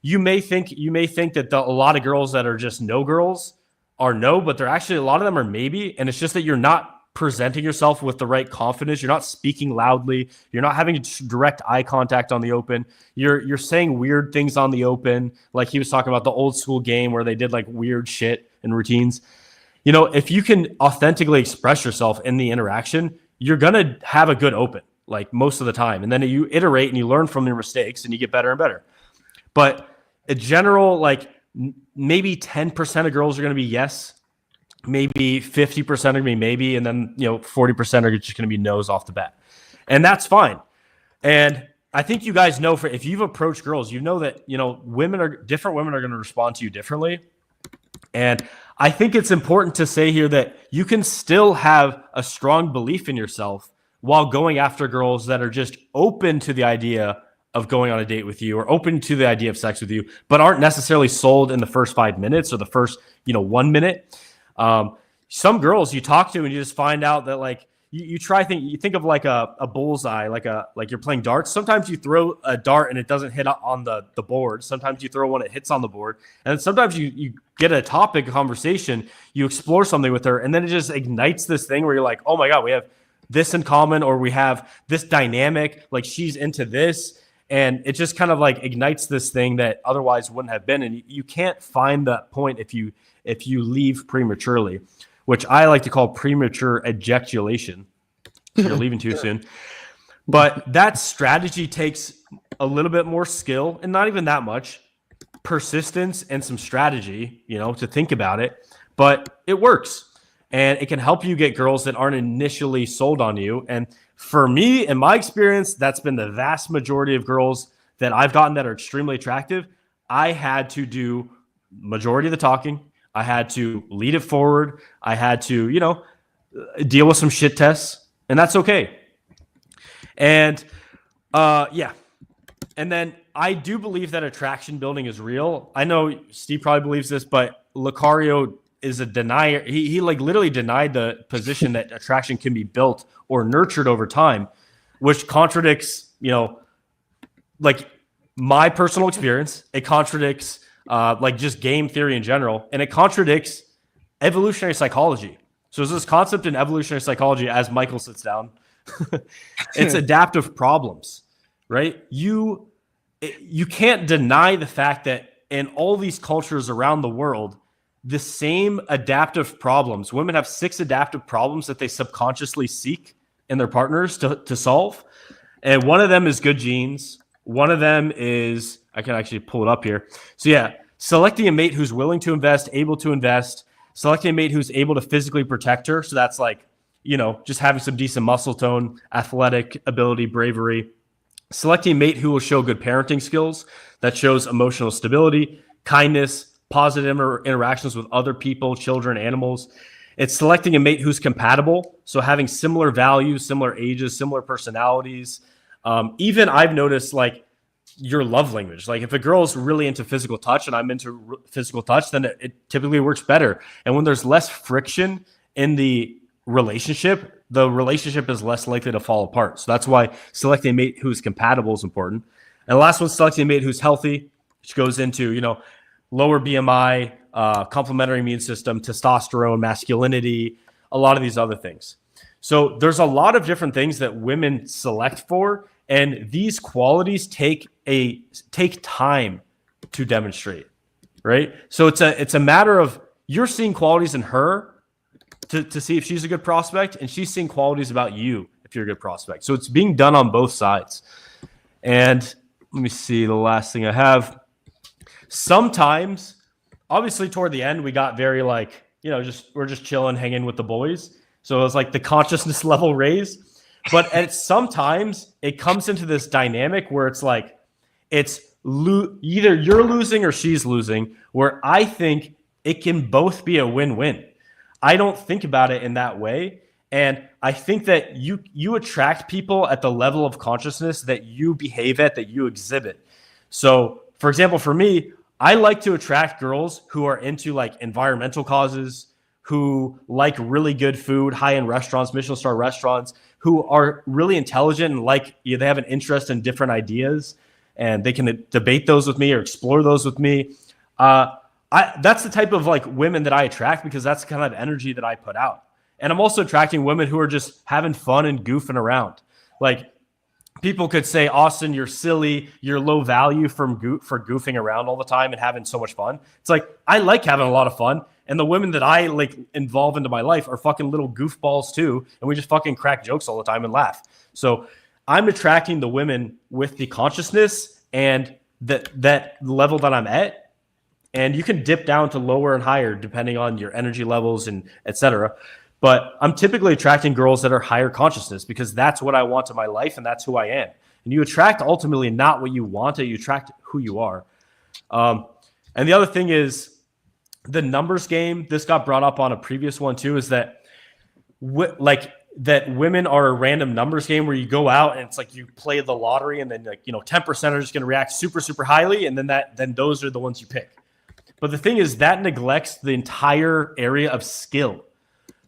you may think that a lot of girls that are just no girls are no, but they're actually a lot of them are maybe. And it's just that you're not presenting yourself with the right confidence. You're not speaking loudly. You're not having direct eye contact on the open. You're saying weird things on the open. Like he was talking about the old school game where they did like weird shit and routines. If you can authentically express yourself in the interaction, you're going to have a good open, like most of the time. And then you iterate and you learn from your mistakes and you get better and better. But in general, like maybe 10% of girls are going to be yes, maybe 50% are going to be maybe, and then 40% are just going to be no's off the bat. And that's fine. And I think you guys know if you've approached girls, you know that different women are going to respond to you differently. And I think it's important to say here that you can still have a strong belief in yourself while going after girls that are just open to the idea of going on a date with you or open to the idea of sex with you, but aren't necessarily sold in the first 5 minutes or the first, 1 minute. Some girls you talk to and you just find out that like you think of like a bullseye, like you're playing darts. Sometimes you throw a dart and it doesn't hit on the board. Sometimes you throw one, it hits on the board. And sometimes you get a topic, a conversation, you explore something with her, and then it just ignites this thing where you're like, oh my God, we have this in common, or we have this dynamic, like she's into this. And it just kind of like ignites this thing that otherwise wouldn't have been. And you can't find that point if you leave prematurely, which I like to call premature ejaculation. You're leaving too soon. But that strategy takes a little bit more skill and not even that much persistence and some strategy, to think about it. But it works. And it can help you get girls that aren't initially sold on you. And for me, in my experience, that's been the vast majority of girls that I've gotten that are extremely attractive. I had to do majority of the talking. I had to lead it forward. I had to, deal with some shit tests, and that's okay. And yeah. And then I do believe that attraction building is real. I know Steve probably believes this, but Locario is a denier. He like literally denied the position that attraction can be built or nurtured over time, which contradicts, like my personal experience. It contradicts like just game theory in general, and it contradicts evolutionary psychology. So there's this concept in evolutionary psychology, as Michael sits down, it's adaptive problems, right? You can't deny the fact that in all these cultures around the world, the same adaptive problems, women have 6 adaptive problems that they subconsciously seek in their partners to solve. And one of them is good genes. One of them is, I can actually pull it up here. So yeah, selecting a mate who's willing to invest, able to invest, selecting a mate who's able to physically protect her. So that's like, just having some decent muscle tone, athletic ability, bravery. Selecting a mate who will show good parenting skills, that shows emotional stability, kindness, positive interactions with other people, children, animals. It's selecting a mate who's compatible, so having similar values, similar ages, similar personalities. Even I've noticed like your love language. Like if a girl's really into physical touch and I'm into physical touch, then it typically works better. And when there's less friction in the relationship is less likely to fall apart. So that's why selecting a mate who's compatible is important. And the last one, selecting a mate who's healthy, which goes into, lower BMI, complementary immune system, testosterone, masculinity, a lot of these other things. So there's a lot of different things that women select for, and these qualities take time to demonstrate, right? So it's a matter of you're seeing qualities in her to see if she's a good prospect, and she's seeing qualities about you if you're a good prospect. So it's being done on both sides. And let me see the last thing I have. Sometimes, obviously toward the end, we got very like, we're just chilling, hanging with the boys. So it was like the consciousness level raised. But sometimes it comes into this dynamic where it's like, it's either you're losing or she's losing, where I think it can both be a win-win. I don't think about it in that way. And I think that you attract people at the level of consciousness that you behave at, that you exhibit. So, for example, for me, I like to attract girls who are into like environmental causes, who like really good food, high-end restaurants, Michelin-star restaurants, who are really intelligent and they have an interest in different ideas, and they can debate those with me or explore those with me. That's the type of like women that I attract, because that's the kind of energy that I put out. And I'm also attracting women who are just having fun and goofing around. Like people could say, Austin, you're silly, you're low value for goofing around all the time and having so much fun. It's like, I like having a lot of fun. And the women that I like involve into my life are fucking little goofballs too. And we just fucking crack jokes all the time and laugh. So I'm attracting the women with the consciousness and that level that I'm at. And you can dip down to lower and higher depending on your energy levels and et cetera. But I'm typically attracting girls that are higher consciousness, because that's what I want in my life and that's who I am. And you attract ultimately not what you want, you attract who you are. And the other thing is the numbers game. This got brought up on a previous one too, is that that women are a random numbers game where you go out and it's like you play the lottery, and then 10% are just going to react super, super highly. And then those are the ones you pick. But the thing is that neglects the entire area of skill.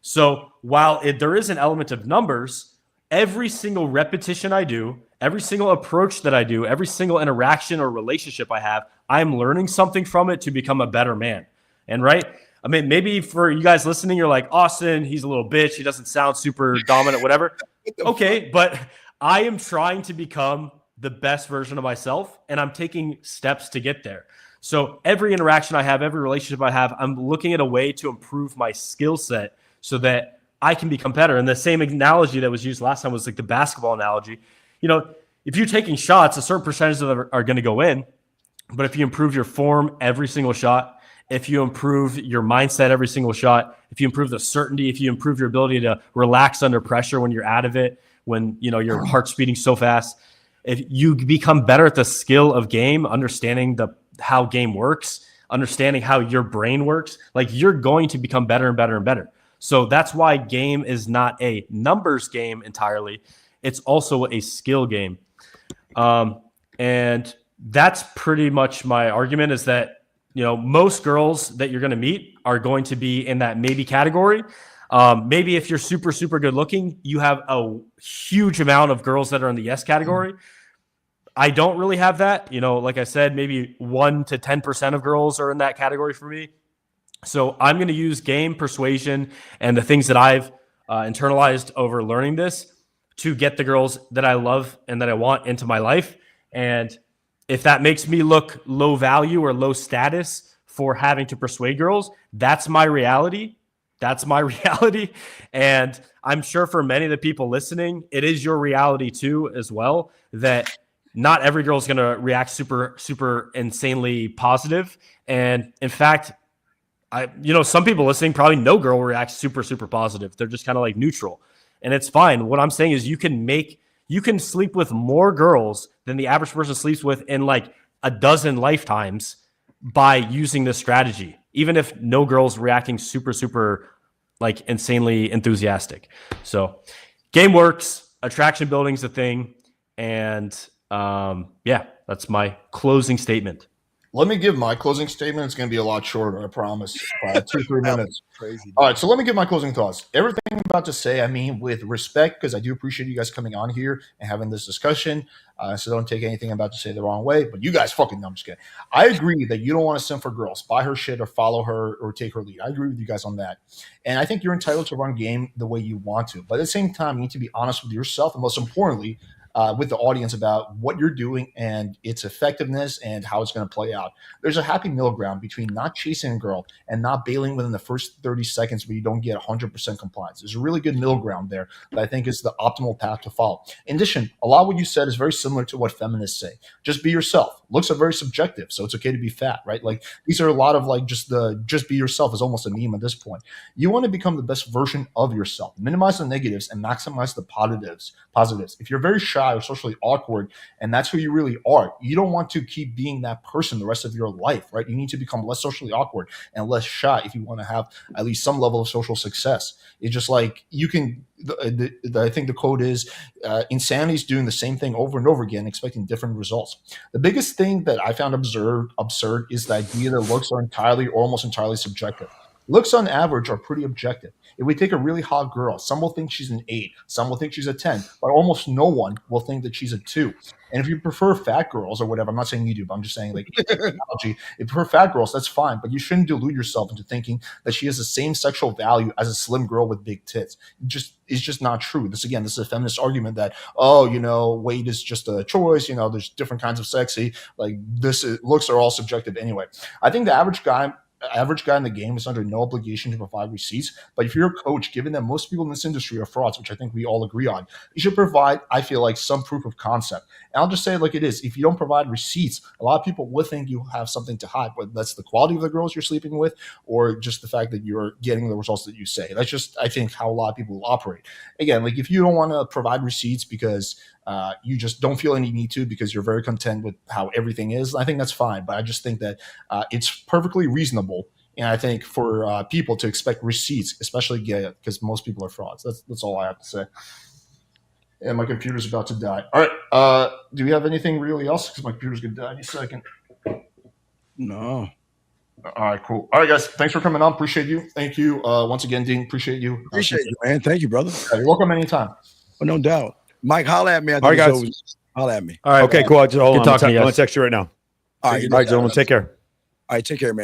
So while there is an element of numbers, every single repetition I do, every single approach that I do, every single interaction or relationship I have, I'm learning something from it to become a better man. And right? I mean, maybe for you guys listening, you're like, Austin, he's a little bitch. He doesn't sound super dominant, whatever. Okay, but I am trying to become the best version of myself, and I'm taking steps to get there. So every interaction I have, every relationship I have, I'm looking at a way to improve my skill set so that I can become better. And the same analogy that was used last time was like the basketball analogy. If you're taking shots, a certain percentage of them are going to go in. But if you improve your form every single shot, if you improve your mindset every single shot, if you improve the certainty, if you improve your ability to relax under pressure when you're out of it, when your heart's beating so fast, if you become better at the skill of game, understanding how game works, understanding how your brain works, like you're going to become better and better and better. So that's why game is not a numbers game entirely. It's also a skill game. And that's pretty much my argument, is that, most girls that you're going to meet are going to be in that maybe category. Maybe if you're super, super good looking, you have a huge amount of girls that are in the yes category. I don't really have that. Like I said, maybe 1 to 10% of girls are in that category for me. So I'm going to use game, persuasion, and the things that I've internalized over learning this to get the girls that I love and that I want into my life. And if that makes me look low value or low status for having to persuade girls, that's my reality. That's my reality. And I'm sure for many of the people listening, it is your reality too, as well, that not every girl is going to react super, super insanely positive. And in fact, some people listening, probably no girl reacts super, super positive. They're just kind of like neutral, and it's fine. What I'm saying is you can sleep with more girls than the average person sleeps with in like a dozen lifetimes by using this strategy, even if no girl's reacting super, super like insanely enthusiastic. So game works, attraction building is a thing. And that's my closing statement. Let me give my closing statement. It's going to be a lot shorter, I promise. 2-3 minutes. Crazy. All right, so let me give my closing thoughts. Everything I'm about to say, I mean with respect, because I do appreciate you guys coming on here and having this discussion. So don't take anything I'm about to say the wrong way. But you guys fucking know, I'm just kidding. I agree that you don't want to simp for girls. Buy her shit or follow her or take her lead. I agree with you guys on that. And I think you're entitled to run game the way you want to. But at the same time, you need to be honest with yourself and most importantly, with the audience about what you're doing and its effectiveness and how it's going to play out. There's a happy middle ground between not chasing a girl and not bailing within the first 30 seconds where you don't get 100% compliance. There's a really good middle ground there that I think is the optimal path to follow. In addition, a lot of what you said is very similar to what feminists say. Just be yourself. Looks are very subjective, so it's okay to be fat, right? Like these are a lot of like just be yourself is almost a meme at this point. You want to become the best version of yourself. Minimize the negatives and maximize the positives. If you're very shy or socially awkward and that's who you really are, you don't want to keep being that person the rest of your life, right? You need to become less socially awkward and less shy if you want to have at least some level of social success. It's just like you can I think the quote is insanity is doing the same thing over and over again expecting different results. The biggest thing that I found absurd is the idea that looks are entirely or almost entirely subjective. Looks on average are pretty objective. If we take a really hot girl, some will think she's an 8, some will think she's a 10, but almost no one will think that she's a 2. And if you prefer fat girls or whatever, I'm not saying you do, but I'm just saying like analogy, if you prefer fat girls, that's fine, but you shouldn't delude yourself into thinking that she has the same sexual value as a slim girl with big tits. It's just not true. This is a feminist argument that, weight is just a choice, there's different kinds of sexy, like looks are all subjective anyway. I think the average guy in the game is under no obligation to provide receipts. But if you're a coach, given that most people in this industry are frauds, which I think we all agree on, you should provide, I feel like, some proof of concept. And I'll just say it like it is. If you don't provide receipts, a lot of people will think you have something to hide, whether that's the quality of the girls you're sleeping with or just the fact that you're getting the results that you say. That's just, I think, how a lot of people will operate. Again, like if you don't want to provide receipts because you just don't feel any need to because you're very content with how everything is, I think that's fine. But I just think that it's perfectly reasonable. And I think for people to expect receipts, especially because most people are frauds. That's all I have to say. And my computer's about to die. All right. Do we have anything really else? Because my computer's going to die in a second. No. All right, cool. All right, guys. Thanks for coming on. Appreciate you. Thank you. Once again, Dean, appreciate you. Appreciate you, man. Thank you, brother. You're welcome anytime. Oh, no doubt. Mike, holla at me. All right, guys. Holla at me. All right. Okay, cool. Hold on. I'm talking to you going guys. to text you right now. All right, gentlemen. Take care. All right, take care, man.